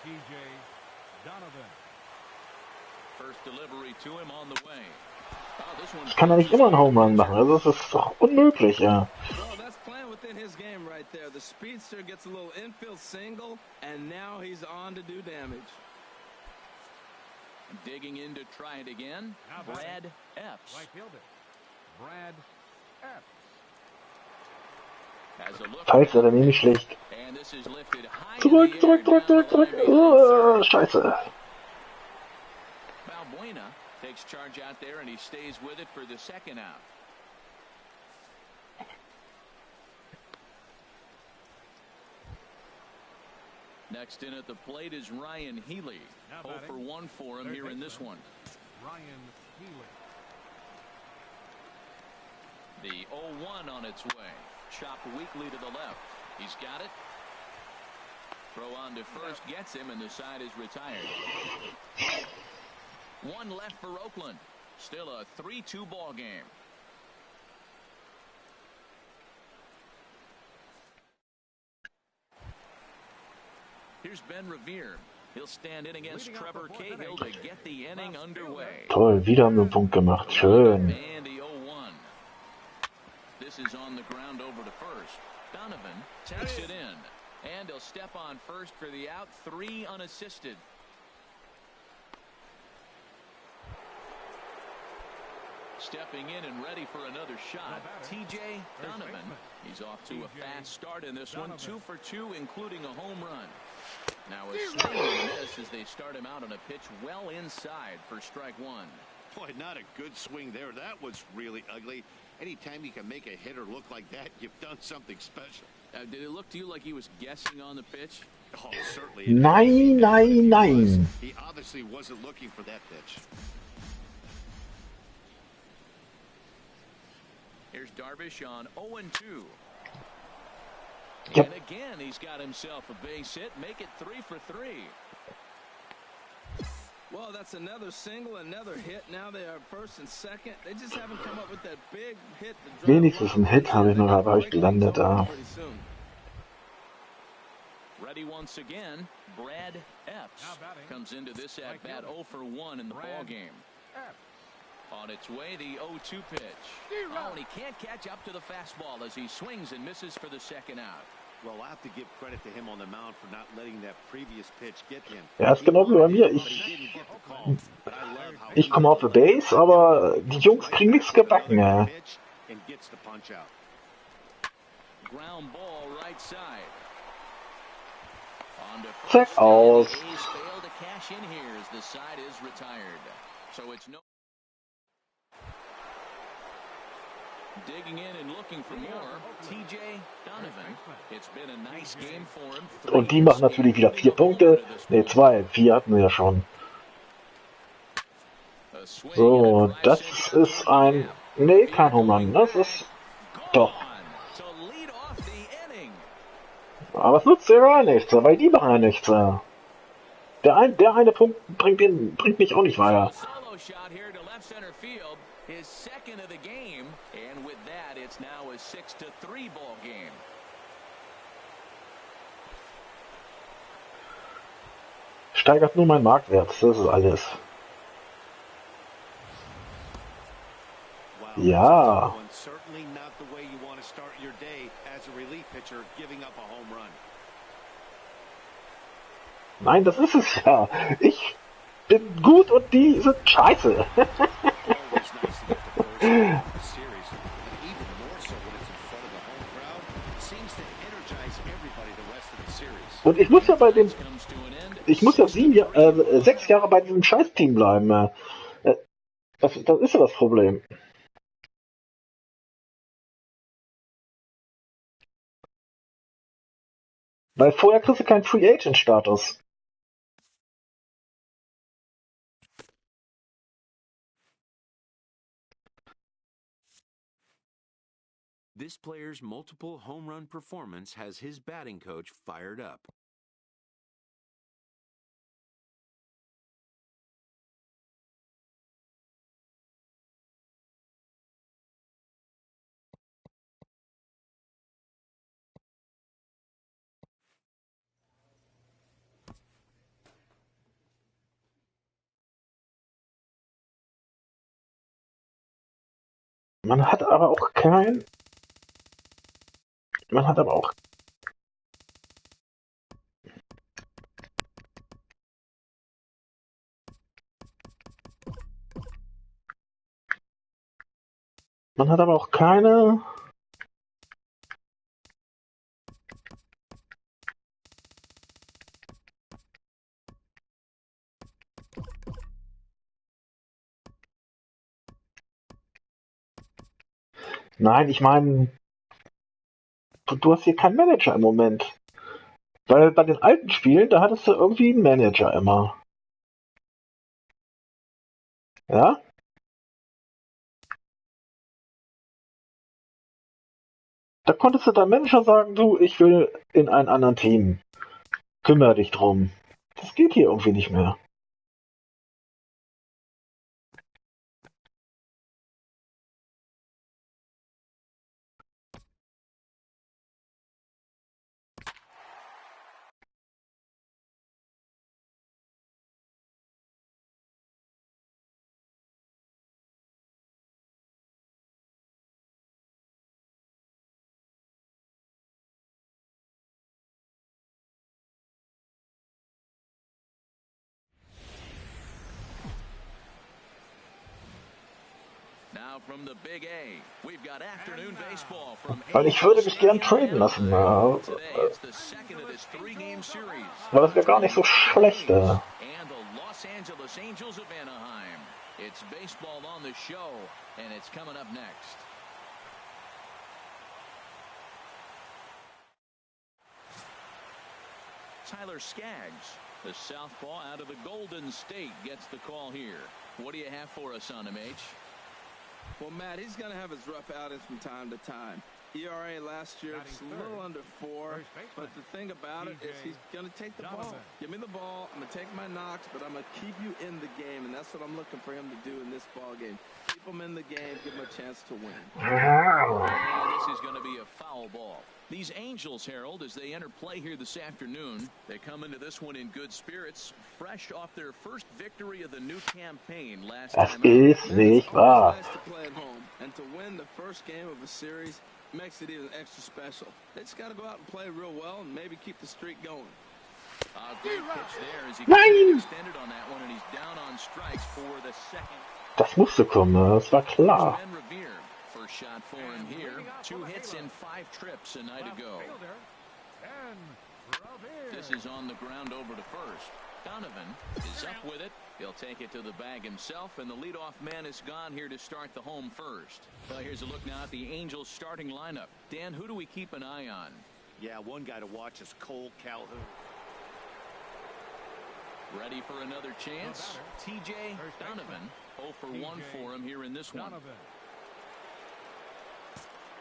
T.J. Donovan. First delivery to him on the way. Oh, this one's Ich kann ja nicht immer einen Home Run machen, also das ist doch unmöglich, ja. Well, that's playing within his game right there. The speedster gets a little infield single, and now he's on to do damage. Digging in to try it again, Brad Epps. Right fielder. Brad Epps. Scheiße, der nehme ich schlecht. Zurück. Scheiße. Balbuena takes charge out there and he stays with it for the second out. Next in at the plate is Ryan Healy. 0 for 1 for him here in this one. Ryan Healy. The 0-1 on its way. Chopped weakly to the left. He's got it. Throw on to first gets him, and the side is retired. One left for Oakland. Still a 3-2 ball game. Here's Ben Revere. He'll stand in against Trevor Cahill to get the inning underway. Toll, wieder haben wir einen Punkt gemacht. Schön. And the 0-1. This is on the ground over to first. Donovan takes it in. And he'll step on first for the out. 3 unassisted. Stepping in and ready for another shot, T.J. Donovan. He's off to a fast start in this one, 2 for 2, including a home run. Now a swing and miss as they start him out on a pitch well inside for strike 1. Boy, not a good swing there. That was really ugly. Anytime you can make a hitter look like that, you've done something special. Did it look to you like he was guessing on the pitch? Oh, certainly. Nein, nein, nein. He obviously wasn't looking for that pitch. Here's Darvish on 0-2. Yep. And again, he's got himself a base hit. Make it 3 for 3. Well, that's another single, another hit. Now they are first and second. They just haven't come up with that big hit. Wenigstens ein Hit habe ich noch, aber ich gelandet da. Ready once again, Brad Epps comes into this at bat 0 for 1 in the ball game. On its way, the 0-2 pitch. Oh, and he can't catch up to the fastball as he swings and misses for the second out. Well, I have to give credit to him on the mound for not letting that previous pitch get him. Ja, ist genau wie bei mir. Ich komme auf die Base, aber die Jungs kriegen nichts gebacken. Ja. Ground ball right side. Zack, aus. Failed to cash in here as the side is retired. So it's no. Digging in and looking for more, T.J. Donovan. It's been a nice game for him. Und die machen natürlich wieder 4 Punkte. Ne, 2. 4 hatten wir ja schon. So, das ist ein... Ne, kein Home Run. Das ist... Doch. Aber es nutzt ja nichts, weil die machen ja nichts. Der eine Punkt bringt mich auch nicht weiter. His second of the game, and with that, it's now a 6-3 ball game. Steigert nur mein Marktwert, das ist alles. Ja. Nein, das ist es ja. Ich bin gut und die sind scheiße. Und ich muss ja bei dem, ich muss ja 6 Jahre bei diesem Scheiß-Team bleiben. Das ist ja das Problem. Weil vorher kriegst du keinen Free Agent Status. This player's multiple home run performance has his batting coach fired up. Man hat aber auch kein... Man hat aber auch... Man hat aber auch keine... Nein, ich meine... Du hast hier keinen Manager im Moment. Weil bei den alten Spielen, da hattest du irgendwie einen Manager immer. Ja? Da konntest du deinem Manager sagen, du, ich will in ein anderen Team. Kümmere dich drum. Das geht hier irgendwie nicht mehr. Weil ich würde mich gern traden lassen. Weil das wäre gar nicht so schlecht. It's baseball on the show, and it's coming up next. Tyler Skaggs, the southpaw out of the Golden State, gets the call here. What do you have for us on him, H? Well, Matt, he's going to have his rough outings from time to time. ERA last year, it's a little under 4, but the thing about it is he's going to take the ball. Give me the ball, I'm going to take my knocks, but I'm going to keep you in the game, and that's what I'm looking for him to do in this ball game. Keep him in the game, give him a chance to win. And this is going to be a foul ball. These Angels, Harold, as they enter play here this afternoon, they come into this one in good spirits, fresh off their first victory of the new campaign last Das time. ist nicht wahr. Nice to play at home, and to win the first game of a series makes it even extra special. They just got to go out and play real well and maybe keep the streak going. Great pitch there as he extended on that one, and he's down on strikes for the second. Das musste kommen, das war klar. First shot for him here. 2 hits in 5 trips a night ago. This is on the ground over to first. Donovan is up with it. He'll take it to the bag himself, and the leadoff man is gone here to start the home first. Well, here's a look now at the Angels starting lineup. Dan, who do we keep an eye on? Yeah, one guy to watch is Cole Calhoun. Ready for another chance? TJ Donovan. 0 for 1 for him here in this one.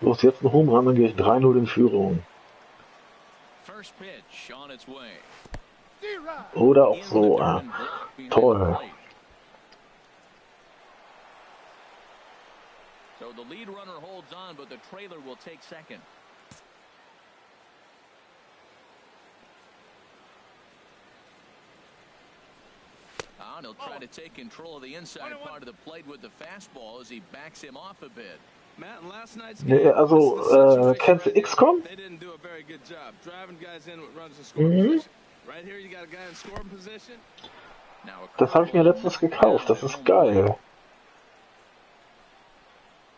Los, jetzt ein Home Run, dann gehe ich 3-0 in Führung. First pitch on its way. Oder auch so, toll. So the lead runner holds on, but the trailer will take second. And he'll try to take control of the inside part of the plate with the fastball as he backs him off a bit. Matt, in last night's Nee, game, also, kennst du XCOM? they didn't do a very good job driving guys in with runners in scoring position. Right here, you got a guy in scoring position. Now a Das habe ich mir letztens gekauft, das ist geil.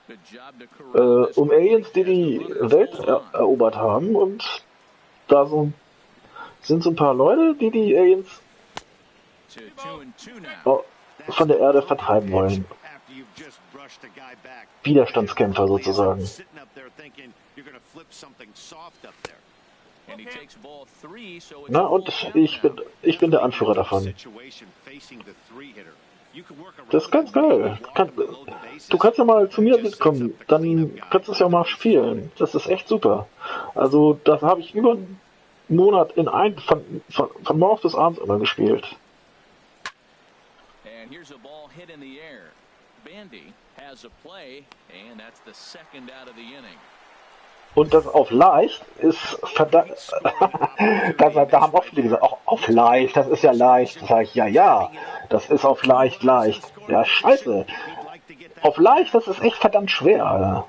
good job to corral this. Aliens, die die Welt erobert haben, und da sind so ein paar Leute, die die Aliens To 2-2 now. von der Erde vertreiben wollen. Widerstandskämpfer sozusagen. And he takes ball 3, so it's Na, und ich bin der Anführer davon. Das ist ganz geil. Du kannst ja mal zu mir mitkommen, dann kannst du es ja mal spielen. Das ist echt super. Also, das habe ich über einen Monat von morgens bis abends immer gespielt. And here's a ball hit in the air. Bandy has a play, and that's the second out of the inning. Und das auf leicht ist verdammt. Da haben oft viele gesagt, auch auf leicht, das ist ja leicht. Da sage ich, ja, das ist auf leicht. Ja, scheiße. Auf leicht, das ist echt verdammt schwer, Alter.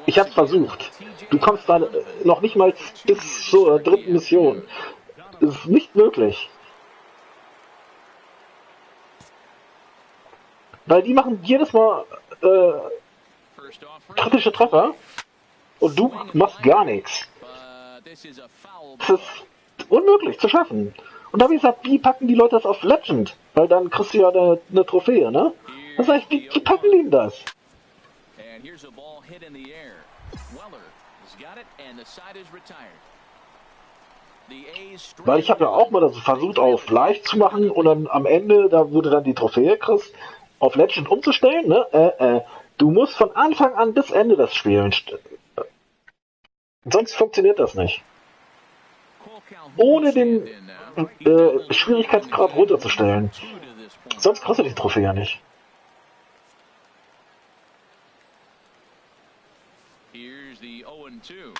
Ich hab's versucht. Du kommst da noch nicht mal bis zur 3. Mission. Das ist nicht möglich. Weil die machen jedes Mal kritische Treffer und du machst gar nichts. Das ist unmöglich zu schaffen. Und da habe ich gesagt, wie packen die Leute das auf Legend? Weil dann kriegst du ja eine Trophäe, ne? Da sag ich, wie packen die denn das? Weil ich habe ja auch mal das versucht, auf leicht zu machen und dann am Ende, da wurde dann die Trophäe kriegst, auf Legend umzustellen, ne? Du musst von Anfang an bis Ende das spielen. Sonst funktioniert das nicht. Ohne den Schwierigkeitsgrad runterzustellen. Sonst kriegst du die Trophäe ja nicht. Here's the 0-2.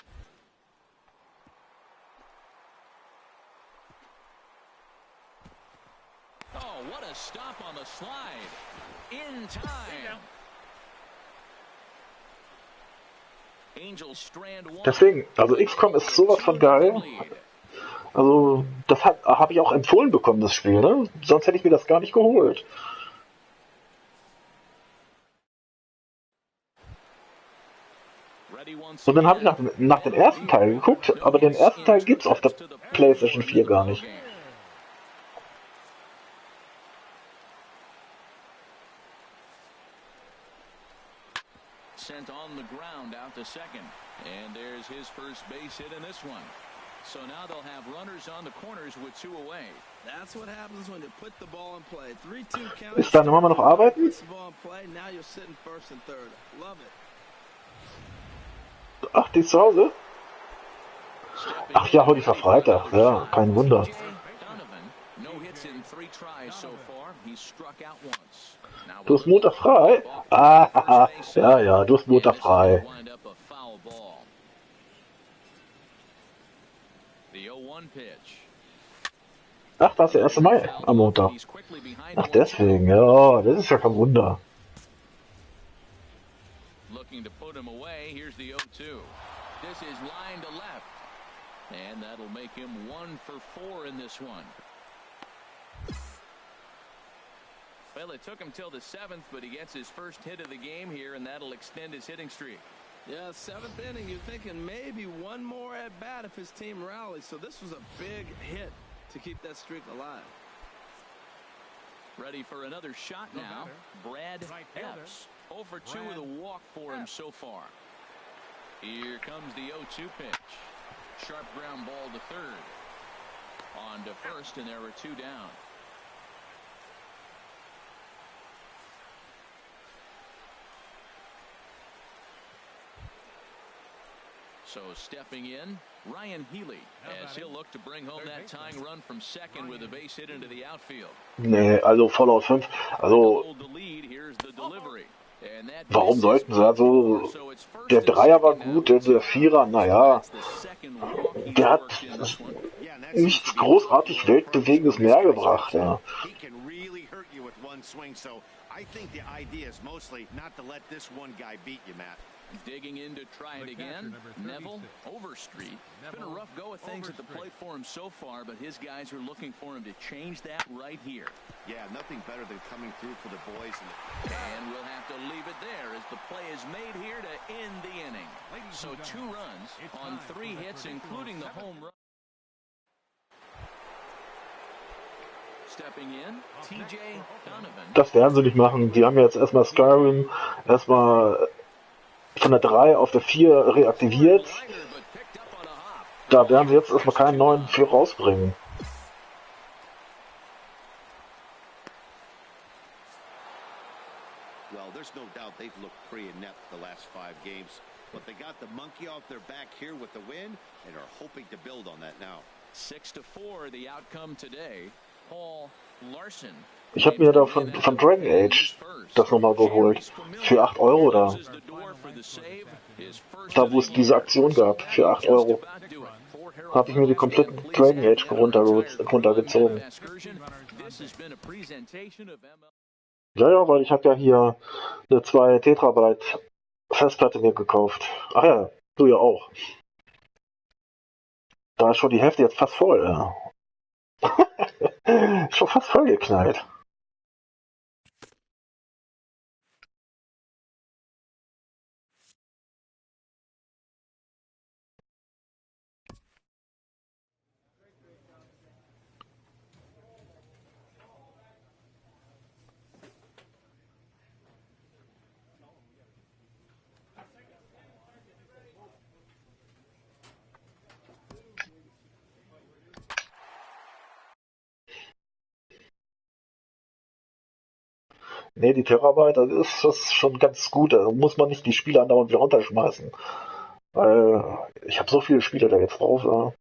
Oh, what a stop on the slide. In time. Angels strand one. Deswegen, also XCOM ist sowas von geil. Also, das habe ich auch empfohlen bekommen, das Spiel, ne? Sonst hätte ich mir das gar nicht geholt. Und dann habe ich nach dem ersten Teil geguckt, aber den ersten Teil gibt's auf der PlayStation 4 gar nicht. Sent on the ground out to second. And there's his first base hit in this one. So now they'll have runners on the corners with 2 away. That's what happens when you put the ball in play. 3-2 count. Ist deine Mama noch arbeiten? Puts the ball in play. Now you're sitting first and third. Love it. Ach, die ist zu Hause? Ach ja, heute ist ja Freitag. Ja, kein Wunder. Du hast Montag frei? Ah, ja, ja, du hast Montag frei. Ach, das ist der 1. Mai am Montag. Ach, deswegen, ja, das ist ja kein Wunder. Looking to put him away. Here's the 0-2. This is line to left. And that'll make him 1 for 4 in this one. Well, it took him till the 7th, but he gets his first hit of the game here, and that'll extend his hitting streak. Yeah, 7th inning, you're thinking maybe one more at bat if his team rallies. So this was a big hit to keep that streak alive. Ready for another shot now. Brad Epps. 0 for 2 with a walk for him so far. Here comes the 0-2 pitch. Sharp ground ball to third. On to first, and there were 2 down. So stepping in, Ryan Healy, as he'll look to bring home that tying run from second with a base hit into the outfield. Nee, also voll aus 5. Also, warum sollten sie? Also, der Dreier war gut, der Vierer, naja, der hat nichts großartig Weltbewegendes mehr gebracht, ja. Digging in to try it again. Neville Overstreet. Been a rough go of things at the plate for him so far, but his guys are looking for him to change that right here. Yeah, nothing better than coming through for the boys. And we'll have to leave it there as the play is made here to end the inning. So 2 runs on 3 hits, including the home run. Stepping in, TJ Donovan. Das werden sie nicht machen. Die haben jetzt erstmal Skyrim, erstmal von der 3 auf der 4 reaktiviert. Da werden sie jetzt erstmal keinen neuen für rausbringen. Well, there's no doubt they've looked pretty inept the last 5 games, but they got the monkey off their back here with the win and are hoping to build on that now. 6-4 the outcome today. Paul Larson. Ich habe mir da von Dragon Age das nochmal geholt. Für 8 Euro da. Da wo es diese Aktion gab. Für 8 Euro. Habe ich mir die kompletten Dragon Age runtergezogen. Ja, ja, weil ich habe ja hier eine 2 Terabyte Festplatte mir gekauft. Ach ja, du ja auch. Da ist schon die Hälfte jetzt fast voll. Ja. Schon fast vollgeknallt. Nee, die Terabyte, das ist schon ganz gut. Da muss man nicht die Spiele andauernd wieder runterschmeißen. Weil ich habe so viele Spiele da jetzt drauf. Ja.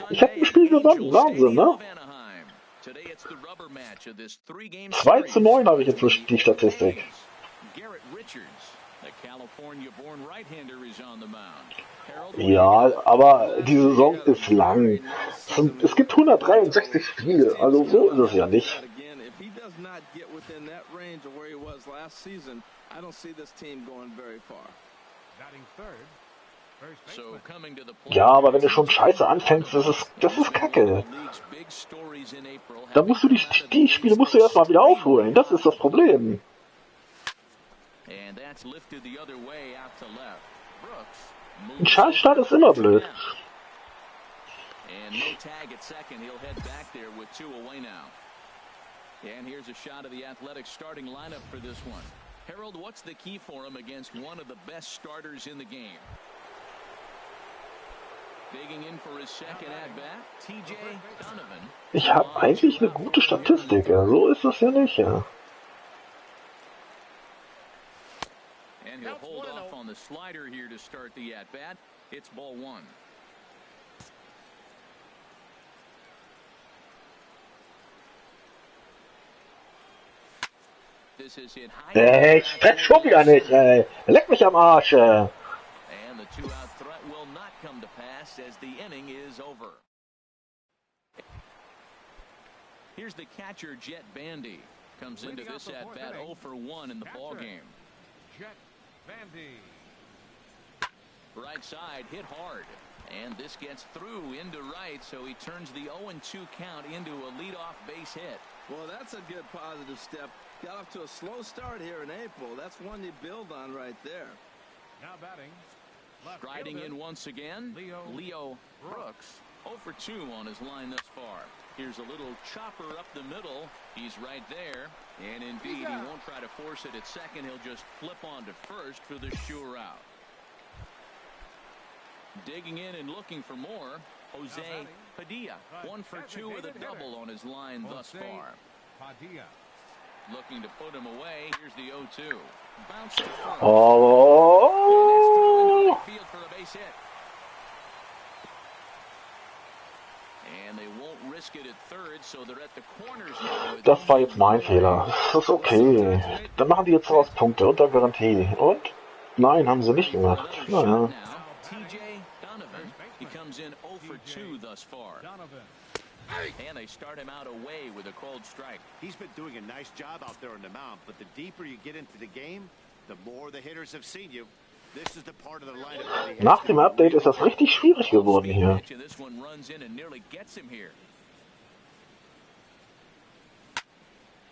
Ich habe ein Spiel gewonnen, Wahnsinn, ne? 2:9 habe ich jetzt die Statistik. Ja, aber die Saison ist lang. Es gibt 163 Spiele, also so ist es ja nicht. So coming to the plate. Ja, aber wenn du schon scheiße anfängst, das ist Kacke. Da musst du die Spiele musst du erstmal wieder aufholen. Das ist das Problem. Ein Scheißstart ist immer blöd. And no tag at second. He'll head back there with 2 away now. And here's a shot of the Athletics starting lineup for this one. Harold, what's the key for him against one of the best starters in the game? Digging in for his second at-bat, TJ Donovan. Ich habe eigentlich eine gute Statistik, ja. So ist es ja nicht, ja. And he'll hold off on the slider here to start the at-bat. It's ball 1. Ich treffe schon wieder nicht, ey. Leck mich am Arsch, ey. And the 2-out threat will not come to pass as the inning is over. Here's the catcher, Jet Bandy. Comes into this at-bat 0 for 1 in the ball game. Jet Bandy. Right side, hit hard. And this gets through into right, so he turns the 0-2 count into a leadoff base hit. Well, that's a good positive step. Got off to a slow start here in April. That's one you build on right there. Now batting. Striding in once again, Leo Brooks. 0 for 2 on his line thus far. Here's a little chopper up the middle. He's right there. And indeed, he won't try to force it at second. He'll just flip on to first for the sure out. Digging in and looking for more, Jose Padilla. 1 for 2 with a double on his line thus far. Padilla. Looking to put him away. Here's the 0-2. Bounce to first. Oh. Field for a base hit. And they won't risk it at third, so they're at the corners now. Das war jetzt mein Fehler. Das ist okay. Dann machen die jetzt raus Punkte unter Garantie. Und? Nein, haben sie nicht gemacht. Naja. TJ Donovan. He comes in 0 for 2 thus far. And they start him out away with a cold strike. He's been doing a nice job out there on the mound, but the deeper you get into the game, the more the hitters have seen you. This is the part of the lineup that he Nach dem Update ist das richtig schwierig geworden hier. This one runs in and nearly gets him here.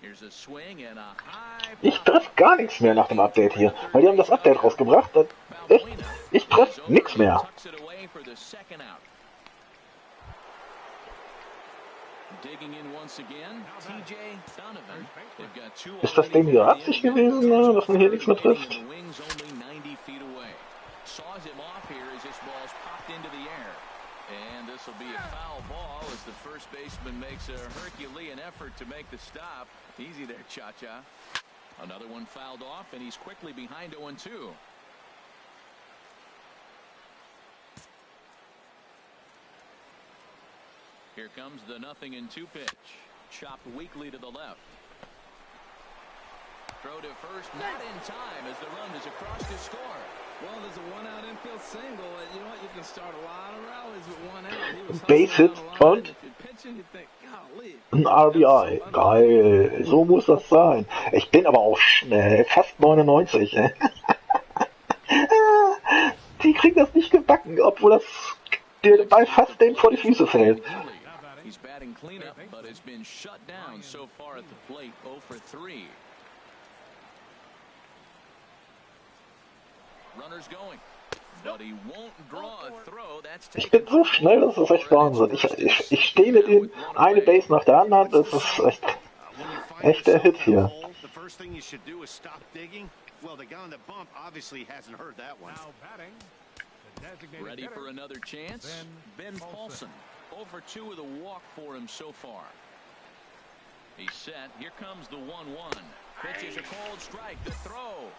Here's a swing and a high. Ich treffe gar nichts mehr nach dem Update hier, weil die haben das Update rausgebracht. Ich treffe nichts mehr. Ist das Ding hier Absicht gewesen, dass man hier nichts mehr trifft? And this will be a foul ball as the first baseman makes a Herculean effort to make the stop. Easy there, Cha-Cha. Another one fouled off, and he's quickly behind 0-2. Here comes the 0-2 pitch. Chopped weakly to the left. Throw to first, not in time as the run is across to score. Well, there's a one-out infield single. You know what? You can start a lot of rallies with one out. He was Base Hit und ein RBI. Geil, so muss das sein. Ich bin aber auch schnell, fast 99. Die kriegen das nicht gebacken, obwohl das der Ball fast denen vor die Füße fällt. He's batting cleanup, but has been shut down so far at the plate. 0 for 3. Runners going. But he won't draw a throw. That's Ich bin so schnell, das ist echt Wahnsinn. Ich stehe mit ihm eine Base nach der anderen. Das ist echt der Hit hier. The first thing you should do is stop digging. Well, the guy on the bump obviously hasn't heard that one. Now batting. The designated ready hitter, for another chance. Ben Paulson. 0 for 2 with a walk for him so far. He's set. Here comes the 1-1. Pitch is a cold strike. The throw.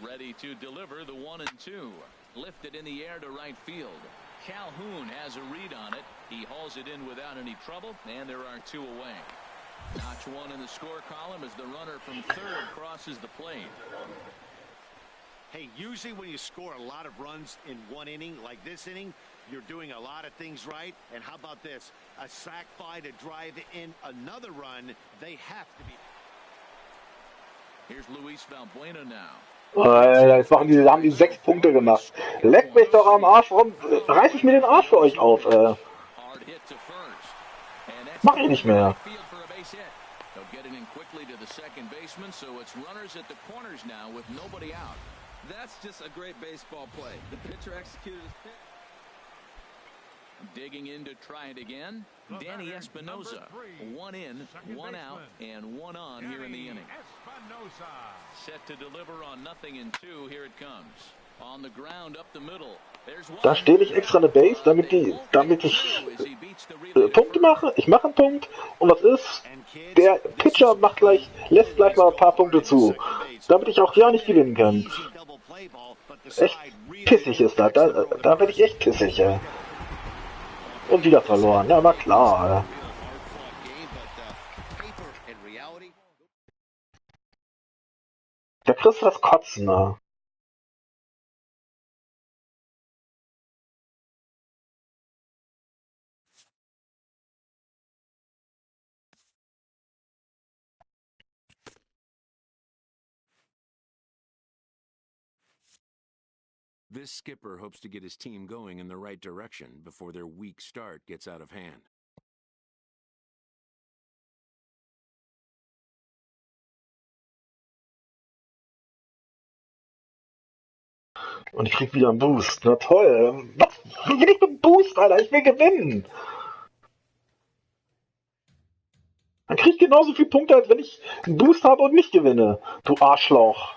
Ready to deliver the 1-2. Lifted in the air to right field. Calhoun has a read on it. He hauls it in without any trouble, and there are 2 away. Notch 1 in the score column as the runner from third crosses the plate. Hey, usually when you score a lot of runs in one inning, like this inning, you're doing a lot of things right. And how about this? A sac fly to drive in another run. They have to be. Here's Luis Valbuena now. Jetzt haben die 6 Punkte gemacht. Leckt mich doch am Arsch rum. Reiß ich mir den Arsch für euch auf. Mach ich nicht mehr. They'll get it in quickly to the second baseman, so it's runners at the corners now with nobody out. That's just a great baseball play. The pitcher executed his pitch. Digging in to try it again, Danny Espinosa. 1 in, 1 out, and 1 on here in the inning. Set to deliver on 0-2. Here it comes. On the ground up the middle. Da stehe ich extra eine Base, damit ich Punkte mache. Ich mache einen Punkt und was ist? Der Pitcher lässt gleich mal ein paar Punkte zu, damit ich auch ja nicht gewinnen kann. Echt pissig ist das. Da werde ich echt pissig. Und wieder verloren. Ja, war klar. Da kriegst du das Kotzen. Ne? This skipper hopes to get his team going in the right direction before their weak start gets out of hand. Und ich krieg wieder einen Boost. Na toll. Was will ich mit dem Boost, Alter? Ich will gewinnen. Dann krieg ich genauso viele Punkte, als wenn ich einen Boost habe und nicht gewinne. Du Arschloch.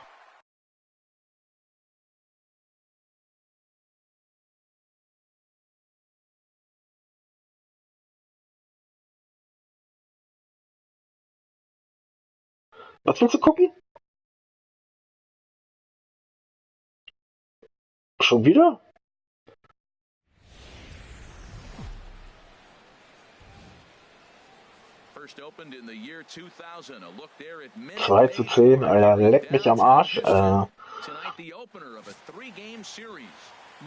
Was willst du gucken? Schon wieder? First opened in the year 2000. A look there at 2-10, Alter, leck mich am Arsch. Tonight the opener of a 3-game series.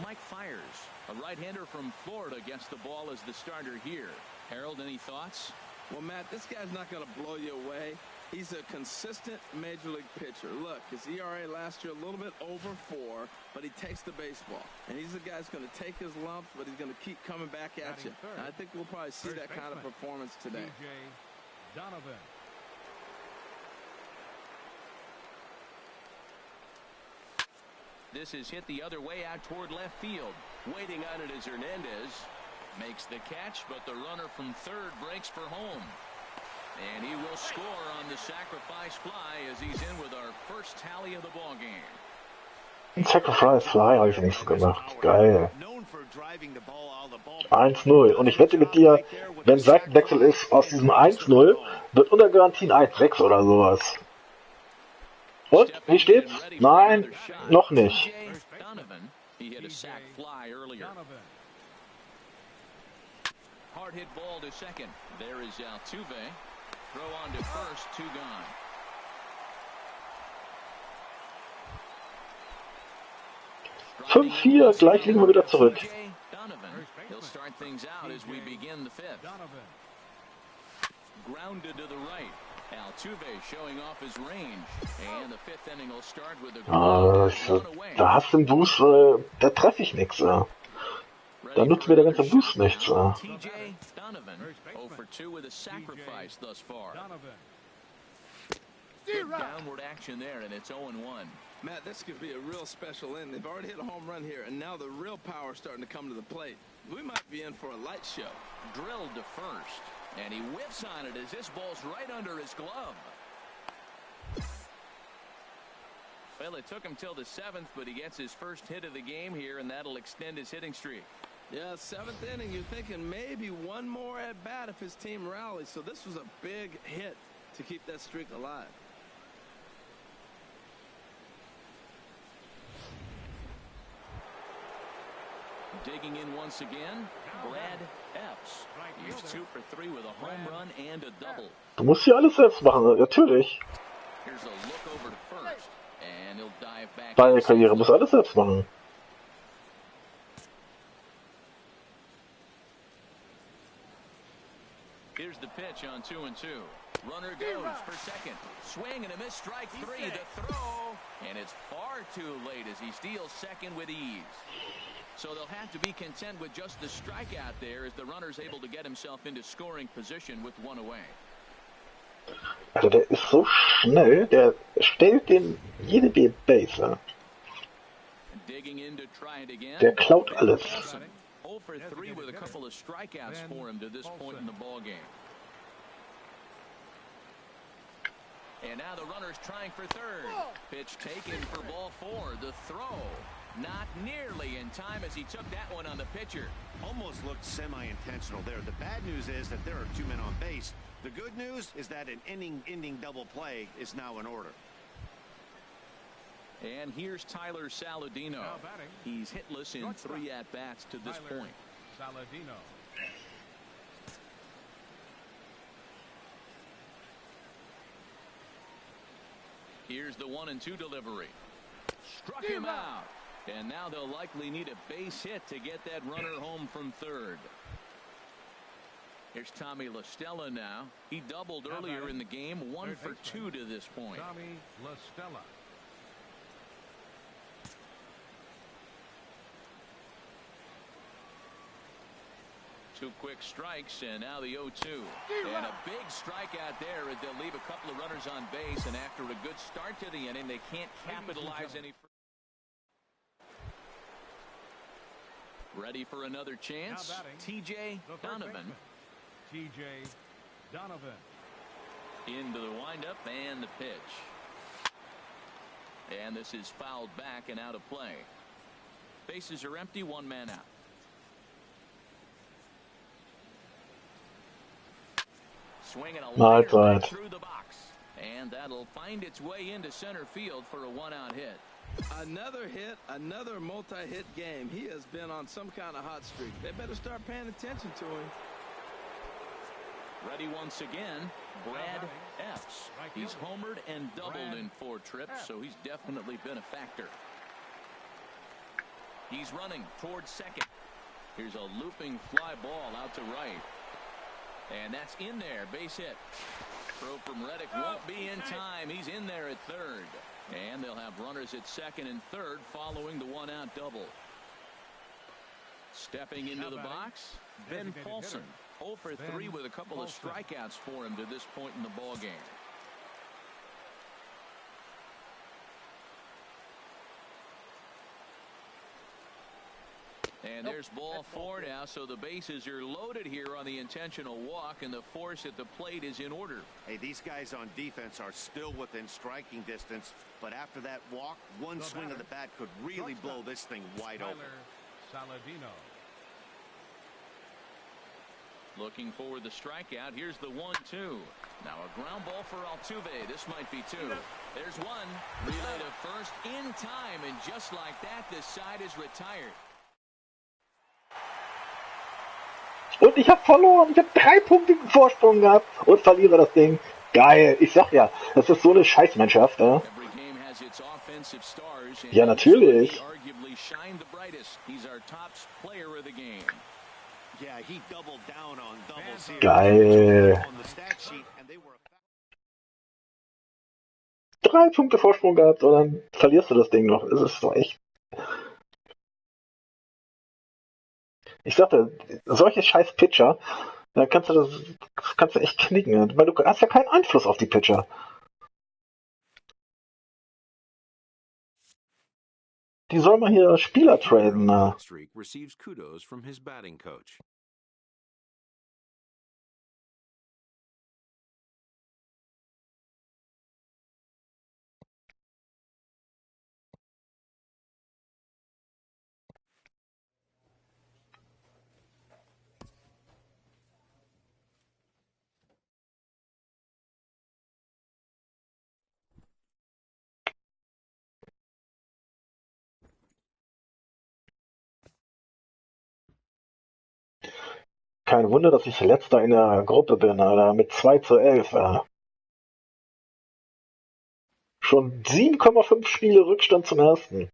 Mike Fiers, a right-hander from Florida, gets the ball as the starter here. Harold, any thoughts? Well, Matt, this guy's not going to blow you away. He's a consistent major league pitcher. Look, his ERA last year a little bit over 4, but he takes the baseball. And he's the guy who's going to take his lumps, but he's going to keep coming back at you. And I think we'll probably see that kind of performance today. Donovan. This is hit the other way out toward left field. Waiting on it is Hernandez. Makes the catch, but the runner from third breaks for home. And he will score on the sacrifice fly as he's in with our first tally of the ball game. Ein Sacrifice Fly habe ich nicht so gemacht. Geil. 1-0. Und ich wette mit dir, wenn Seitenwechsel ist, aus diesem 1-0 wird unter Garantie ein 1-6 oder sowas. Und? Wie steht's? Nein, noch nicht. Hard hit ball to second. There is Altuve. Throw on to first, 2 gone. Fünf, 4, gleich liegen wir wieder zurück. He'll start things out as we begin the 5th. Grounded to the right. Altuve showing off his range. And the 5th inning will start with a da hast du einen Boost, da treffe ich nichts. Da nutzt mir der ganze Boost nichts. TJ Donovan, 0 for 2 with a sacrifice thus far. Good downward action there, and it's 0-1. Matt, this could be a real special inning. They've already hit a home run here, and now the real power is starting to come to the plate. We might be in for a light show. Drilled to first, and he whiffs on it as this ball's right under his glove. Well, it took him till the 7th, but he gets his first hit of the game here, and that'll extend his hitting streak. Yeah, 7th inning, you're thinking maybe one more at bat if his team rallies. So this was a big hit to keep that streak alive. Digging in once again, Brad Epps. He's 2 for 3 with a home run and a double. Du musst hier alles selbst machen, natürlich. Here's a look over to first, and he'll dive back. Deine Karriere muss alles selbst machen. Here's the pitch on 2-2. Runner goes for second. Swing and a miss, strike three. The throw, and it's far too late as he steals second with ease. So they'll have to be content with just the strikeout there as the runner's able to get himself into scoring position with one away. Also der ist so schnell, der stellt den jede Base. Digging in to try it again. Der klaut alles. 0 for 3 with a couple of strikeouts for him to this point in the ball game. And now the runner's trying for third. Pitch taken for ball 4. The throw not nearly in time as he took that one on the pitcher. Almost looked semi-intentional there. The bad news is that there are 2 men on base. The good news is that an inning-ending double play is now in order. And here's Tyler Saladino. He's hitless in 3 at-bats to this point. Saladino. Here's the 1-2 delivery. Struck him out. And now they'll likely need a base hit to get that runner home from third. Here's Tommy La Stella now. He doubled earlier in the game, 1 for 2 to this point. Tommy La Stella. Two quick strikes, and now the 0-2. And a big strikeout there as they'll leave a couple of runners on base, and after a good start to the inning, they can't capitalize any further. Ready for another chance, T.J. Donovan. T.J. Donovan. Into the windup and the pitch. And this is fouled back and out of play. Bases are empty, 1 man out. Swinging a line right through the box. And that'll find its way into center field for a 1-out hit. Another hit, another multi-hit game. He has been on some kind of hot streak. They better start paying attention to him. Ready once again, Brad Epps. He's homered and doubled in 4 trips, so he's definitely been a factor. He's running towards second. Here's a looping fly ball out to right. And that's in there, base hit. Throw from Reddick won't be in time. He's in there at third. And they'll have runners at second and third following the 1-out double. Stepping into the box, Ben Paulson. 0 for 3 with a couple of strikeouts for him to this point in the ball game. And there's ball 4 now, so the bases are loaded here on the intentional walk, and the force at the plate is in order. Hey, these guys on defense are still within striking distance, but after that walk, one swing of the bat could really blow this thing wide open. Saladino. Looking for the strikeout. Here's the 1-2. Now a ground ball for Altuve. This might be 2. There's 1. Relay to first in time, and just like that, this side is retired. Und ich habe verloren. Ich habe 3-punktigen Vorsprung gehabt und verliere das Ding. Geil. Ich sag ja, das ist so eine Scheißmannschaft. Ja, ja natürlich. Geil. 3 Punkte Vorsprung gehabt und dann verlierst du das Ding noch. Es ist doch echt. Ich sagte, solche scheiß Pitcher, da kannst du das kannst du echt knicken, weil du hast ja keinen Einfluss auf die Pitcher. Die soll mal hier Spieler traden. Receives kudos from his batting coach. Kein Wunder, dass ich Letzter in der Gruppe bin, Alter, mit 2:11. Schon 7,5 Spiele Rückstand zum ersten.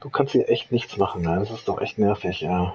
Du kannst hier echt nichts machen, ne? Das ist doch echt nervig, ja.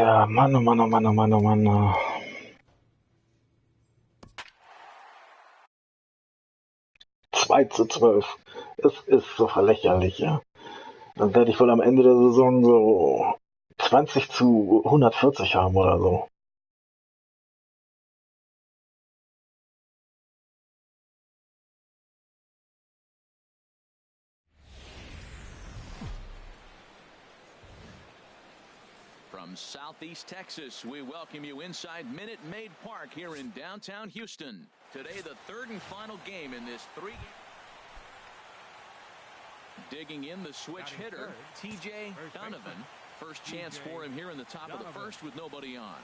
Ja, Mann, oh Mann, oh Mann, oh Mann, oh Mann. 2:12. Es ist so lächerlich, ja. Dann werde ich wohl am Ende der Saison so 20:140 haben oder so. From Southeast Texas, we welcome you inside Minute Maid Park here in downtown Houston. Today, the third and final game in this three-game. Digging in the switch hitter, TJ Donovan. First chance for him here in the top of the first with nobody on.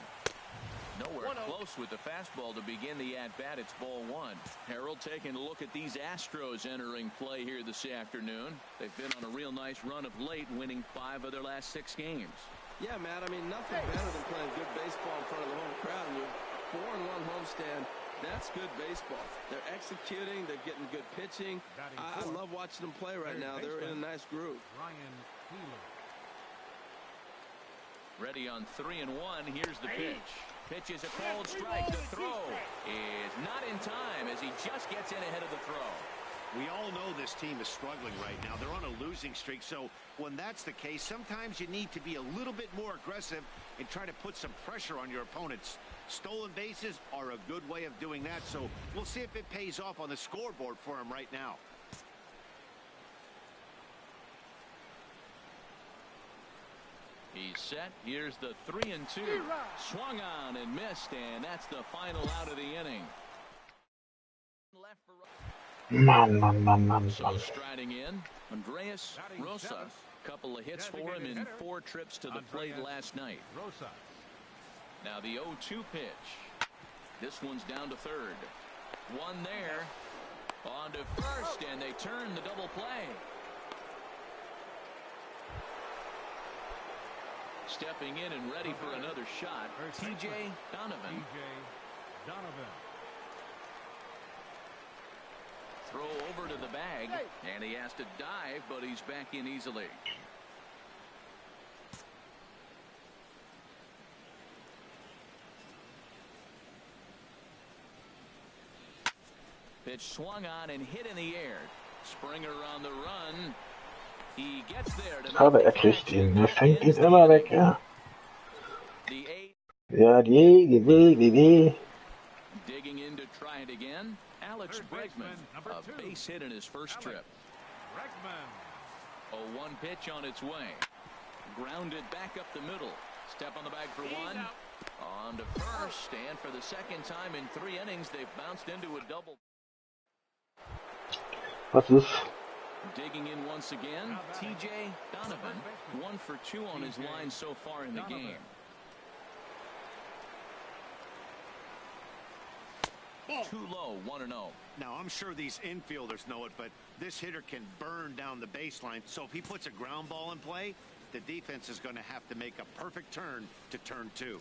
Nowhere close with the fastball to begin the at-bat. It's ball one. Harold taking a look at these Astros entering play here this afternoon. They've been on a real nice run of late, winning 5 of their last 6 games. Yeah, Matt, I mean, nothing better than playing good baseball in front of the home crowd. And you're 4-1 homestand. That's good baseball. They're executing. They're getting good pitching. I love watching them play right now. They're in a nice groove. Ready on 3-1. Here's the pitch. Pitch is a cold strike. The throw is not in time as he just gets in ahead of the throw. We all know this team is struggling right now. They're on a losing streak, so when that's the case, sometimes you need to be a little bit more aggressive and try to put some pressure on your opponents. Stolen bases are a good way of doing that, so we'll see if it pays off on the scoreboard for him right now. He's set. Here's the 3-2. Swung on and missed, and that's the final out of the inning. Left for Mann. So striding in, Andreas Rosa. Couple of hits for him in 4 trips to the plate last night. Now the 0-2 pitch. This one's down to third. One there. On to first, and they turn the double play. Stepping in and ready for another shot, TJ Donovan. Throw over to the bag, and he has to dive, but he's back in easily. Pitch swung on and hit in the air. Springer on the run. He gets there. Aber kriegt ihn. Fängt ihn immer weg, ja. Ja, die. Digging in to try it again. Alex Bregman, a base hit in his first trip. A 1 pitch on its way. Grounded back up the middle. Step on the bag for one. On to first, and for the second time in 3 innings, they've bounced into a double. Was ist? Digging in once again, TJ Donovan, 1 for 2 on his line so far in the game. Too low, 1-0. Now, I'm sure these infielders know it, but this hitter can burn down the baseline. So if he puts a ground ball in play, the defense is going to have to make a perfect turn to turn 2.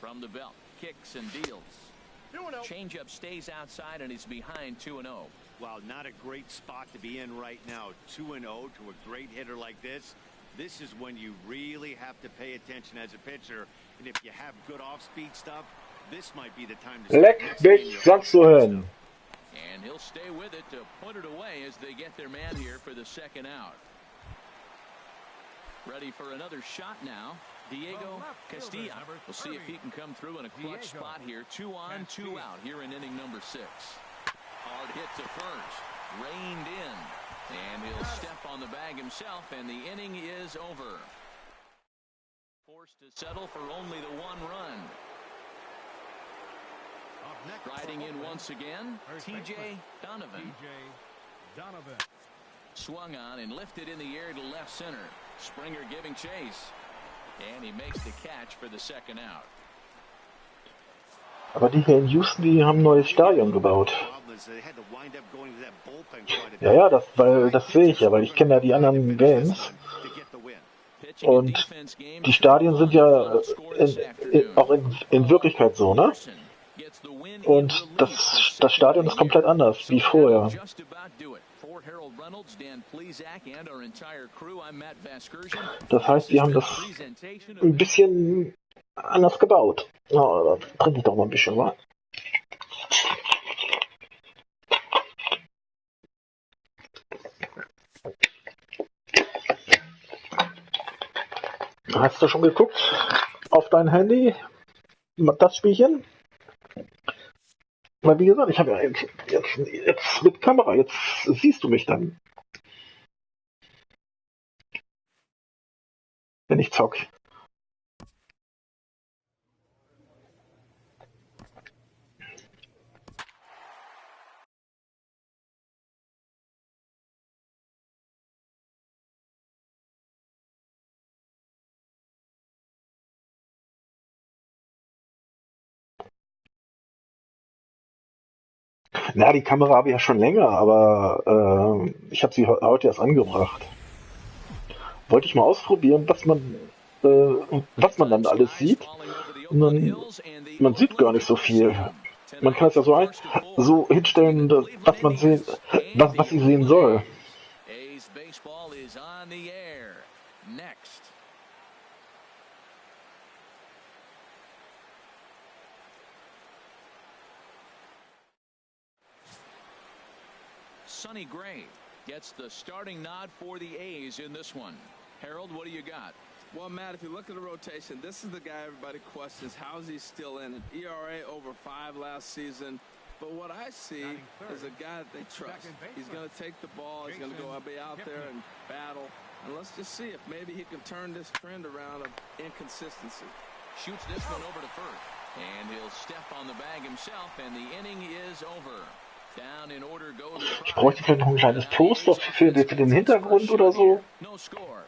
From the belt, kicks and deals. Changeup stays outside and he's behind 2-0. Wow, not a great spot to be in right now. 2-0 to a great hitter like this. This is when you really have to pay attention as a pitcher. And if you have good off-speed stuff, this might be the time to Leck dich, sagst du hin. And he'll stay with it to put it away as they get their man here for the second out. Ready for another shot now. Diego Castilla. We'll see if he can come through in a clutch spot here. 2 on, 2 out here in inning number 6. Hard hit to first. Reined in. And he'll step on the bag himself, and the inning is over. Forced to settle for only the 1 run. Riding in once again, TJ Donovan. Swung on and lifted in the air to left center. Springer giving chase. And he makes the catch for the second out. Aber die hier in Houston, die haben ein neues Stadion gebaut. Ja, das sehe ich ja, weil ich kenne ja die anderen Games. Und die Stadien sind ja auch in Wirklichkeit so, ne? Und das Stadion ist komplett anders wie vorher. Das heißt, die haben das ein bisschen anders gebaut. Oh, da trinke ich doch mal ein bisschen, wa? Hast du schon geguckt auf dein Handy? Das Spielchen? Weil wie gesagt, ich habe ja jetzt mit Kamera, jetzt siehst du mich dann, wenn ich zock. Na, die Kamera habe ich ja schon länger, aber ich habe sie heute erst angebracht. Wollte ich mal ausprobieren, was man dann alles sieht. Und man sieht gar nicht so viel. Man kann es ja so hinstellen, was sie sehen soll. Sonny Gray gets the starting nod for the A's in this one. Harold, what do you got? Well, Matt, if you look at the rotation, this is the guy everybody questions. How is he still in it? ERA over 5 last season. But what I see is a guy that they trust. He's going to take the ball. He's going to go out there and battle. And let's just see if maybe he can turn this trend around of inconsistency. Shoots this one over to first. And he'll step on the bag himself, and the inning is over. Down in order goes. Ich bräuchte vielleicht noch ein kleines Poster für den Hintergrund oder so. No score.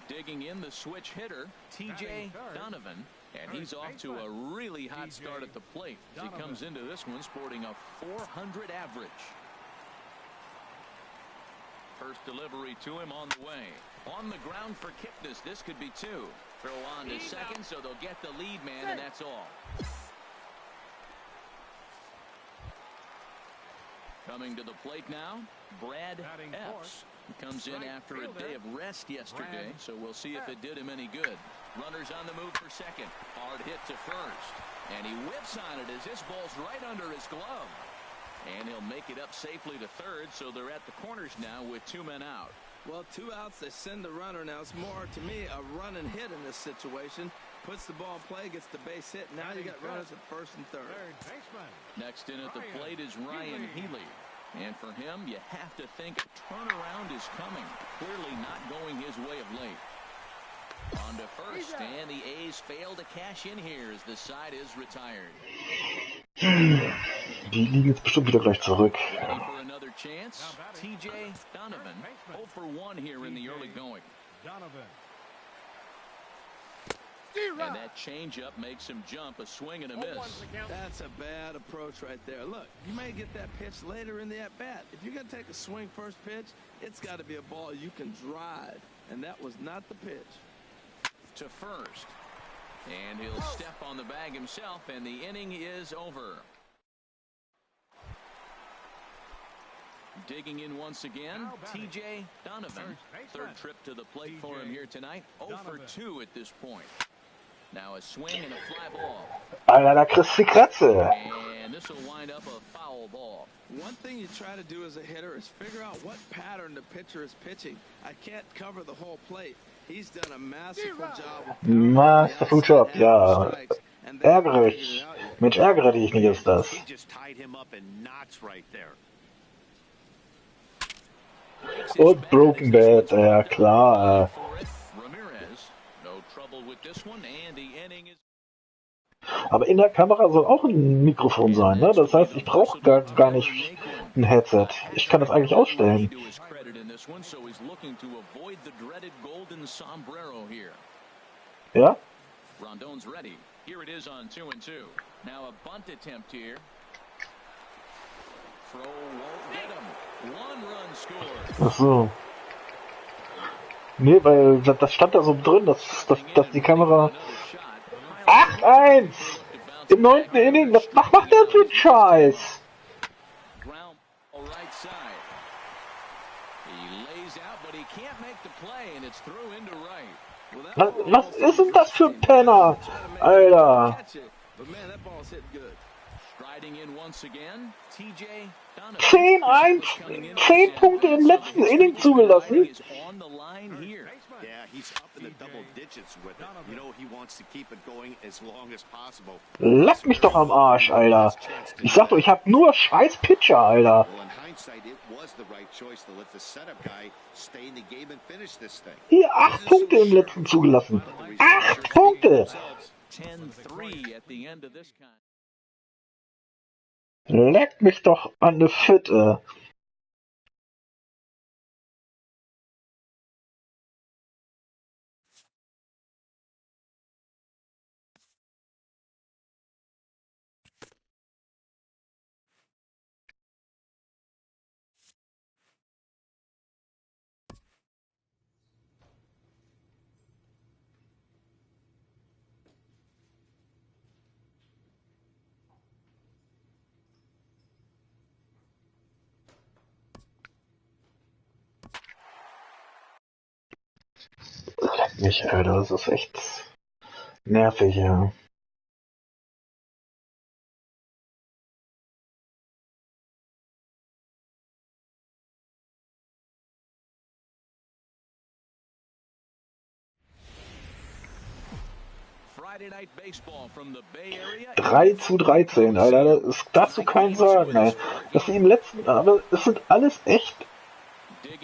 Digging in the switch hitter, TJ Donovan, and he's off to a really hot start at the plate. He comes into this one sporting a 400 average. First delivery to him on the way. On the ground for Kipnis. This could be 2. Throw on to second, so they'll get the lead man, and that's all. Coming to the plate now, Brad Epps. He comes in after a day of rest yesterday, so we'll see if it did him any good. Runners on the move for second. Hard hit to first. And he whips on it as this ball's right under his glove. And he'll make it up safely to third, so they're at the corners now with 2 men out. Well, 2 outs, they send the runner. Now, it's more, to me, a run and hit in this situation. Puts the ball in play, gets the base hit. Now you got runners at first and third. Next in at the plate is Ryan Healy. And for him, you have to think a turnaround is coming. Clearly not going his way of late. On to first, and the A's fail to cash in here as the side is retired. Die liegen jetzt bestimmt wieder gleich zurück. Ready for another chance? TJ Donovan, 0 for 1 here in the early going. And that changeup makes him jump, a swing and a miss. That's a bad approach right there. Look, you may get that pitch later in the at-bat. If you're going to take a swing first pitch, it's got to be a ball you can drive. And that was not the pitch. To first. And he'll step on the bag himself, and the inning is over. Digging in once again, TJ Donovan. Third trip to the plate for him here tonight. 0 for 2 at this point. Now a swing and a fly ball. Alter, da kriegst du die Kratze. And this will wind up a foul ball. One thing you try to do as a hitter is figure out what pattern the pitcher is pitching. I can't cover the whole plate. He's done a masterful job. Masterful job, ja. Ärgere dich. Mensch, ärgere dich nicht, ist das. He just tied him up in knots right there. Und Broken Bat, ja klar. Aber in der Kamera soll auch ein Mikrofon sein, ne? Das heißt, ich brauche gar nicht ein Headset. Ich kann das eigentlich ausstellen. Ja? Rondon's ready. Here it is on 2-2. Now a bunt attempt here. Throw won't get him. 1 run score. Ach so. Nee, weil das stand da so drin, dass die Kamera 10-1 im 9. Inning. Was macht der für einen Scheiß? Ground right side. He lays out, but he can't make the play, and it's through into right. Was ist denn das für ein Penner? Alter. But man, that ball's hit good. Striding in once again, TJ Donovan. 10-1, 10 Punkte im letzten Inning zugelassen. Yeah, he's up in the double digits with it. You know, he wants to keep it going as long as possible. Leck mich doch am Arsch, Alter. Ich sag doch, ich hab nur scheiß Pitcher, Alter. Well, in hindsight, it was the right choice to let the setup guy stay in the game and finish this thing. Hier 8 Punkte im letzten zugelassen. 8 Punkte! 10-3 at the end of this kind. Leck mich doch an ne Fitte. Leck mich, Alter, das ist echt nervig, ja. Friday Night Baseball from the Bay Area. 3-13, Alter, das darfst du keinem sagen, Alter. Dass die im letzten, aber es sind alles echt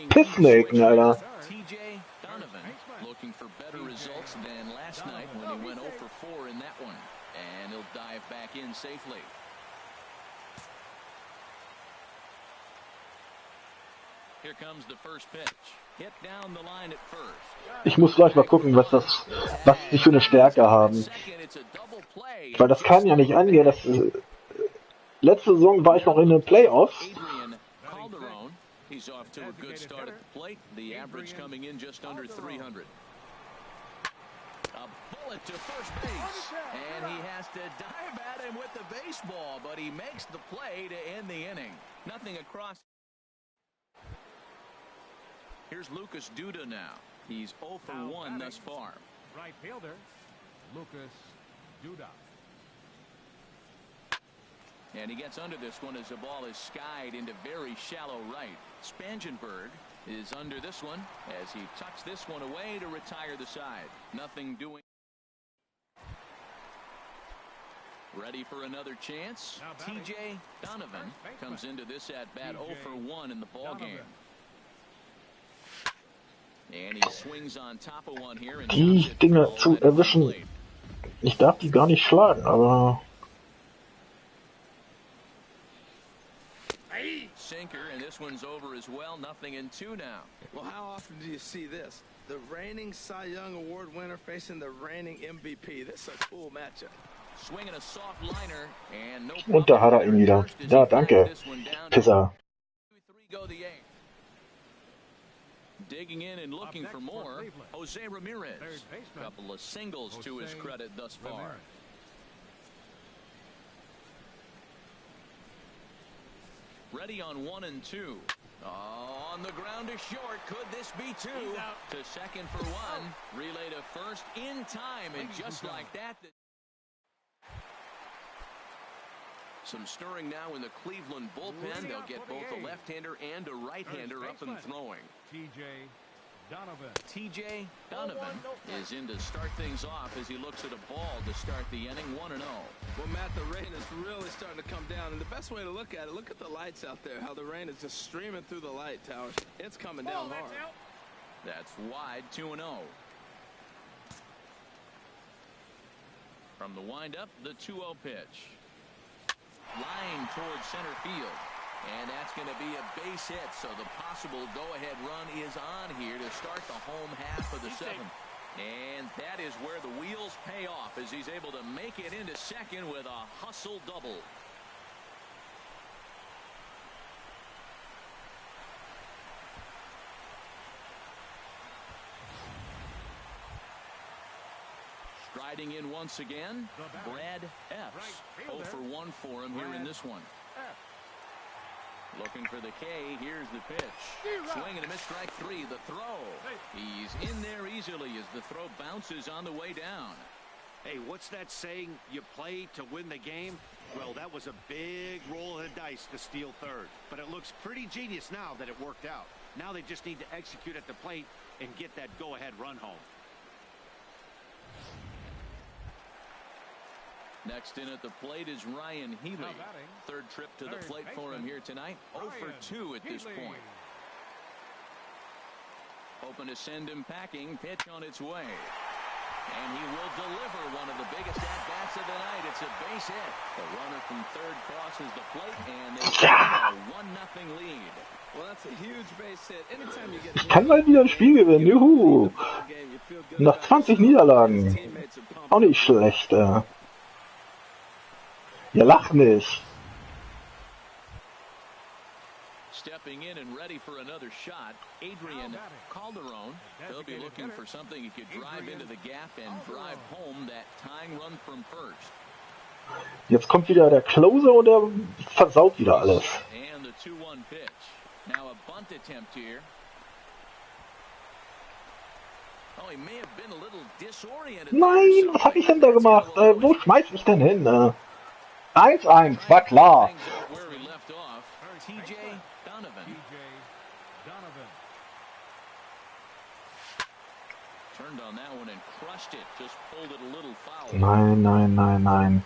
Pissnaken, Alter. TJ Donovan looking for better results than last night when he went 0 for 4 in that one. And he'll dive back in safely. Here comes the first pitch. Hit down the line at first. Ich muss gleich mal gucken, was die für eine Stärke haben. Weil das kann ja nicht angehen. Letzte Saison war ich noch in den Playoffs. He's off to a good start at the plate. The average coming in just under 300. A bullet to first base. And he has to dive at him with the baseball, but he makes the play to end the inning. Nothing across. Here's Lucas Duda now. He's 0 for 1 thus far. Right fielder, Lucas Duda. And he gets under this one as the ball is skied into very shallow right. Spangenberg is under this one as he tucks this one away to retire the side. Nothing doing. Ready for another chance. TJ Donovan comes into this at bat 0 for 1 in the ball game. And he swings on top of one here and Die Dinger zu erwischen. Ich darf die gar nicht schlagen, aber sinker, and this one's over as well. Nothing in 2 now. Well, how often do you see this? The reigning Cy Young Award winner facing the reigning MVP. This is a cool matchup. Swinging a soft liner and no. Und da hat er ihn wieder. Ja, danke. Pisser. Go the 8th. Digging in and looking for more. Jose Ramirez. A couple of singles to his credit thus far. Ready on 1 and 2. On the ground to short. Could this be 2? To second for 1. Relay to first in time. And just like that. Some stirring now in the Cleveland bullpen. They'll get both a left-hander and a right-hander up and throwing. TJ Donovan is in to start things off as he looks at a ball to start the inning 1-0. Well, Matt, the rain is really starting to come down, and the best way to look at it, look at the lights out there, how the rain is just streaming through the light towers. It's coming down hard. That's wide, 2-0. From the windup, the 2-0 pitch. Line towards center field. And that's going to be a base hit, so the possible go-ahead run is on here to start the home half of the 7th. And that is where the wheels pay off as he's able to make it into second with a hustle double. Striding in once again, Brad Epps. 0 for 1 for him here in this one. Looking for the K. Here's the pitch. Swing and a miss, strike 3. The throw. He's in there easily as the throw bounces on the way down. Hey, what's that saying? You play to win the game? Well, that was a big roll of the dice to steal third. But it looks pretty genius now that it worked out. Now they just need to execute at the plate and get that go-ahead run home. Next in at the plate is Ryan Healy. Third trip to the plate for him here tonight. 0 for 2 at this point. Hoping to send him packing. Pitch on its way. And he will deliver one of the biggest at-bats of the night. It's a base hit. The runner from third crosses the plate, and they get a 1-0 lead. Well, that's a huge base hit. Anytime you get Ich kann mal wieder ein Spiel gewinnen. Juhu. Nach 20 Niederlagen. Auch nicht schlecht. Ihr lacht nicht. Stepping in and ready for another shot, Adrian Calderon. They'll be looking for something he could drive into the gap and drive home that tying run from first. Jetzt kommt wieder der Closer und der versaut wieder alles. And the 2-1 pitch. Now a bunt attempt here. Oh, he may have been a little disoriented. Nein, was habe ich denn da gemacht? Wo schmeiß ich denn hin? 1-1, war klar. TJ Donovan. Turned on that one and crushed it. Just pulled it a little foul. Nein, nein, nein, nein.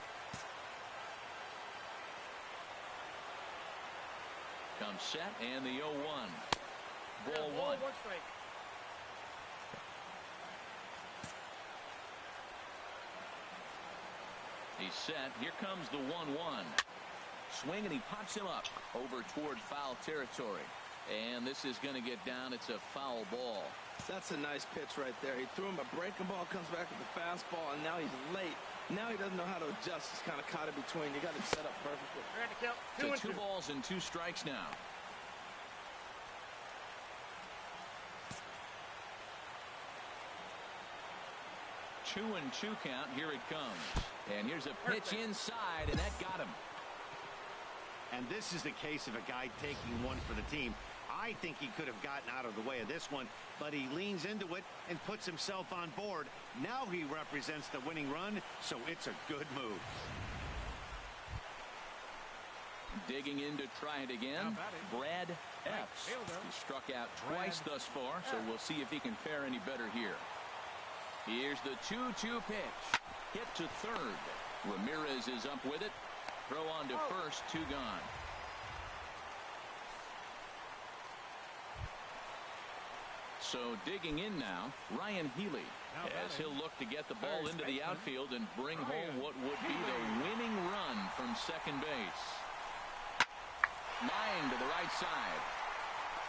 Comes set and the 0-1. Ball 1. He's set. Here comes the 1-1. Swing and he pops him up over toward foul territory. And this is going to get down. It's a foul ball. That's a nice pitch right there. He threw him a breaking ball, comes back with the fastball, and now he's late. Now he doesn't know how to adjust. He's kind of caught in between. You got him set up perfectly. So 2 balls and 2 strikes now. Two and 2 count. Here it comes. And here's a pitch inside, and that got him. And this is the case of a guy taking one for the team. I think he could have gotten out of the way of this one, but he leans into it and puts himself on board. Now he represents the winning run, so it's a good move. Digging in to try it again, Brad Epps. He struck out twice thus far, so we'll see if he can fare any better here. Here's the 2-2 pitch. Hit to third. Ramirez is up with it. Throw on to first, 2 gone. So digging in now, Ryan Healy, as he'll look to get the ball into the outfield and bring home what would be the winning run from second base. Line to the right side.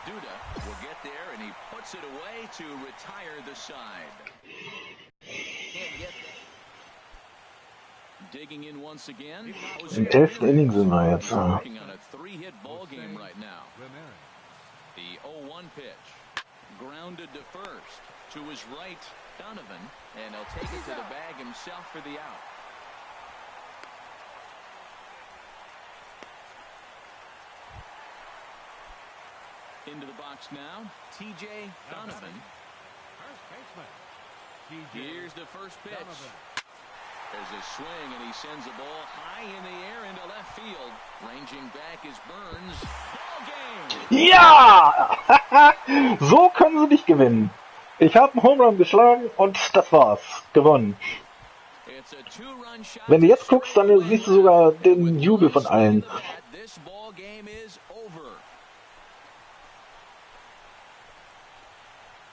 Duda will get there, and he puts it away to retire the side. Can't get that. Digging in once again. Im 11. Inning sind wir jetzt. Working on a 3-hit ball game right now. The 0-1 pitch. Grounded to first. To his right, Donovan. And he'll take it to the bag himself for the out. Into the box now, TJ Donovan. Here's the first pitch. There's a swing, and he sends a ball high in the air into left field. Ranging back is Burns. Ball game! Ja! So können sie nicht gewinnen. Ich habe einen Home Run geschlagen und das war's. Gewonnen. Wenn du jetzt guckst, dann siehst du sogar den Jubel von allen.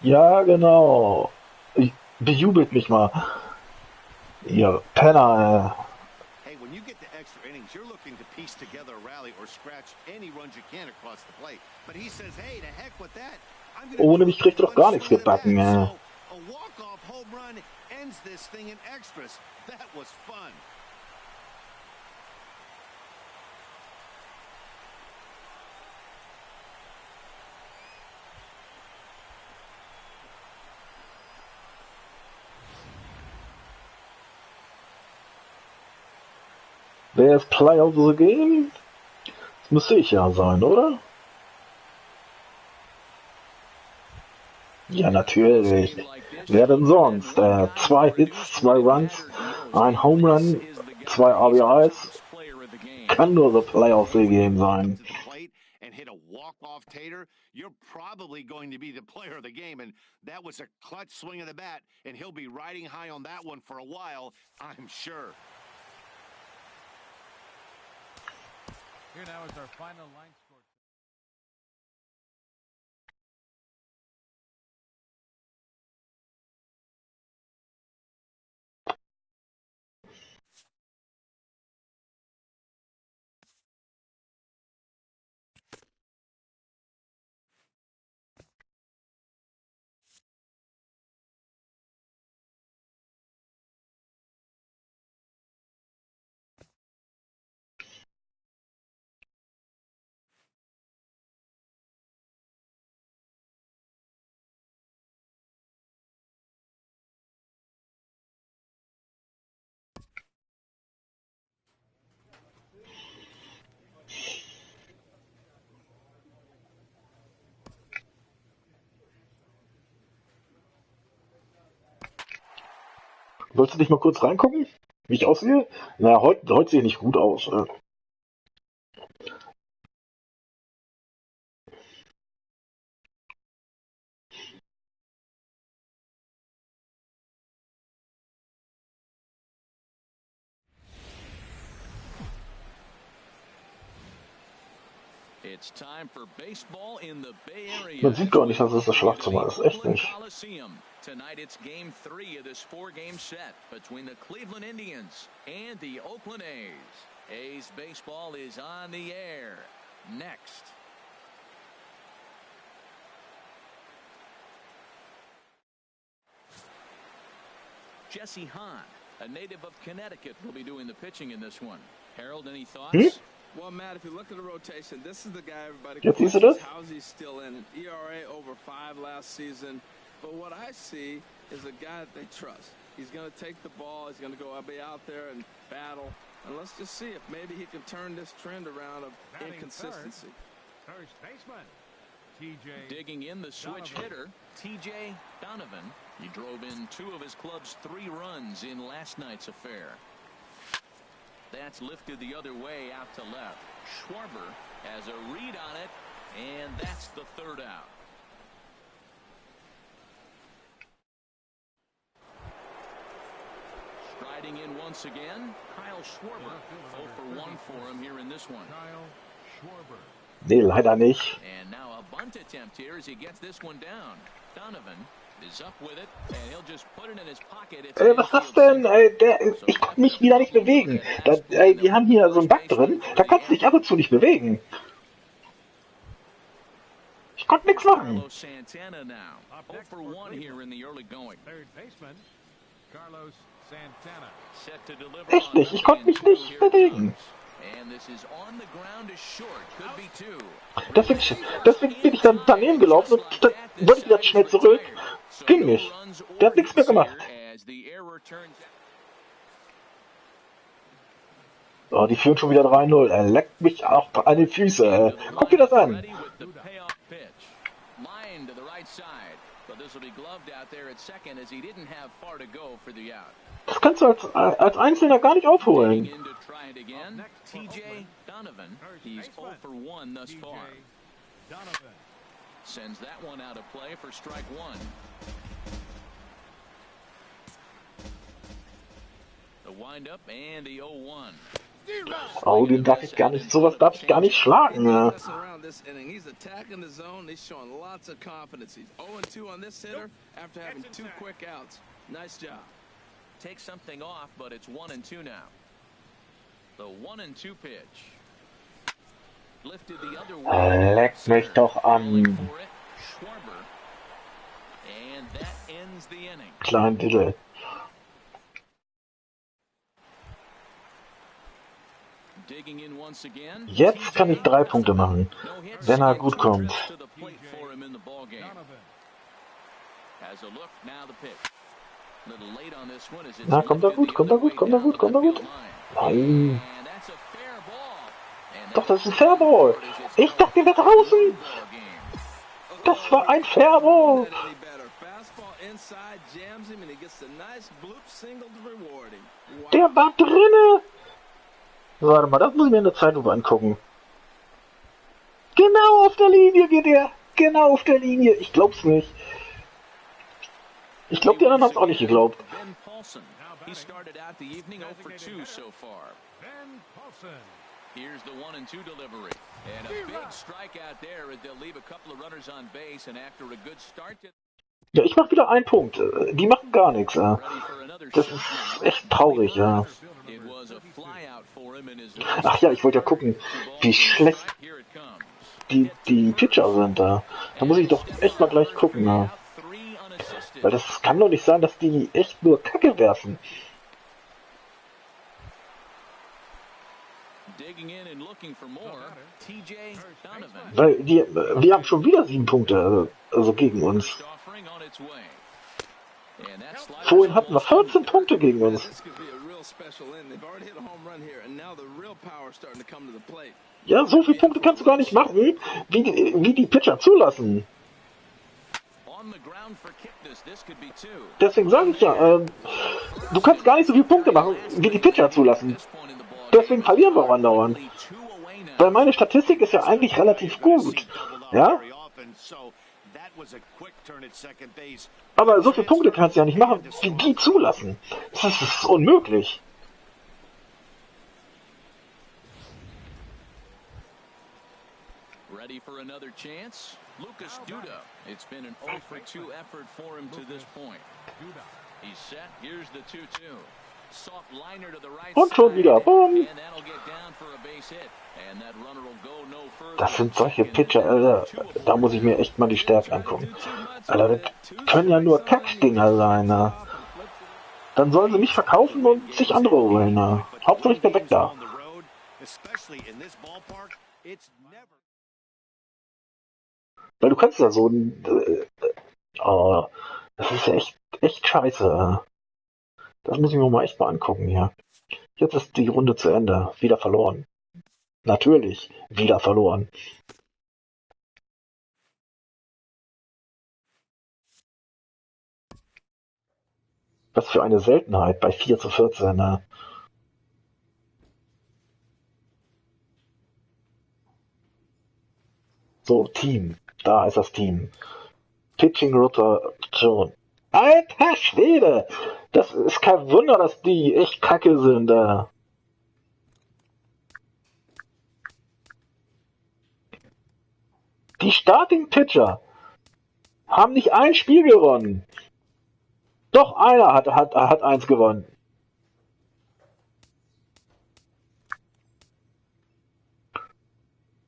Ja, genau. Bejubelt mich mal. Ihr Penner. Hey, when you get to extra innings, you're looking to piece together a rally or scratch any runs you can across the plate. But he says, hey, to heck with that. Ohne mich kriegt doch gar nichts gebacken. So, a walk-off home run ends this thing in extras. That was fun. Wer ist Player of the Game? Das müsste ich ja sein, oder? Ja, natürlich. Wer denn sonst? 2 Hits, 2 Runs, ein Home Run, 2 RBIs. Kann nur the Player of the Game sein. And hit a walk-off tater, you're probably going to be the player of the game. And that was a clutch swing of the bat, and he'll be riding high on that one for a while, I'm sure. Here now is our final line score. Willst du dich mal kurz reingucken, wie ich aussehe? Na, heute sehe ich nicht gut aus. It's time for baseball in the Bay Area. Man sieht gar nicht, dass es das Schlafzimmer ist. Echt nicht. Tonight it's game 3 of this 4-game set between the Cleveland Indians and the Oakland A's. A's baseball is on the air. Next. Jesse Hahn, a native of Connecticut, will be doing the pitching in this one. Harold, any thoughts? Well, Matt, if you look at the rotation, this is the guy everybody questions. How's he still in it? ERA over 5 last season. But what I see is a guy that they trust. He's going to take the ball. He's going to go be out there and battle. And let's just see if maybe he can turn this trend around of inconsistency. First baseman, TJ. Digging in the switch hitter, TJ Donovan. He drove in 2 of his club's 3 runs in last night's affair. That's lifted the other way out to left. Schwarber has a read on it, and that's the 3rd out. Striding in once again, Kyle Schwarber. 0 for 1 for him here in this one. Kyle Schwarber. Nee, leider nicht. And now a bunt attempt here as he gets this one down. Donovan is up with it, and he'll just put it in his pocket. Was ist das denn? Ich konnte mich wieder nicht bewegen. Die haben hier so einen Bug drin, da kannst du dich ab und zu nicht bewegen. Ich konnte nichts machen. Santana now. 0 for 1 here in the early going. Third baseman, Carlos Santana. Set to deliver. Echt nicht, ich konnte mich nicht bewegen. And this is on the ground is short. Could be 2. Deswegen bin ich dann daneben gelaufen und dann wollte ich wieder schnell zurück. Ging nicht. Der hat nichts mehr gemacht. Oh, die führen schon wieder 3-0. Er leckt mich auch an die Füße. Guck dir das an. Das kannst du als Einzelner gar nicht aufholen. TJ Donovan, he's 0 for 1 thus far. Sends that one out of play for strike 1. The windup and the 0-1. Oh, den darf ich gar nicht, sowas darf ich gar nicht schlagen. He's attacking the zone. He's showing lots of confidence. He's 0-2 on this hitter after having 2 quick outs. Nice job. Takes something off, but it's 1-2 now. The 1-2 pitch. Lifted the other way. Leck mich doch an. Schwarber. And that ends the inning. Klein Diddle. Digging in once again. Jetzt kann ich 3 Punkte machen, wenn er gut kommt. Na, kommt er gut, kommt er gut, kommt er gut, kommt er gut. Nein. Doch, das ist ein Fairball. Ich dachte, der wäre draußen. Das war ein Fairball. Der war drinne. Warte mal, das muss ich mir in der Zeitlupe angucken. Genau auf der Linie geht er. Genau auf der Linie. Ich glaub's nicht. Ich glaube, die anderen haben es auch nicht geglaubt. Here's the 1-2 delivery. And a big strikeout there as they'll leave a couple of runners on base, and after a good start to... Ja, ich mach wieder einen Punkt. Die machen gar nichts. Das ist echt traurig, ja. Ach ja, ich wollte ja gucken, wie schlecht die Pitcher sind da. Da muss ich doch echt mal gleich gucken, ja. Weil das kann doch nicht sein, dass die echt nur Kacke werfen. Weil wir haben schon wieder 7 Punkte also gegen uns. Vorhin hatten wir 14 Punkte gegen uns. Ja, so viele Punkte kannst du gar nicht machen, wie die Pitcher zulassen. Deswegen sage ich ja, du kannst gar nicht so viele Punkte machen, wie die Pitcher zulassen. Deswegen verlieren wir auch andauernd. Weil meine Statistik ist ja eigentlich relativ gut. Ja? Aber so viele Punkte kannst du ja nicht machen, wie die zulassen. Das ist unmöglich. Ready for another chance? Lucas Duda. It's been an 0 for 2 effort for him to this point. He's set. Here's the 2-2. Soft liner to the right. Und schon wieder. Boom. Das sind solche Pitcher, Alter. Da muss ich mir echt mal die Stärken angucken. Alter, das können ja nur Kackdinger sein. Ne? Dann sollen sie mich verkaufen und sich andere holen. Ne? Hauptsache ich bin weg da. Weil du kannst ja so das ist ja echt scheiße. Das muss ich mir mal echt mal angucken hier. Jetzt ist die Runde zu Ende. Wieder verloren. Natürlich, wieder verloren. Was für eine Seltenheit bei 4:14. Ne? So, Team. Da ist das Team. Pitching Rotation. Alter Schwede! Das ist kein Wunder, dass die echt kacke sind. Die Starting Pitcher haben nicht ein Spiel gewonnen. Doch einer hat eins gewonnen.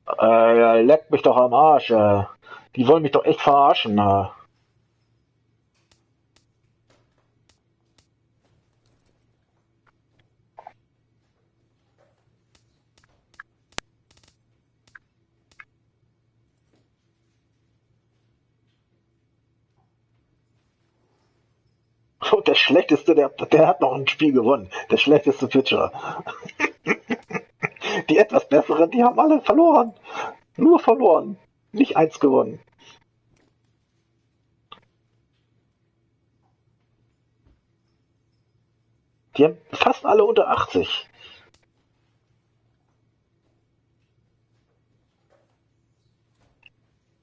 Leckt mich doch am Arsch. Die wollen mich doch echt verarschen. Und der Schlechteste, der hat noch ein Spiel gewonnen. Der schlechteste Pitcher. Die etwas besseren, die haben alle verloren. Nur verloren. Nicht eins gewonnen. Die haben fast alle unter 80.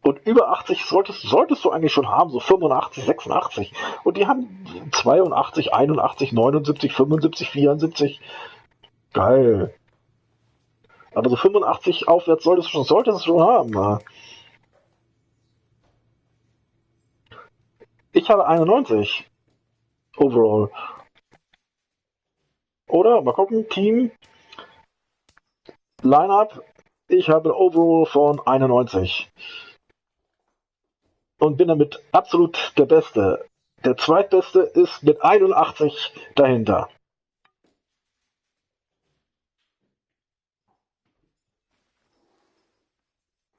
Und über 80 solltest du eigentlich schon haben, so 85, 86. Und die haben 82, 81, 79, 75, 74. Geil. Aber so 85 aufwärts solltest du schon haben. Ich habe 91. Overall. Oder? Mal gucken. Team. Lineup. Ich habe ein Overall von 91. Und bin damit absolut der Beste. Der Zweitbeste ist mit 81 dahinter.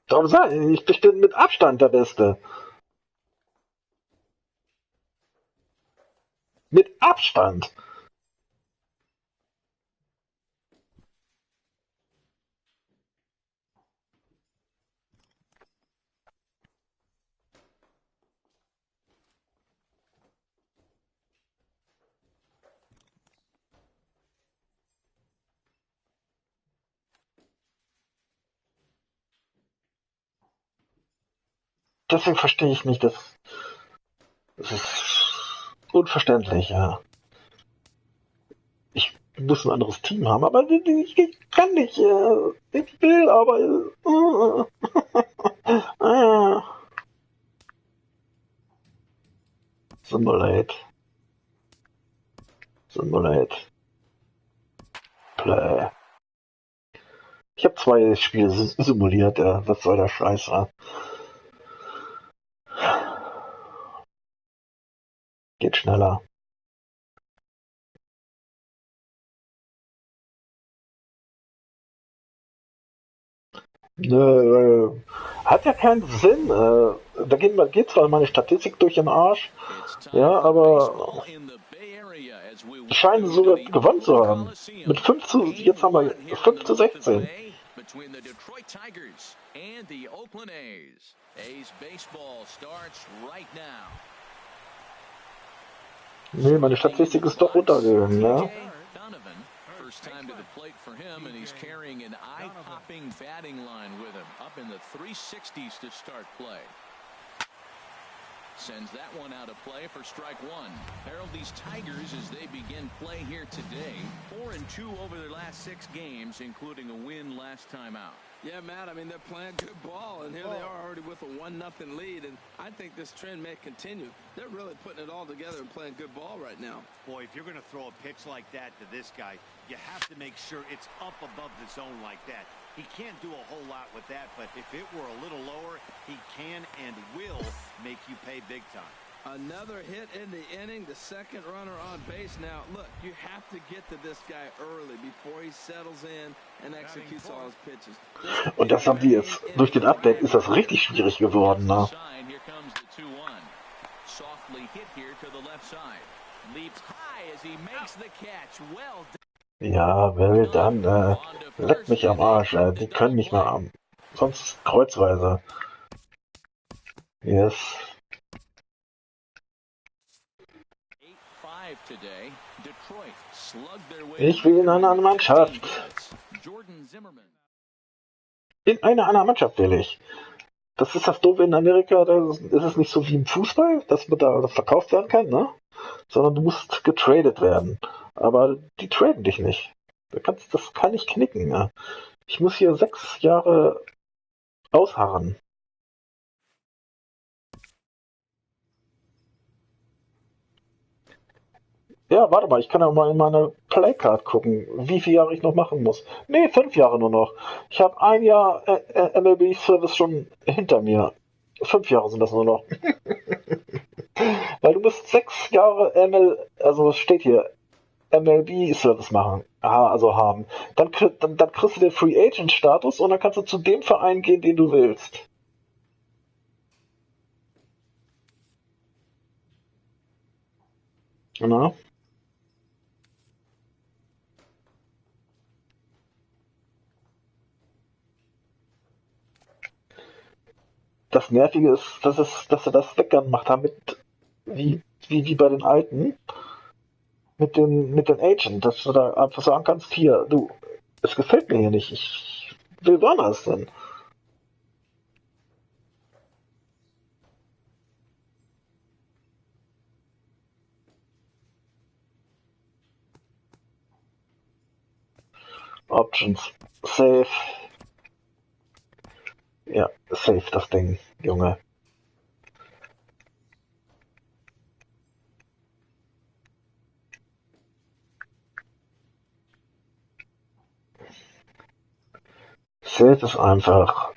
Darum sage ich bin mit Abstand der Beste. Mit Abstand. deswegen verstehe ich nicht, das ist unverständlich, ja. Ich muss ein anderes Team haben, aber ich kann nicht. Ich will, aber. Simulate. Simulate. Play. Ich habe 2 Spiele simuliert, was soll der Scheiß, ja? Geht schneller. Hat ja keinen Sinn. Da geht zwar meine Statistik durch den Arsch, ja, aber scheinen sogar gewonnen zu haben. Mit 5 zu, jetzt haben wir 5 zu 16. Nee, meine Statistik ist doch runtergegangen, ja. First time to the plate for him, and he's carrying an eye-popping batting line with him, up in the 360s to start play. Sends that one out of play for strike one. Harold, these Tigers, as they begin play here today, 4-2 over their last 6 games, including a win last time out. Yeah, Matt, I mean, they're playing good ball, and here they are already with a 1-0 lead, and I think this trend may continue. They're really putting it all together and playing good ball right now. Boy, if you're going to throw a pitch like that to this guy, you have to make sure it's up above the zone like that. He can't do a whole lot with that, but if it were a little lower, he can and will make you pay big time. Another hit in the inning, the second runner on base. Now, look, you have to get to this guy early before he settles in and executes all his pitches. Und das haben die jetzt, durch den Update ist das richtig schwierig geworden, ne? Ja, well dann, leck mich am Arsch, die können mich mal am, sonst kreuzweise. Yes. Ich will in einer anderen Mannschaft. In einer anderen Mannschaft will ich. Das ist das Doofe in Amerika, da ist es nicht so wie im Fußball, dass man da verkauft werden kann, ne? Sondern du musst getradet werden. Aber die traden dich nicht. Das kann ich knicken, ne? Ich muss hier 6 Jahre ausharren. Ja, warte mal, ich kann ja mal in meine Playcard gucken, wie viele Jahre ich noch machen muss. Nee, 5 Jahre nur noch. Ich habe 1 Jahr MLB-Service schon hinter mir. 5 Jahre sind das nur noch. Weil du musst 6 Jahre also es steht hier, MLB-Service machen, also haben. Dann kriegst du den Free Agent-Status und dann kannst du zu dem Verein gehen, den du willst. Na? Das Nervige ist, dass sie das weggemacht haben wie bei den Alten, mit den Agent, dass du da einfach sagen kannst, hier, du, es gefällt mir hier nicht, ich will woanders hin. Options. Save. Ja, save das Ding, Junge. Save ist einfach.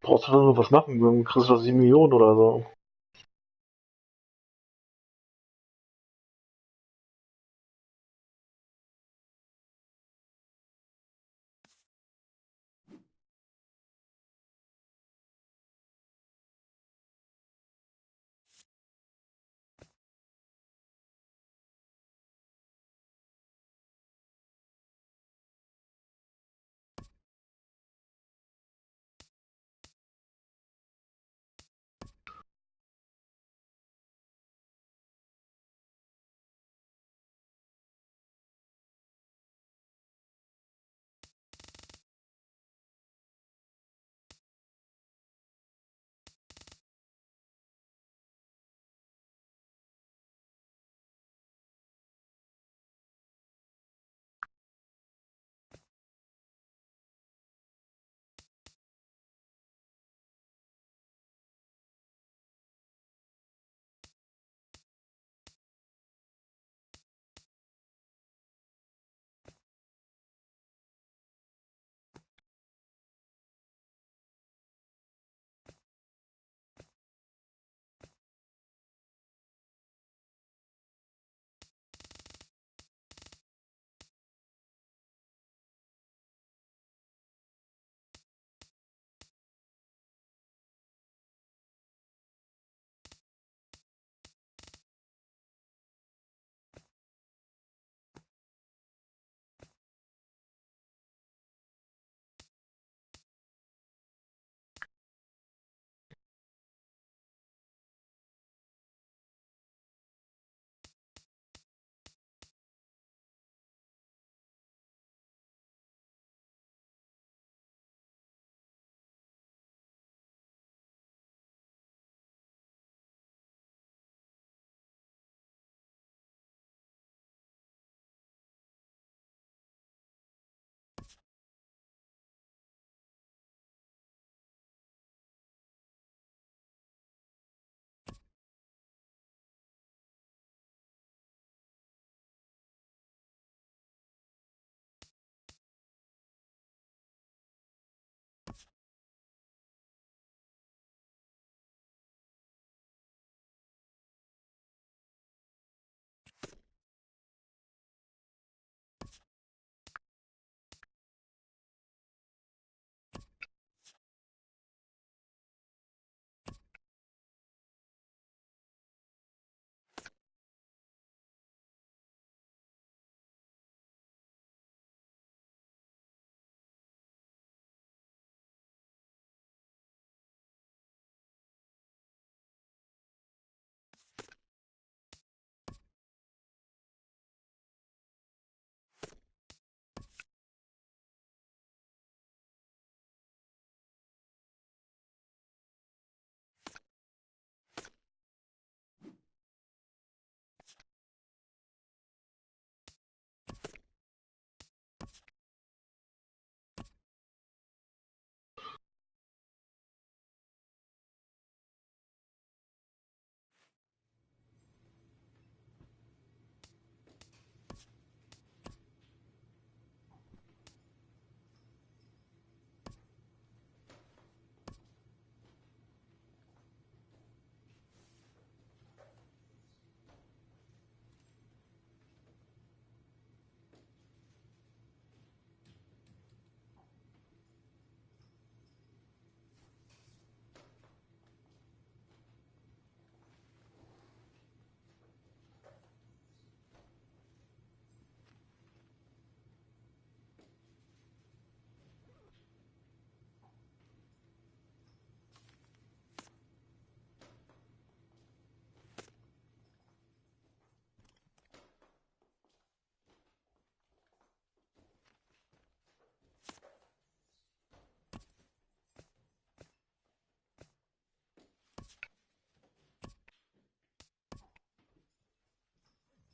Brauchst du nur was machen, dann kriegst du 7 Millionen oder so.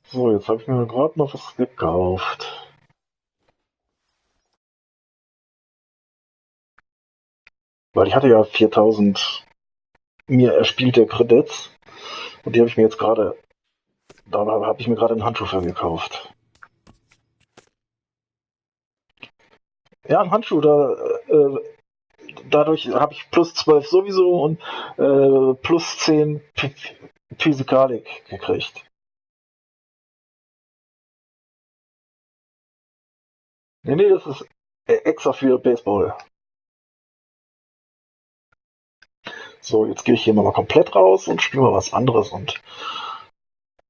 So, jetzt habe ich mir gerade noch was gekauft. Weil ich hatte ja 4000 mir erspielte Credits und die habe ich mir jetzt gerade, da habe ich mir gerade einen Handschuh für gekauft. Ja, ein Handschuh, dadurch habe ich plus 12 sowieso und plus 10 Physikalik gekriegt. Nee, das ist extra für Baseball. So, jetzt gehe ich hier mal komplett raus und spiele mal was anderes und